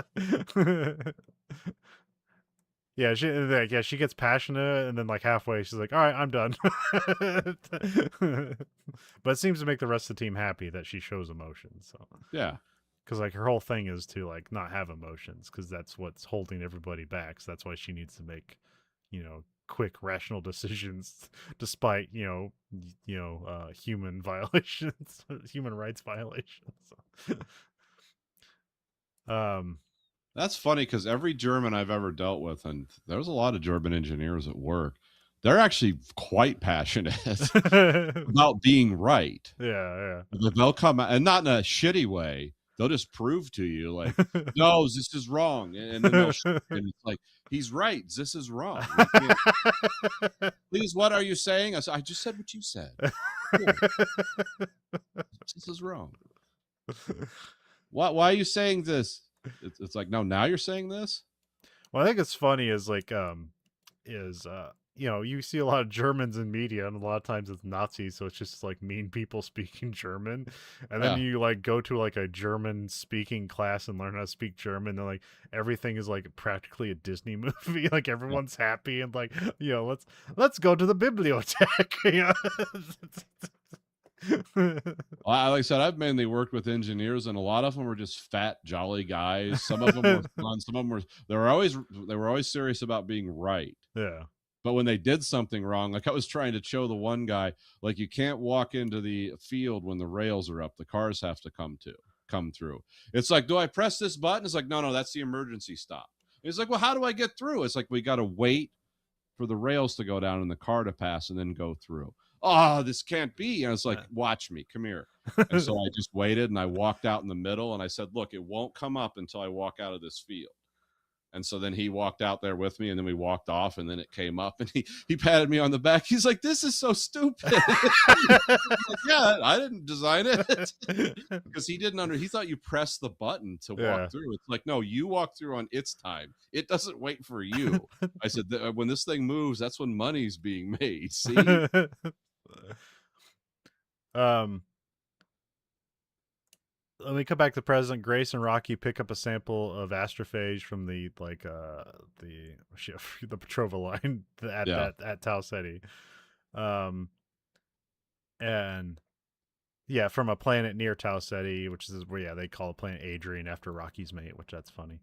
[SPEAKER 1] yeah, she gets passionate, and then like halfway, she's like, "All right, I'm done." But it seems to make the rest of the team happy that she shows emotion. So
[SPEAKER 2] Yeah.
[SPEAKER 1] because like her whole thing is to like not have emotions, because that's what's holding everybody back. So that's why she needs to make, quick rational decisions, despite human violations, human rights violations. um.
[SPEAKER 2] That's funny because every German I've ever dealt with, and there's a lot of German engineers at work, they're actually quite passionate about being right.
[SPEAKER 1] Yeah,
[SPEAKER 2] They'll come out, and not in a shitty way. They'll just prove to you, like, no, this is wrong. And then they'll, and it's like, he's right. This is wrong. We can't, please, what are you saying? I just said what you said. Cool. This is wrong. Why are you saying this? It's like, no, now you're saying this?
[SPEAKER 1] Well, I think it's funny is like you see a lot of Germans in media, and a lot of times it's Nazis, so it's just like mean people speaking German. And then
[SPEAKER 2] Yeah.
[SPEAKER 1] you like go to like a German speaking class and learn how to speak German, and like everything is like practically a Disney movie. Like
[SPEAKER 2] Yeah.
[SPEAKER 1] everyone's happy and like, let's go to the bibliothek.
[SPEAKER 2] Like I said, I've mainly worked with engineers, and a lot of them were just fat, jolly guys. Some of them were fun. Some of them they were always serious about being right.
[SPEAKER 1] Yeah.
[SPEAKER 2] But when they did something wrong, like I was trying to show the one guy, like you can't walk into the field when the rails are up. The cars have to come through. It's like, do I press this button? It's like, no, that's the emergency stop. It's like, well, how do I get through? It's like we got to wait for the rails to go down and the car to pass and then go through. Oh, this can't be. And it's like, watch me, come here. And so I just waited and I walked out in the middle and I said, look, it won't come up until I walk out of this field. And so then he walked out there with me and then we walked off and then it came up and he patted me on the back. He's like, this is so stupid. Like, yeah, I didn't design it. Because he didn't he thought you press the button to walk through. It's like, no, you walk through on its time. It doesn't wait for you. I said, when this thing moves, that's when money's being made. See?
[SPEAKER 1] Let me come back to President. Grace and Rocky pick up a sample of astrophage from the the Petrova line at Tau Ceti. And yeah, from a planet near Tau Ceti, which is where they call the planet Adrian after Rocky's mate, which that's funny.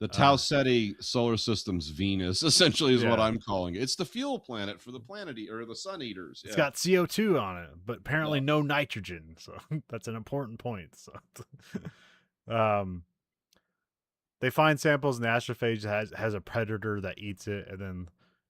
[SPEAKER 2] The Tau Ceti solar system's Venus, essentially, is what I'm calling it. It's the fuel planet for the or the sun eaters.
[SPEAKER 1] It's got CO2 on it, but apparently no nitrogen. So that's an important point. So, they find samples, and the astrophage has a predator that eats it, and then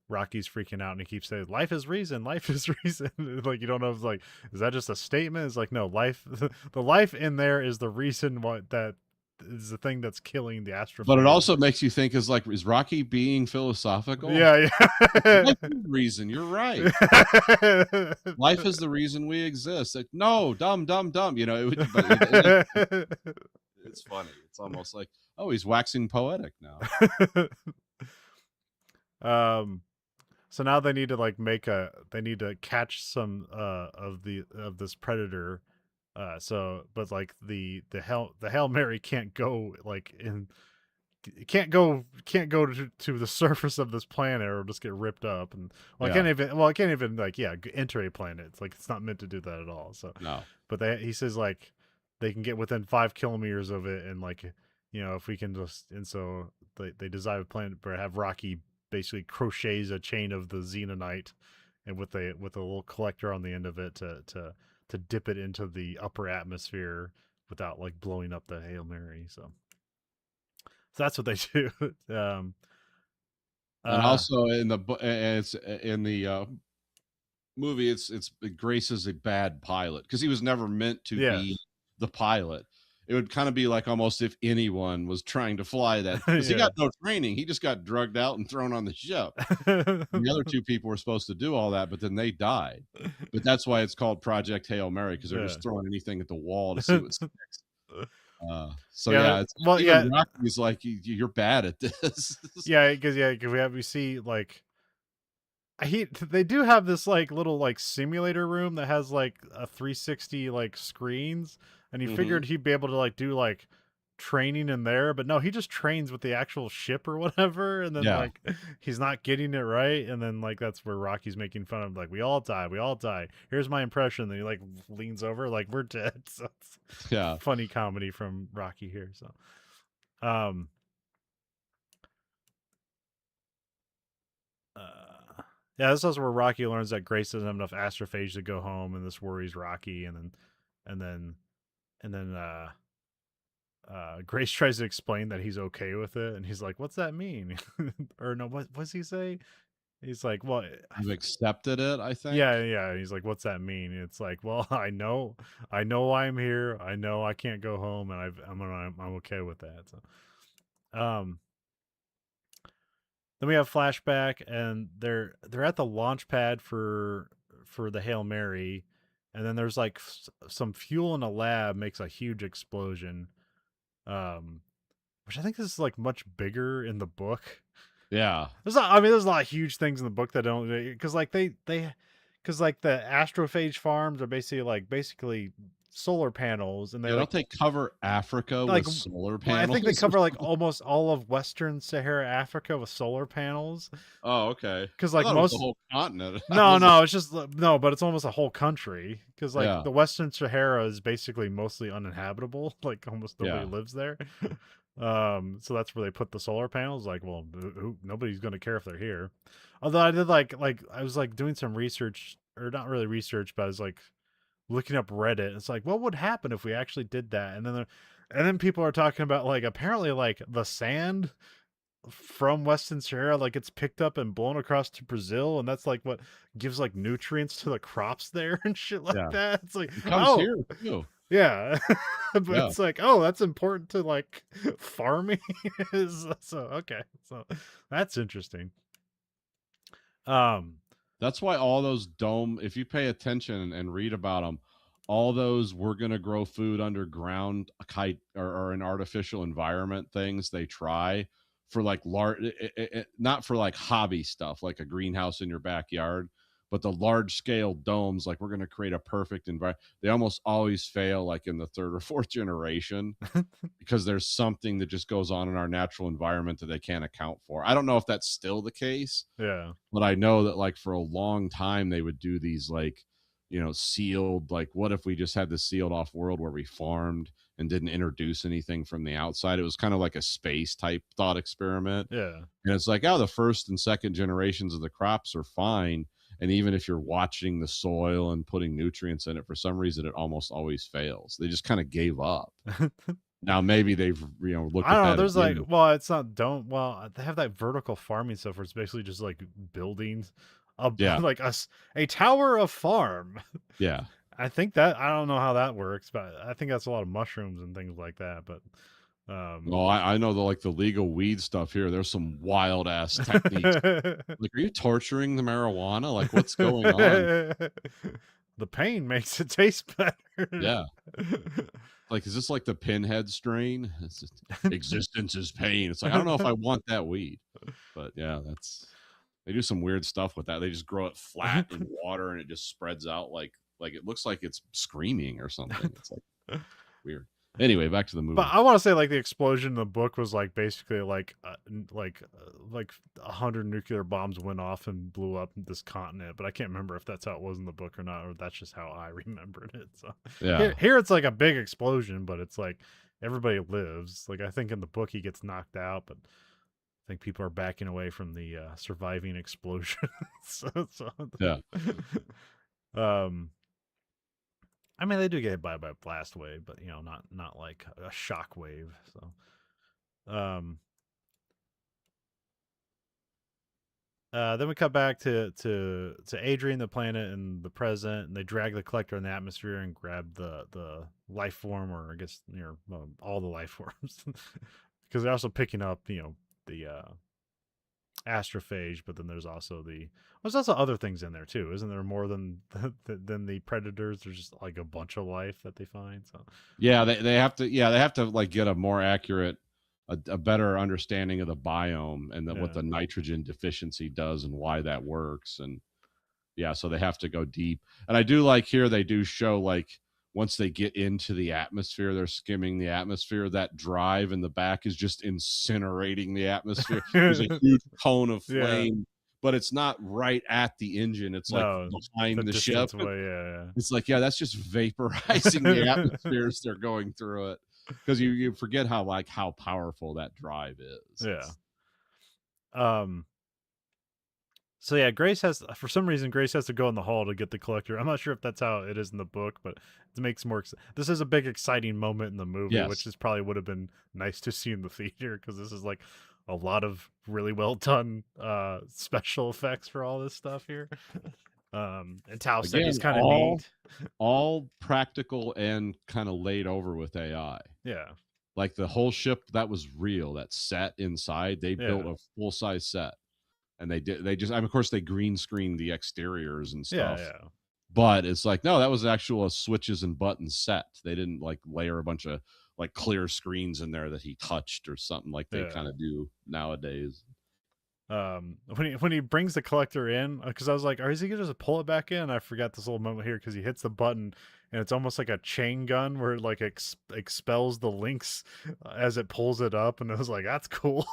[SPEAKER 1] Rocky's freaking out, and he keeps saying, "Life is reason, life is reason." Like you don't know if is that just a statement? It's like, no, life. The life in there is the reason that is the thing that's killing the astrophage.
[SPEAKER 2] But it also makes you think, is Rocky being philosophical?
[SPEAKER 1] Yeah.
[SPEAKER 2] Life is the reason. You're right. Life is the reason we exist. Like, no, dumb. It's funny. It's almost like, oh, he's waxing poetic now.
[SPEAKER 1] So now they need to they need to catch some of this predator. But the Hail Mary can't go can't go to the surface of this planet or just get ripped up. And it can't even enter a planet. It's like it's not meant to do that at all. So
[SPEAKER 2] no.
[SPEAKER 1] But he says they can get within 5 kilometers of it, and if we can just, and so they design a planet where have Rocky basically crochets a chain of the xenonite, and with a little collector on the end of it to dip it into the upper atmosphere without like blowing up the Hail Mary. So that's what they do.
[SPEAKER 2] And
[SPEAKER 1] uh,
[SPEAKER 2] also in the it's in the movie, it Grace is a bad pilot because he was never meant to be
[SPEAKER 1] yes,
[SPEAKER 2] the pilot. It would kind of be like almost if anyone was trying to fly that, because he
[SPEAKER 1] yeah.
[SPEAKER 2] got no training. He just got drugged out and thrown on the ship. And the other two people were supposed to do all that, but then they died. But that's why it's called Project Hail Mary, because they're just
[SPEAKER 1] Yeah.
[SPEAKER 2] throwing anything at the wall to see what sticks. So
[SPEAKER 1] Yeah,
[SPEAKER 2] yeah, it's
[SPEAKER 1] well,
[SPEAKER 2] even
[SPEAKER 1] yeah,
[SPEAKER 2] Rocky's like, you're bad at this.
[SPEAKER 1] because we see like they do have this like little like simulator room that has like a 360 like screens, and he
[SPEAKER 2] Hmm.
[SPEAKER 1] figured he'd be able to like do like training in there, but no, he just trains with the actual ship or whatever, and then
[SPEAKER 2] Yeah,
[SPEAKER 1] like he's not getting it right, and then like that's where Rocky's making fun of like we all die. Here's my impression. Then he like leans over like we're dead. So it's
[SPEAKER 2] yeah.
[SPEAKER 1] funny comedy from Rocky here. So um yeah, this is where Rocky learns that Grace doesn't have enough astrophage to go home, and this worries Rocky. And then, and then, Grace tries to explain that he's okay with it, and he's like, "What's that mean?" Or no, what does he say? He's like, "Well,
[SPEAKER 2] You've accepted it, I think.
[SPEAKER 1] yeah, yeah." He's like, "What's that mean?" And it's like, "Well, I know I'm here. I know I can't go home, and I'm okay with that." So, then we have flashback, and they're at the launch pad for the Hail Mary, and then there's like some fuel in a lab makes a huge explosion, um, which I think is like much bigger in the book.
[SPEAKER 2] Yeah.
[SPEAKER 1] There's a lot of huge things in the book that don't, because like they because like the astrophage farms are basically solar panels, and they
[SPEAKER 2] Yeah, don't they cover Africa
[SPEAKER 1] like
[SPEAKER 2] with solar
[SPEAKER 1] well, I think they
[SPEAKER 2] panels or
[SPEAKER 1] cover like
[SPEAKER 2] something?
[SPEAKER 1] almost all of Western Sahara Africa with solar panels.
[SPEAKER 2] Oh, okay.
[SPEAKER 1] Because
[SPEAKER 2] I
[SPEAKER 1] like
[SPEAKER 2] thought it was the
[SPEAKER 1] most
[SPEAKER 2] whole continent. I
[SPEAKER 1] No,
[SPEAKER 2] wasn't.
[SPEAKER 1] no, it's just no, but it's almost a whole country because like
[SPEAKER 2] Yeah,
[SPEAKER 1] the Western Sahara is basically mostly uninhabitable. Like almost nobody
[SPEAKER 2] yeah.
[SPEAKER 1] lives there. So that's where they put the solar panels. Like, well, nobody's gonna care if they're here. Although I did like I was like doing some research, or not really research, but I was like looking up Reddit. It's like, what would happen if we actually did that? And then people are talking about like apparently like the sand from Western Sahara like gets picked up and blown across to Brazil, and that's like what gives like nutrients to the crops there and shit like
[SPEAKER 2] Yeah.
[SPEAKER 1] that. It's like,
[SPEAKER 2] It comes
[SPEAKER 1] oh
[SPEAKER 2] here too.
[SPEAKER 1] yeah. But
[SPEAKER 2] Yeah.
[SPEAKER 1] it's like, oh, that's important to like farming. So okay, so that's interesting. um
[SPEAKER 2] That's why all those dome, if you pay attention and read about them, all those "we're gonna grow food underground" kite or an artificial environment things they try for like large, not for like hobby stuff like a greenhouse in your backyard, but the large scale domes, like we're gonna create a perfect environment. They almost always fail, like in the third or fourth generation, because there's something that just goes on in our natural environment that they can't account for. I don't know if that's still the case,
[SPEAKER 1] yeah.
[SPEAKER 2] but I know that like for a long time they would do these like, sealed, like what if we just had this sealed off world where we farmed and didn't introduce anything from the outside? It was kind of like a space type thought experiment.
[SPEAKER 1] Yeah.
[SPEAKER 2] And it's like, oh, the first and second generations of the crops are fine. And even if you're watching the soil and putting nutrients in it, for some reason it almost always fails. They just kind of gave up. Now maybe they've looked
[SPEAKER 1] I
[SPEAKER 2] at
[SPEAKER 1] don't know.
[SPEAKER 2] that
[SPEAKER 1] There's like,
[SPEAKER 2] again.
[SPEAKER 1] well, it's not don't. Well, they have that vertical farming stuff where it's basically just like buildings,
[SPEAKER 2] Yeah.
[SPEAKER 1] like a tower of farm.
[SPEAKER 2] Yeah.
[SPEAKER 1] I think that I don't know how that works, but I think that's a lot of mushrooms and things like that. But
[SPEAKER 2] Well, I know the legal weed stuff here. There's some wild ass techniques. Like, are you torturing the marijuana? Like, what's going on?
[SPEAKER 1] the pain makes it taste better.
[SPEAKER 2] Yeah. Like, is this like the pinhead strain? It's just, existence is pain. It's like, I don't know if I want that weed. But yeah, they do some weird stuff with that. They just grow it flat in water and it just spreads out like it looks like it's screaming or something. It's like weird. Anyway, back to the
[SPEAKER 1] But
[SPEAKER 2] movie.
[SPEAKER 1] I want to say like the explosion in the book was like basically like 100 nuclear bombs went off and blew up this continent. But I can't remember if that's how it was in the book or not, or that's just how I remembered it. So
[SPEAKER 2] Yeah.
[SPEAKER 1] here it's like a big explosion, but it's like everybody lives. Like I think in the book he gets knocked out, but I think people are backing away from the surviving explosion. so
[SPEAKER 2] Yeah.
[SPEAKER 1] um I mean, they do get hit by a blast wave, but not like a shock wave. So, then we cut back to Adrian, the planet, and the present, and they drag the collector in the atmosphere and grab the life form, or I guess all the life forms, because they're also picking up the astrophage, but then there's also there's also other things in there too, isn't there? More than the predators. There's just like a bunch of life that they find. So
[SPEAKER 2] yeah, they have to like get a more accurate, a better understanding of the biome and what the nitrogen deficiency does and why that works. And yeah, so they have to go deep. And I do like here they do show like once they get into the atmosphere, they're skimming the atmosphere. That drive in the back is just incinerating the atmosphere. There's a huge cone of flame, but it's not right at the engine. It's like behind the ship.
[SPEAKER 1] Away, yeah.
[SPEAKER 2] It's like, that's just vaporizing the atmosphere as they're going through it. Because you forget how powerful that drive is.
[SPEAKER 1] Yeah. So yeah, Grace has, for some reason, Grace has to go in the hall to get the collector. I'm not sure if that's how it is in the book, but it makes more. This is a big, exciting moment in the movie, which is probably would have been nice to see in the theater, because this is like a lot of really well done special effects for all this stuff here. And Tao said he's kind of neat.
[SPEAKER 2] All practical and kind of laid over with AI.
[SPEAKER 1] Yeah.
[SPEAKER 2] Like the whole ship, that was real. That set inside, they built a full size set. And of course they green screened the exteriors and stuff.
[SPEAKER 1] Yeah.
[SPEAKER 2] But it's like, no, that was actual switches and buttons set. They didn't like layer a bunch of like clear screens in there that he touched or something like they kind of do nowadays.
[SPEAKER 1] When he brings the collector in, because I was like, is he gonna just pull it back in? I forgot this little moment here, because he hits the button and it's almost like a chain gun where it like expels the links as it pulls it up, and I was like, that's cool.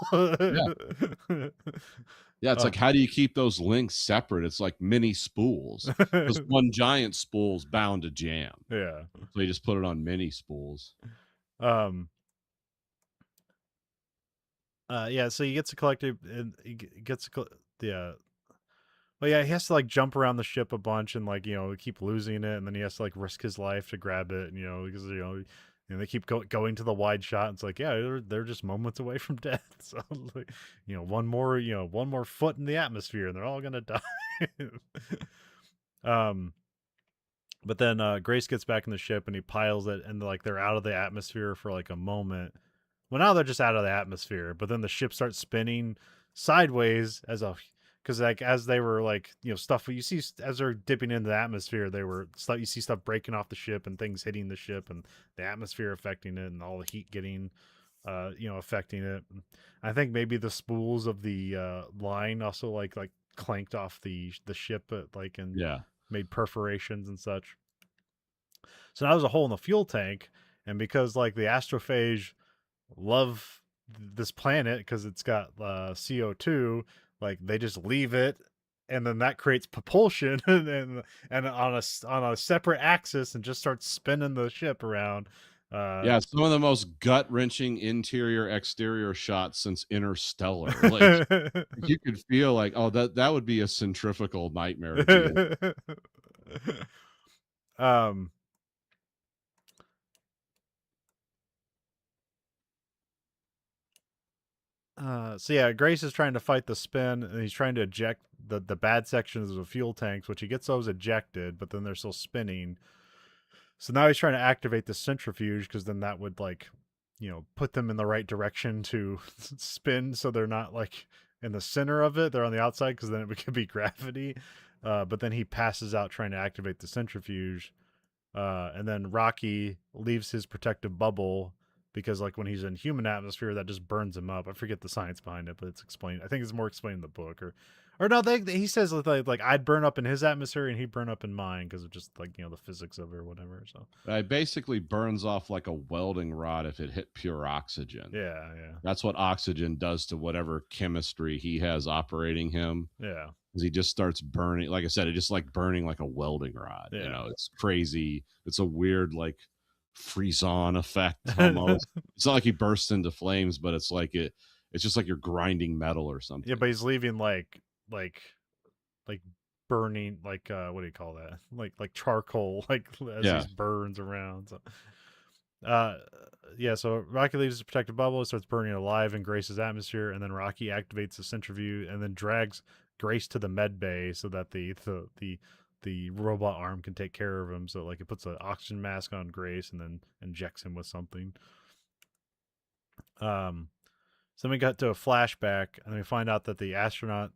[SPEAKER 2] Yeah, it's like, how do you keep those links separate? It's like mini spools, because one giant spool's bound to jam.
[SPEAKER 1] Yeah,
[SPEAKER 2] so you just put it on mini spools.
[SPEAKER 1] Yeah, so he gets a collector, and he gets well, yeah, he has to like jump around the ship a bunch and like keep losing it, and then he has to like risk his life to grab it, and because they keep going to the wide shot. And it's like, yeah, they're just moments away from death. So like, one more foot in the atmosphere, and they're all gonna die. But then Grace gets back in the ship and he piles it, and like they're out of the atmosphere for like a moment. Well, now they're just out of the atmosphere, but then the ship starts spinning sideways because like as they were like stuff you see as they're dipping into the atmosphere, you see stuff breaking off the ship and things hitting the ship and the atmosphere affecting it and all the heat getting affecting it. I think maybe the spools of the line also like clanked off the ship and made perforations and such. So now there's a hole in the fuel tank, and because like the astrophage love this planet because it's got CO2, like they just leave it, and then that creates propulsion and on a separate axis, and just starts spinning the ship around.
[SPEAKER 2] Some of the most gut-wrenching interior exterior shots since Interstellar. Like you could feel like, oh, that would be a centrifugal nightmare to
[SPEAKER 1] So yeah, Grace is trying to fight the spin, and he's trying to eject the bad sections of the fuel tanks, which he gets those ejected, but then they're still spinning. So now he's trying to activate the centrifuge, because then that would like, put them in the right direction to spin, so they're not like in the center of it; they're on the outside, because then it could be gravity. But then he passes out trying to activate the centrifuge, and then Rocky leaves his protective bubble, because like when he's in human atmosphere, that just burns him up. I forget the science behind it, but it's explained. I think it's more explained in the book, or no, he says like I'd burn up in his atmosphere and he'd burn up in mine, because of just like the physics of it or whatever. So
[SPEAKER 2] it basically burns off like a welding rod if it hit pure oxygen.
[SPEAKER 1] Yeah.
[SPEAKER 2] That's what oxygen does to whatever chemistry he has operating him.
[SPEAKER 1] Yeah.
[SPEAKER 2] He just starts burning. Like I said, it just like burning like a welding rod.
[SPEAKER 1] Yeah.
[SPEAKER 2] It's crazy. It's a weird like frisson effect almost. It's not like he bursts into flames, but it's just like you're grinding metal or something.
[SPEAKER 1] Yeah, but he's leaving like burning, like what do you call that? Like charcoal, like as
[SPEAKER 2] Yeah.
[SPEAKER 1] these burns around. So, uh, yeah. So Rocky leaves his protective bubble, starts burning alive in Grace's atmosphere, and then Rocky activates the centrifuge and then drags Grace to the med bay so that the robot arm can take care of him. So like it puts an oxygen mask on Grace and then injects him with something. So then we got to a flashback, and we find out that the astronaut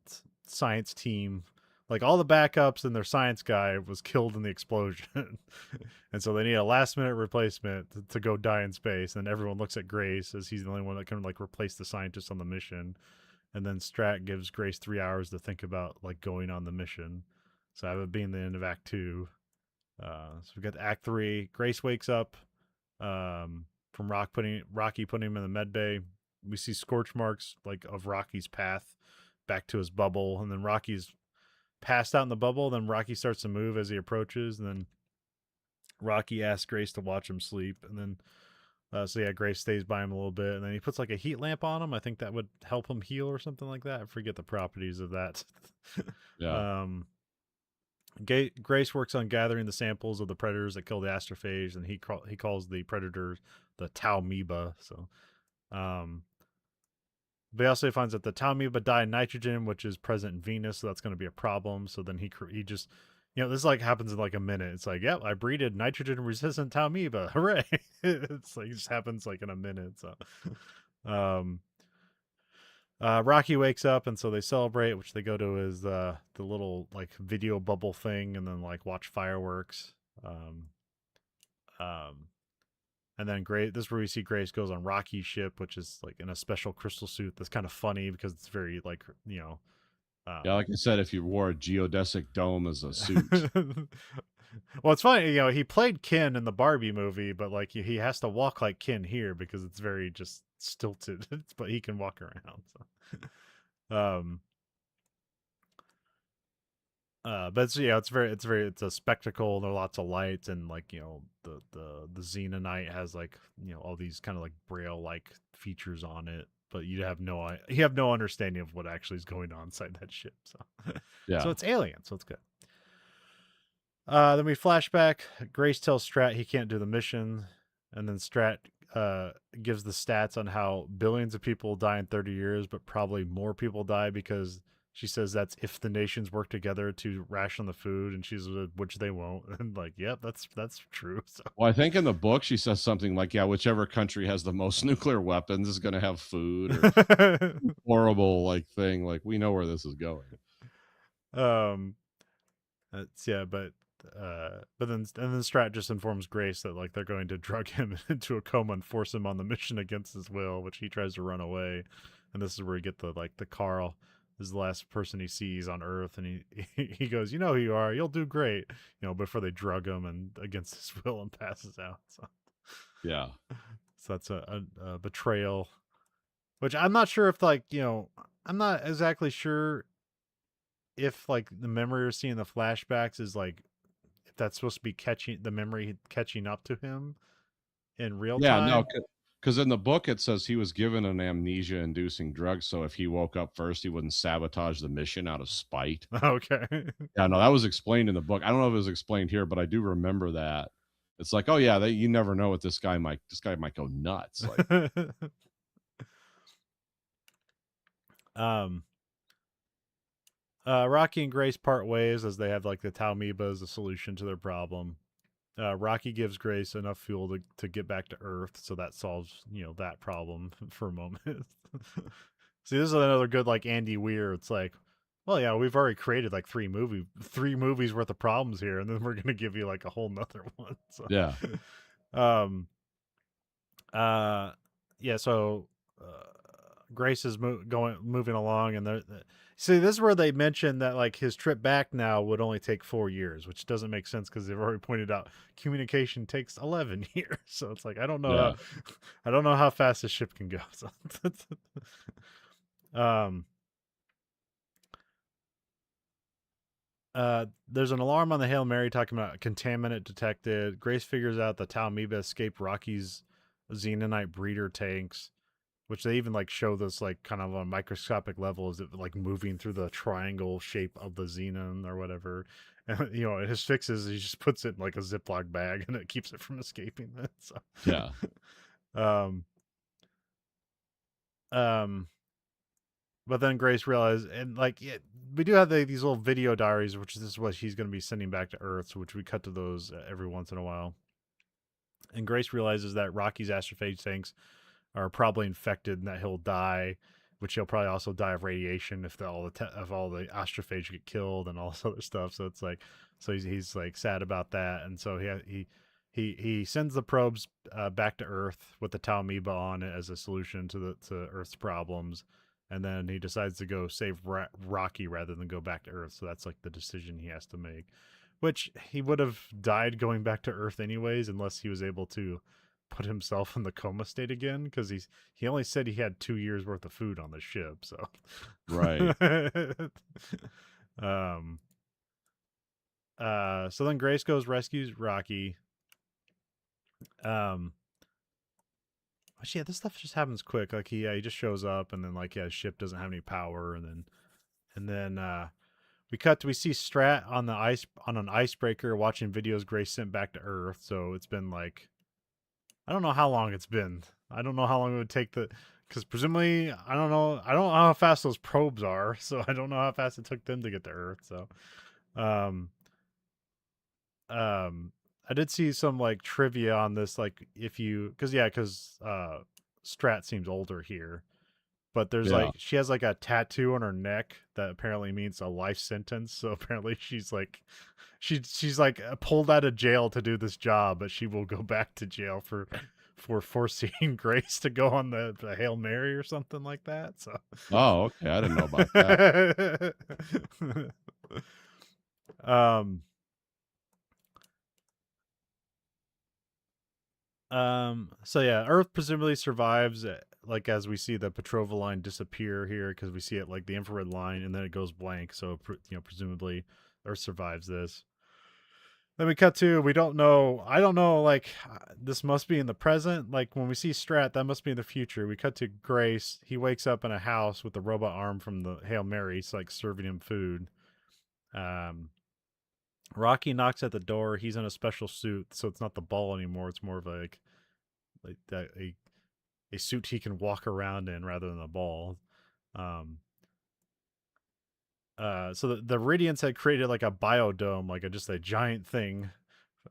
[SPEAKER 1] science team, like all the backups and their science guy, was killed in the explosion. And so they need a last minute replacement to go die in space. And everyone looks at Grace as he's the only one that can like replace the scientist on the mission. And then Strat gives Grace 3 hours to think about like going on the mission. So that would be in the end of Act 2. So we got Act 3. Grace wakes up from Rocky putting him in the med bay. We see scorch marks like of Rocky's path back to his bubble, and then Rocky's passed out in the bubble. Then Rocky starts to move as he approaches, and then Rocky asks Grace to watch him sleep, and then so yeah, Grace stays by him a little bit, and then he puts like a heat lamp on him. I think that would help him heal or something like that. I forget the properties of that.
[SPEAKER 2] Yeah.
[SPEAKER 1] Grace works on gathering the samples of the predators that kill the astrophage, and he calls the predators the Taumoeba. So, but he also finds that the Taumoeba die in nitrogen, which is present in Venus, so that's going to be a problem. So then he just, this like happens in like a minute. It's like, yep, I breeded nitrogen-resistant Taumoeba. Hooray! It's like it just happens like in a minute. So, Rocky wakes up, and so they celebrate, which they go to is the little like video bubble thing, and then like watch fireworks. And then this is where we see Grace goes on Rocky's ship, which is like in a special crystal suit. That's kind of funny because it's very like
[SPEAKER 2] Yeah, like I said, if you wore a geodesic dome as a suit.
[SPEAKER 1] Well, it's funny, he played Ken in the Barbie movie, but like he has to walk like Ken here because it's very just stilted, but he can walk around. So. But it's a spectacle. There are lots of lights, and like the Xenonite has like all these kind of like braille like features on it, but you have no understanding of what actually is going on inside that ship. So
[SPEAKER 2] Yeah.
[SPEAKER 1] so it's alien, so it's good. Then we flash back. Grace tells Strat he can't do the mission, and then Strat gives the stats on how billions of people die in 30 years, but probably more people die because she says that's if the nations work together to ration the food, and she's which they won't. And like, yep, that's true. So.
[SPEAKER 2] Well, I think in the book she says something like, "Yeah, whichever country has the most nuclear weapons is going to have food." Or horrible like thing. Like we know where this is going.
[SPEAKER 1] That's but then Strat just informs Grace that like they're going to drug him into a coma and force him on the mission against his will, which he tries to run away. And this is where you get the Carl is the last person he sees on Earth, and he goes, "You know who you are. You'll do great." Before they drug him and against his will and passes out. So
[SPEAKER 2] yeah,
[SPEAKER 1] so that's a betrayal, which I'm not sure if I'm not exactly sure if like the memory we're seeing in the flashbacks is like if that's supposed to be the memory catching up to him in real time.
[SPEAKER 2] No, because in the book it says he was given an amnesia-inducing drug, so if he woke up first, he wouldn't sabotage the mission out of spite.
[SPEAKER 1] Okay.
[SPEAKER 2] Yeah, no, that was explained in the book. I don't know if it was explained here, but I do remember that. It's like, oh yeah, you never know what this guy might go nuts. Like,
[SPEAKER 1] Rocky and Grace part ways as they have like the Taumoeba as a solution to their problem. Rocky gives Grace enough fuel to get back to Earth, so that solves that problem for a moment. See, this is another good like Andy Weir. It's like, well, yeah, we've already created like three movies worth of problems here, and then we're gonna give you like a whole nother one. So,
[SPEAKER 2] yeah.
[SPEAKER 1] Yeah. So Grace is moving along, and see, this is where they mentioned that like his trip back now would only take 4 years, which doesn't make sense because they've already pointed out communication takes 11 years. So it's like I don't know how fast this ship can go. So, there's an alarm on the Hail Mary talking about contaminant detected. Grace figures out the Taumoeba escaped Rocky's Xenonite breeder tanks, which they even like show this like kind of on a microscopic level, is it like moving through the triangle shape of the xenon or whatever. And his fix is he just puts it in like a Ziploc bag and it keeps it from escaping it. So
[SPEAKER 2] Yeah.
[SPEAKER 1] um um but then Grace realized, and like we do have these little video diaries, which is what she's going to be sending back to Earth, so which we cut to those every once in a while. And Grace realizes that Rocky's astrophage tanks are probably infected and that he'll die, which he'll probably also die of radiation if all the astrophage get killed and all this other stuff. So it's like, so he's like sad about that, and so he sends the probes back to Earth with the Tau amoeba on it as a solution to Earth's problems, and then he decides to go save Rocky rather than go back to Earth. So that's like the decision he has to make, which he would have died going back to Earth anyways, unless he was able to put himself in the coma state again, because he only said he had 2 years worth of food on the ship. So
[SPEAKER 2] Right.
[SPEAKER 1] So then Grace goes rescues Rocky. Yeah, this stuff just happens quick. Like he just shows up, and then like his ship doesn't have any power, and then we see Strat on an icebreaker watching videos Grace sent back to Earth. So it's been like, I don't know how long it's been. I don't know how long it would take because presumably I don't know how fast those probes are, so I don't know how fast it took them to get to Earth. So I did see some like trivia on this, like because Strat seems older here, but there's
[SPEAKER 2] Yeah.
[SPEAKER 1] like she has like a tattoo on her neck that apparently means a life sentence. So apparently she's like she's like pulled out of jail to do this job, but she will go back to jail for forcing Grace to go on the Hail Mary or something like that. So
[SPEAKER 2] Oh, okay. I didn't know about that.
[SPEAKER 1] So yeah, Earth presumably survives, like as we see the Petrova line disappear here, because we see it like the infrared line and then it goes blank. So presumably Earth survives this. Then we cut to, we don't know. I don't know. Like this must be in the present. Like when we see Strat, that must be in the future. We cut to Grace. He wakes up in a house with the robot arm from the Hail Mary. It's like serving him food. Rocky knocks at the door. He's in a special suit, so it's not the ball anymore. It's more of like that a suit he can walk around in rather than a ball. So the Ridians had created like a biodome, like just a giant thing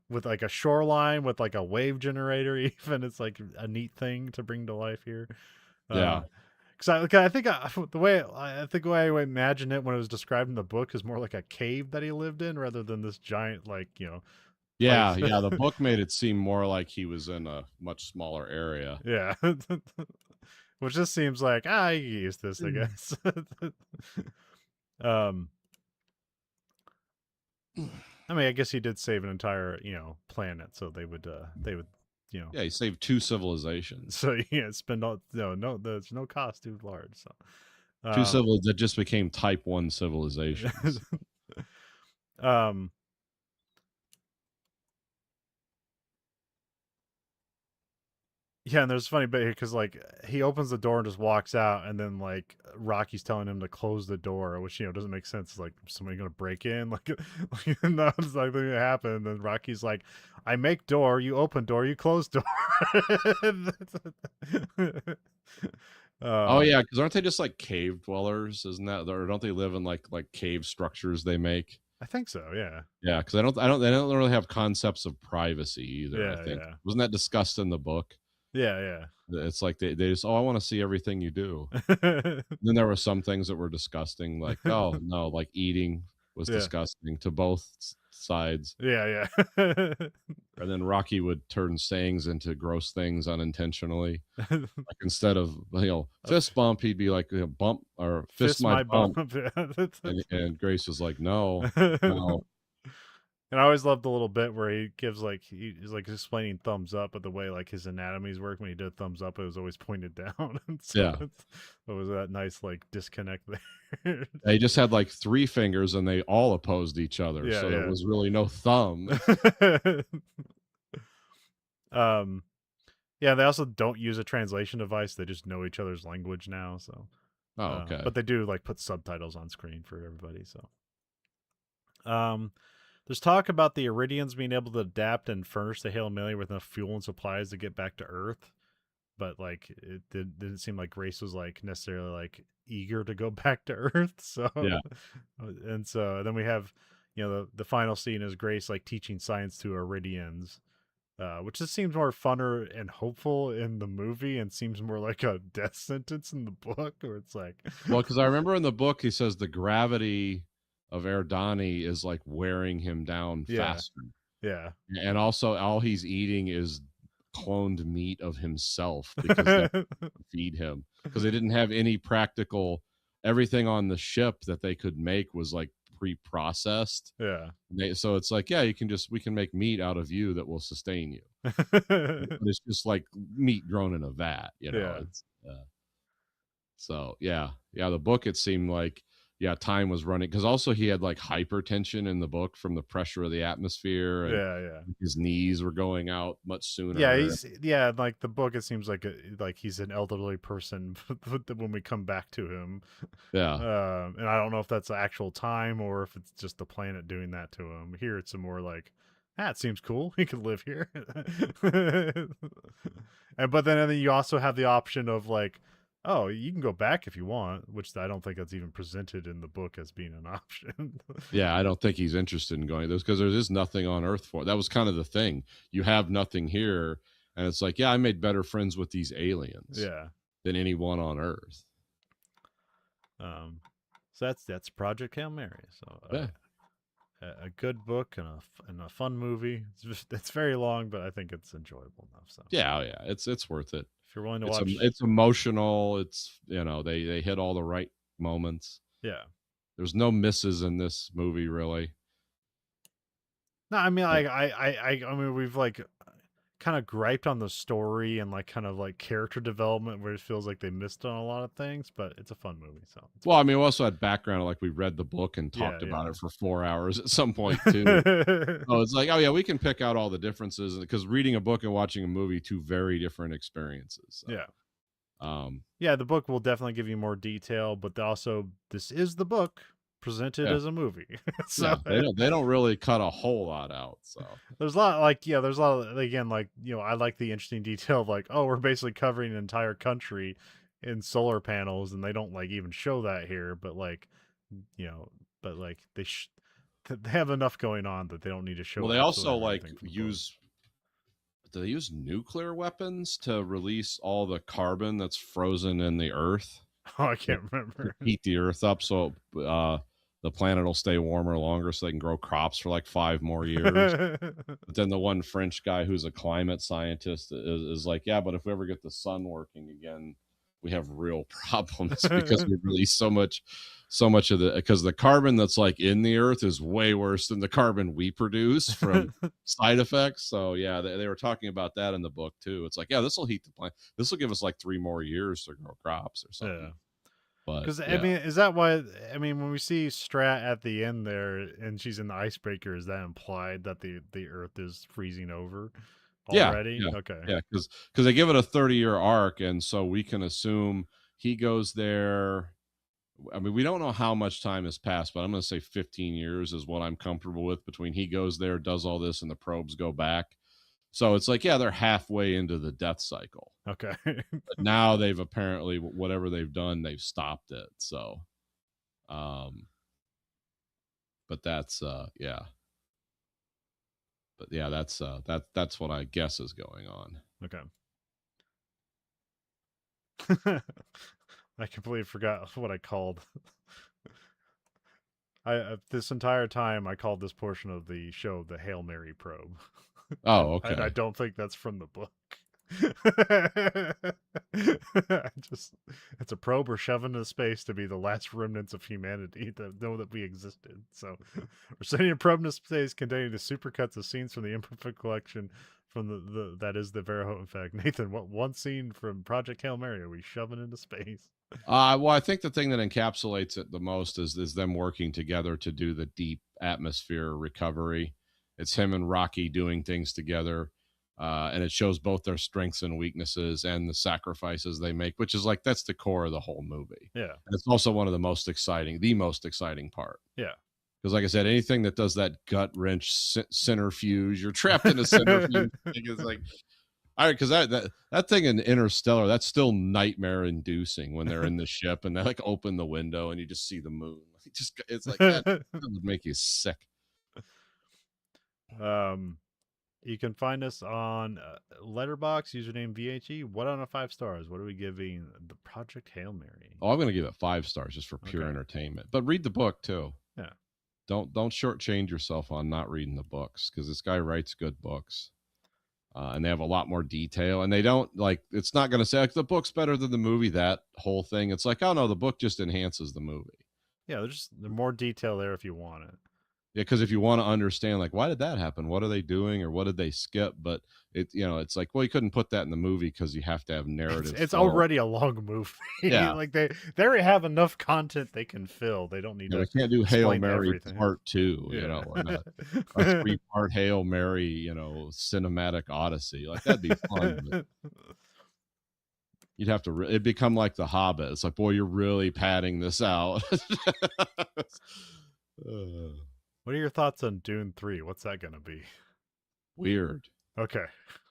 [SPEAKER 1] with like a shoreline with like a wave generator. Even it's like a neat thing to bring to life here.
[SPEAKER 2] Yeah.
[SPEAKER 1] Because I think the way I imagine it when it was described in the book is more like a cave that he lived in rather than this giant
[SPEAKER 2] Yeah,
[SPEAKER 1] place.
[SPEAKER 2] yeah. The book made it seem more like he was in a much smaller area.
[SPEAKER 1] Yeah. Which just seems like I can use this, I guess. I mean, I guess he did save an entire planet, so they would
[SPEAKER 2] Yeah, he saved 2 civilizations.
[SPEAKER 1] so spend all there's no cost too large. So
[SPEAKER 2] 2 civilizations that just became type 1 civilizations.
[SPEAKER 1] Yeah, and there's a funny bit here because like he opens the door and just walks out, and then like Rocky's telling him to close the door, which doesn't make sense. It's like somebody gonna break in, like that's like gonna happen. And then Rocky's like, "I make door, you open door, you close door."
[SPEAKER 2] Oh yeah, because aren't they just like cave dwellers? Isn't that, or don't they live in like cave structures they make?
[SPEAKER 1] I think so. Yeah.
[SPEAKER 2] Yeah, because they don't really have concepts of privacy either. I
[SPEAKER 1] Yeah.
[SPEAKER 2] think
[SPEAKER 1] Yeah.
[SPEAKER 2] wasn't that discussed in the book?
[SPEAKER 1] Yeah.
[SPEAKER 2] It's like they just, oh, I want to see everything you do.
[SPEAKER 1] Yeah.
[SPEAKER 2] Then there were some things that were disgusting, like, oh no, like eating was
[SPEAKER 1] Yeah.
[SPEAKER 2] disgusting to both sides.
[SPEAKER 1] Yeah.
[SPEAKER 2] And then Rocky would turn sayings into gross things unintentionally. Like instead of fist bump, he'd be like, bump, or fist my bump. And Grace was like, no, no.
[SPEAKER 1] And I always loved the little bit where he gives he's like explaining thumbs up, but the way like his anatomies work when he did thumbs up, it was always pointed down. And so
[SPEAKER 2] Yeah.
[SPEAKER 1] it was that nice like disconnect there.
[SPEAKER 2] They just had like 3 fingers and they all opposed each other.
[SPEAKER 1] Yeah,
[SPEAKER 2] So
[SPEAKER 1] yeah.
[SPEAKER 2] there was really no thumb.
[SPEAKER 1] Yeah, they also don't use a translation device. They just know each other's language now. So,
[SPEAKER 2] Oh, okay.
[SPEAKER 1] but they do like put subtitles on screen for everybody. So, um, there's talk about the Iridians being able to adapt and furnish the Hail Mary with enough fuel and supplies to get back to Earth. But like, didn't seem like Grace was like necessarily like eager to go back to Earth. So,
[SPEAKER 2] Yeah.
[SPEAKER 1] and so then we have, the final scene is Grace like teaching science to Iridians. Which just seems more funner and hopeful in the movie and seems more like a death sentence in the book, where it's like,
[SPEAKER 2] Well, because I remember in the book he says the gravity of Erdani is like wearing him down
[SPEAKER 1] yeah,
[SPEAKER 2] faster,
[SPEAKER 1] yeah,
[SPEAKER 2] and also all he's eating is cloned meat of himself because that feed him because they didn't have any practical. Everything on the ship that they could make was like pre-processed.
[SPEAKER 1] yeah.
[SPEAKER 2] So it's like, yeah, we can make meat out of you that will sustain you. But it's just like meat grown in a vat, you know.
[SPEAKER 1] Yeah,
[SPEAKER 2] It's so yeah. The book, it seemed like, yeah, time was running because also he had like hypertension in the book from the pressure of the atmosphere, and
[SPEAKER 1] yeah, yeah.
[SPEAKER 2] his knees were going out much
[SPEAKER 1] Yeah,
[SPEAKER 2] sooner.
[SPEAKER 1] he's like the book. It seems like like he's an elderly person when we come back to him,
[SPEAKER 2] Yeah,
[SPEAKER 1] and I don't know if that's the actual time or if it's just the planet doing that to him. Here, it's a more like, it seems cool. He could live here, and then you also have the option of like, oh, you can go back if you want, which I don't think that's even presented in the book as being an option.
[SPEAKER 2] yeah. I don't think he's interested in going those because there is nothing on Earth for it. That was kind of the thing. You have nothing here, and it's like, yeah, I made better friends with these aliens
[SPEAKER 1] Yeah.
[SPEAKER 2] than anyone on Earth.
[SPEAKER 1] So that's Project Hail Mary. So
[SPEAKER 2] Yeah,
[SPEAKER 1] a good book and a fun movie. It's very long, but I think it's enjoyable enough. So
[SPEAKER 2] yeah, oh, yeah. It's worth it.
[SPEAKER 1] if you're willing to watch,
[SPEAKER 2] It's emotional. It's, they hit all the right moments.
[SPEAKER 1] yeah.
[SPEAKER 2] There's no misses in this movie really.
[SPEAKER 1] No, I mean, I mean, we've like kind of griped on the story and like kind of like character development where it feels like they missed on a lot of things, but it's a fun movie. So it's
[SPEAKER 2] Well, I mean, we also had background, like we read the book and
[SPEAKER 1] yeah,
[SPEAKER 2] talked about
[SPEAKER 1] yeah.
[SPEAKER 2] it for 4 hours at some point too. Oh, it's like, oh yeah, we can pick out all the differences because reading a book and watching a movie, two very different experiences. So,
[SPEAKER 1] Yeah.
[SPEAKER 2] um,
[SPEAKER 1] Yeah, the book will definitely give you more detail, but also this is the book presented
[SPEAKER 2] yeah,
[SPEAKER 1] as a movie. So
[SPEAKER 2] yeah, they don't really cut a whole lot out. So
[SPEAKER 1] there's a lot like, yeah, there's a lot of, again, like, I like the interesting detail of like, oh, we're basically covering an entire country in solar panels, and they don't like even show that here, but like, you know, but like they have enough going on that they don't need to
[SPEAKER 2] well,
[SPEAKER 1] show
[SPEAKER 2] they also
[SPEAKER 1] absolutely
[SPEAKER 2] like
[SPEAKER 1] everything from the book.
[SPEAKER 2] use do they use nuclear weapons to release all the carbon that's frozen in the earth?
[SPEAKER 1] Oh, I
[SPEAKER 2] To
[SPEAKER 1] can't remember.
[SPEAKER 2] heat the earth up so the planet will stay warmer longer so they can grow crops for like 5 more years. But then the one French guy who's a climate scientist is like, yeah, but if we ever get the sun working again, we have real problems because we release so much of the because the carbon that's like in the earth is way worse than the carbon we produce from side effects. So yeah, they were talking about that in the book too. It's like, yeah, this will heat the planet. This will give us like 3 more years to grow crops or
[SPEAKER 1] Yeah.
[SPEAKER 2] something. But
[SPEAKER 1] Because I
[SPEAKER 2] yeah,
[SPEAKER 1] mean, is that why? I mean, when we see Strat at the end there, and she's in the icebreaker, is that implied that the Earth is freezing over
[SPEAKER 2] yeah,
[SPEAKER 1] already?
[SPEAKER 2] yeah,
[SPEAKER 1] Okay.
[SPEAKER 2] yeah, because they give it a 30-year arc, and so we can assume he goes there. I mean, we don't know how much time has passed, but I'm going to say 15 years is what I'm comfortable with between he goes there, does all this, and the probes go back. So it's like, yeah, they're halfway into the death cycle.
[SPEAKER 1] Okay.
[SPEAKER 2] But now they've apparently, whatever they've done, they've stopped it. So, um, but that's, yeah. But yeah, that's what I guess is going on.
[SPEAKER 1] Okay. I completely forgot what I called. I this entire time I called this portion of the show the Hail Mary probe.
[SPEAKER 2] Oh,
[SPEAKER 1] I
[SPEAKER 2] okay.
[SPEAKER 1] don't think that's from the book. Just it's a probe we're shoving into space to be the last remnants of humanity that know that we existed. So we're sending a probe into space containing the supercuts of scenes from the imperfect collection from the that is the Verhoeven Effect. Nathan, what one scene from Project Hail Mary are we shoving into space?
[SPEAKER 2] Well, I think the thing that encapsulates it the most is them working together to do the deep atmosphere recovery. It's him and Rocky doing things together. and it shows both their strengths and weaknesses and the sacrifices they make, which is like that's the core of the whole movie.
[SPEAKER 1] Yeah.
[SPEAKER 2] And it's also one of the most exciting part.
[SPEAKER 1] Yeah.
[SPEAKER 2] Because, like I said, anything that does that gut wrench centrifuge, you're trapped in a centrifuge. It's like, all right, because that thing in Interstellar, that's still nightmare inducing when they're in the ship and they like open the window and you just see the moon. It's like that would make you sick.
[SPEAKER 1] You can find us on Letterbox, username VHE. 1 out of 5 stars. What are we giving the Project Hail Mary?
[SPEAKER 2] Oh, I'm going to give it 5 stars just for pure entertainment. But read the book too.
[SPEAKER 1] Yeah.
[SPEAKER 2] Don't shortchange yourself on not reading the books, because this guy writes good books. And they have a lot more detail, and they don't like, it's not going to say like the book's better than the movie, that whole thing. It's like, oh no, the book just enhances the movie.
[SPEAKER 1] Yeah, there's more detail there if you want it.
[SPEAKER 2] Yeah, because if you want to understand, like, why did that happen? What are they doing, or what did they skip? But it's like, well, you couldn't put that in the movie because you have to have narrative.
[SPEAKER 1] It's already a long movie.
[SPEAKER 2] Yeah,
[SPEAKER 1] like they already have enough content they can fill. They don't need to.
[SPEAKER 2] They can't do Hail Mary
[SPEAKER 1] everything.
[SPEAKER 2] Part 2, you know, or a 3-part Hail Mary, you know, cinematic odyssey. Like that'd be fun. But you'd have to. It'd become like The Hobbit. It's like, boy, you're really padding this out.
[SPEAKER 1] What are your thoughts on Dune 3? What's that going to be?
[SPEAKER 2] Weird.
[SPEAKER 1] Okay.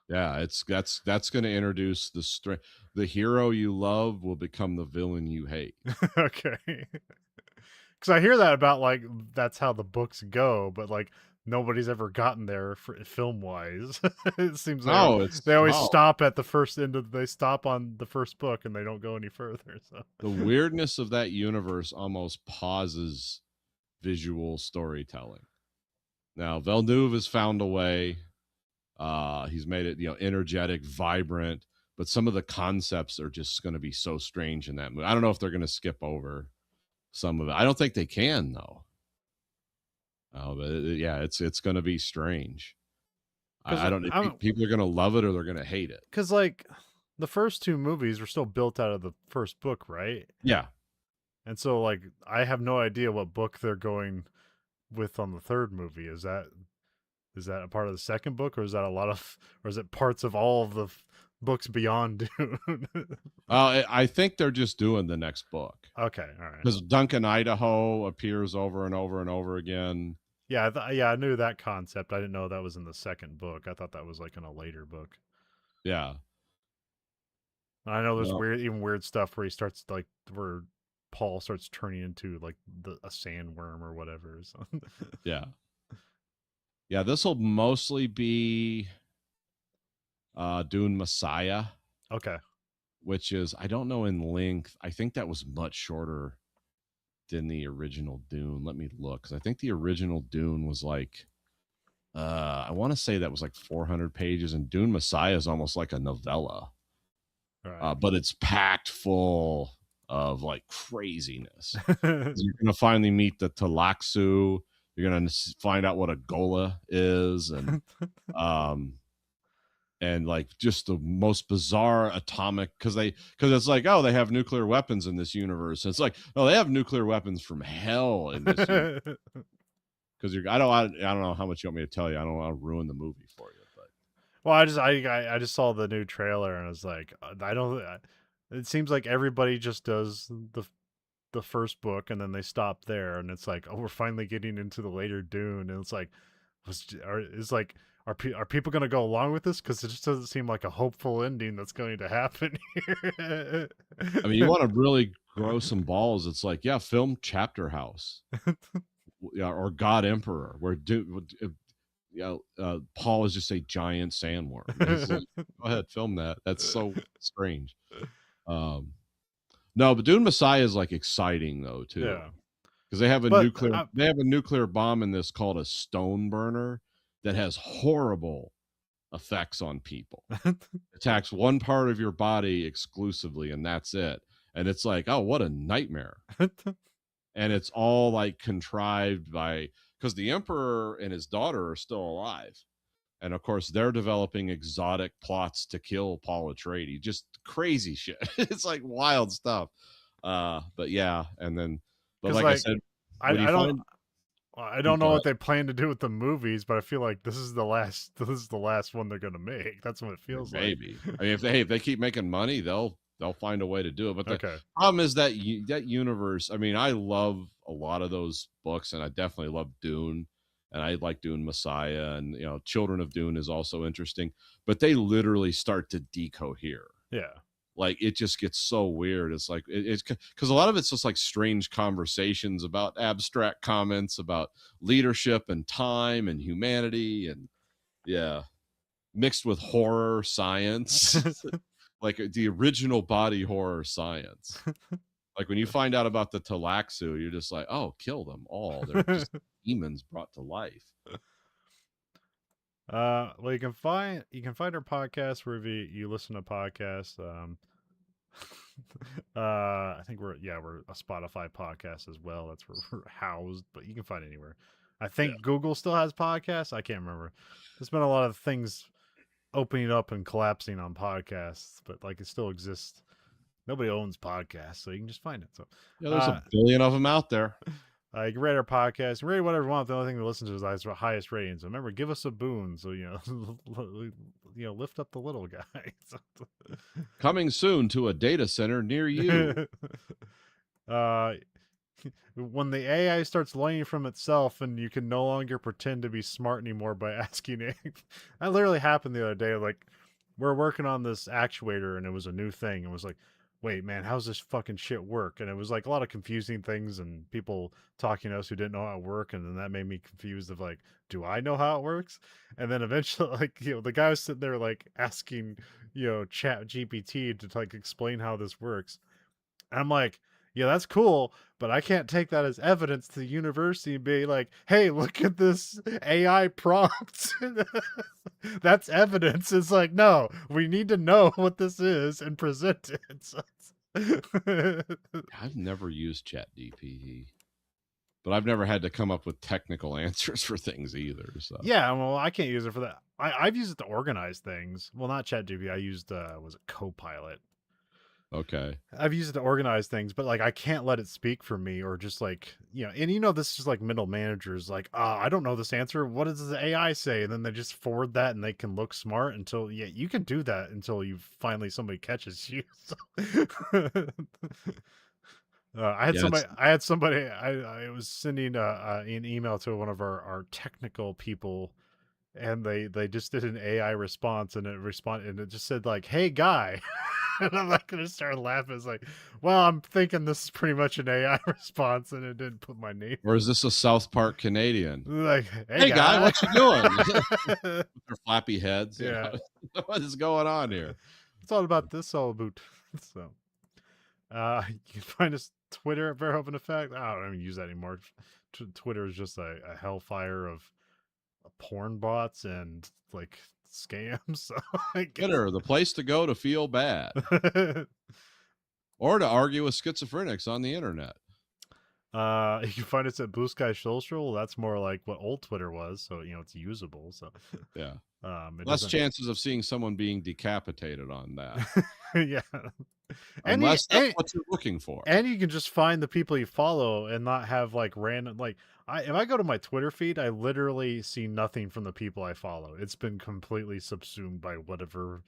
[SPEAKER 2] Yeah, that's going to introduce the hero you love will become the villain you hate.
[SPEAKER 1] Okay. Because I hear that about like that's how the books go, but like nobody's ever gotten there film wise. It seems like they always stop at the first end of. They stop on the first book and they don't go any further. So
[SPEAKER 2] the weirdness of that universe almost pauses visual storytelling. Now Villeneuve has found a way. He's made it, you know, energetic, vibrant, but some of the concepts are just going to be so strange in that movie. I don't know if they're going to skip over some of it. I don't think they can though. But it's going to be strange. I don't know. People are going to love it or they're going to hate it.
[SPEAKER 1] Because like the first 2 movies were still built out of the first book, right?
[SPEAKER 2] Yeah.
[SPEAKER 1] And so, like, I have no idea what book they're going with on the 3rd movie. Is that a part of the 2nd book, or is that or is it parts of all of the books beyond Dune?
[SPEAKER 2] I think they're just doing the next book.
[SPEAKER 1] Okay, all right.
[SPEAKER 2] Because Duncan, Idaho appears over and over and over again.
[SPEAKER 1] Yeah, I knew that concept. I didn't know that was in the 2nd book. I thought that was like in a later book.
[SPEAKER 2] Yeah.
[SPEAKER 1] I know there's weird stuff where he starts like where Paul starts turning into like a sandworm or whatever. So.
[SPEAKER 2] Yeah, this will mostly be Dune Messiah.
[SPEAKER 1] Okay.
[SPEAKER 2] Which is, I don't know in length. I think that was much shorter than the original Dune. Let me look, because I think the original Dune was like, I want to say that was like 400 pages, and Dune Messiah is almost like a novella. Right. But it's packed full of like craziness. You're going to finally meet the Talaxu. You're going to find out what a Gola is, and and like just the most bizarre atomic, because it's like, oh, they have nuclear weapons in this universe. And it's like, oh, they have nuclear weapons from hell in this universe. Because I don't know how much you want me to tell you. I don't want to ruin the movie for you, but
[SPEAKER 1] well, I just saw the new trailer and I was like, it seems like everybody just does the first book and then they stop there, and it's like, oh, we're finally getting into the later Dune, and it's like, are people going to go along with this? Because it just doesn't seem like a hopeful ending that's going to happen here.
[SPEAKER 2] I mean, you want to really grow some balls. It's like, yeah, film Chapter House, or God Emperor, where Paul is just a giant sandworm. Like, go ahead, film that. That's so strange. No, but Dune Messiah is like exciting though too. Yeah. Because they have a nuclear bomb in this called a stone burner that has horrible effects on people. Attacks one part of your body exclusively, and that's it. And it's like, oh, what a nightmare. And it's all like contrived because the Emperor and his daughter are still alive. And of course, they're developing exotic plots to kill Paul Atreides. Just crazy shit. It's like wild stuff. But yeah, and then, but like I said,
[SPEAKER 1] I don't know what they plan to do with the movies, but I feel like this is the last. This is the last one they're gonna make. That's what it feels like.
[SPEAKER 2] Maybe. I mean, if they keep making money, they'll find a way to do it. But the
[SPEAKER 1] Okay.
[SPEAKER 2] problem is that that universe. I mean, I love a lot of those books, and I definitely love Dune, and I like Dune Messiah, and Children of Dune is also interesting. But they literally start to decohere.
[SPEAKER 1] Yeah.
[SPEAKER 2] Like it just gets so weird. It's like it's because a lot of it's just like strange conversations about abstract comments about leadership and time and humanity and yeah, mixed with horror science, like the original body horror science. Like when you find out about the Talaxu, you're just like, oh, kill them all. They're just demons brought to life.
[SPEAKER 1] Well, you can find our podcast wherever you listen to podcasts. I think we're a Spotify podcast as well. That's where we're housed, but you can find it anywhere. I think
[SPEAKER 2] Yeah.
[SPEAKER 1] Google still has podcasts. I can't remember. There's been a lot of things opening up and collapsing on podcasts, but like it still exists. Nobody owns podcasts, so you can just find it. So
[SPEAKER 2] Yeah, there's a billion of them out there.
[SPEAKER 1] you can rate our podcast, rate whatever you want. The only thing to listen to is our highest ratings. Remember, give us a boon, so lift up the little guy.
[SPEAKER 2] Coming soon to a data center near you.
[SPEAKER 1] When the AI starts learning from itself and you can no longer pretend to be smart anymore by asking it. That literally happened the other day. Like, we're working on this actuator and it was a new thing. It was like, wait, man, how's this fucking shit work? And it was like a lot of confusing things and people talking to us who didn't know how it worked. And then that made me confused of like, do I know how it works? And then eventually, like, the guy was sitting there like asking, Chat GPT to like explain how this works. And I'm like, yeah, that's cool, but I can't take that as evidence to the university and be like, hey, look at this AI prompt. That's evidence. It's like, no, we need to know what this is and present it.
[SPEAKER 2] I've never used ChatGPT, but I've never had to come up with technical answers for things either. So
[SPEAKER 1] yeah, well, I can't use it for that. I've used it to organize things. Well, not ChatGPT. I used was it Copilot?
[SPEAKER 2] okay.
[SPEAKER 1] I've used it to organize things, but like I can't let it speak for me or just like, and this is like middle managers like, I don't know this answer. What does the AI say? And then they just forward that and they can look smart until you can do that until you finally somebody catches you. I had somebody I was sending an email to one of our technical people and they just did an AI response and it just said like, hey guy. And I'm like gonna start laughing. It's like, well, I'm thinking this is pretty much an AI response, and it didn't put my name.
[SPEAKER 2] Or is this a South Park Canadian?
[SPEAKER 1] Like,
[SPEAKER 2] hey guy, what you doing? With their flappy heads.
[SPEAKER 1] Yeah.
[SPEAKER 2] What is going on here?
[SPEAKER 1] It's all about this all boot. So, you can find us Twitter at Verhoeven Effect. I don't even use that anymore. Twitter is just a hellfire of porn bots and like scams. So
[SPEAKER 2] Twitter, the place to go to feel bad. Or to argue with schizophrenics on the internet.
[SPEAKER 1] You can find us at Blue Sky Social. That's more like what old Twitter was, so it's usable. So
[SPEAKER 2] yeah,
[SPEAKER 1] less
[SPEAKER 2] chances of seeing someone being decapitated on that.
[SPEAKER 1] Yeah,
[SPEAKER 2] unless that's what you're looking for.
[SPEAKER 1] And you can just find the people you follow and not have like random like. If I go to my Twitter feed, I literally see nothing from the people I follow. It's been completely subsumed by whatever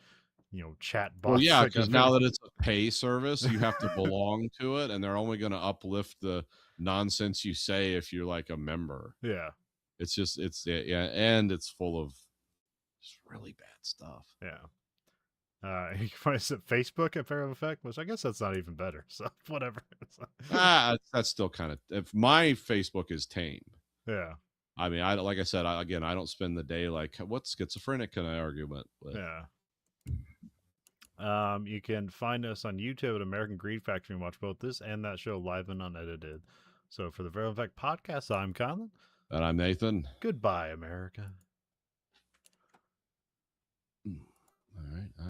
[SPEAKER 1] chat bots.
[SPEAKER 2] Well, yeah, because now that it's a pay service, you have to belong to it, and they're only going to uplift the nonsense you say if you're like a member.
[SPEAKER 1] Yeah,
[SPEAKER 2] it's and it's full of just really bad stuff.
[SPEAKER 1] Yeah. You can find us at Facebook at Verhoeven Effect, which I guess that's not even better. So whatever.
[SPEAKER 2] That's still kind of. If my Facebook is tame.
[SPEAKER 1] Yeah.
[SPEAKER 2] I mean, like I said, I don't spend the day like, what schizophrenic can I argue with?
[SPEAKER 1] Yeah. You can find us on YouTube at American Greed Factory and watch both this and that show live and unedited. So for the Verhoeven Effect podcast, I'm Colin.
[SPEAKER 2] And I'm Nathan.
[SPEAKER 1] Goodbye, America.
[SPEAKER 2] All right.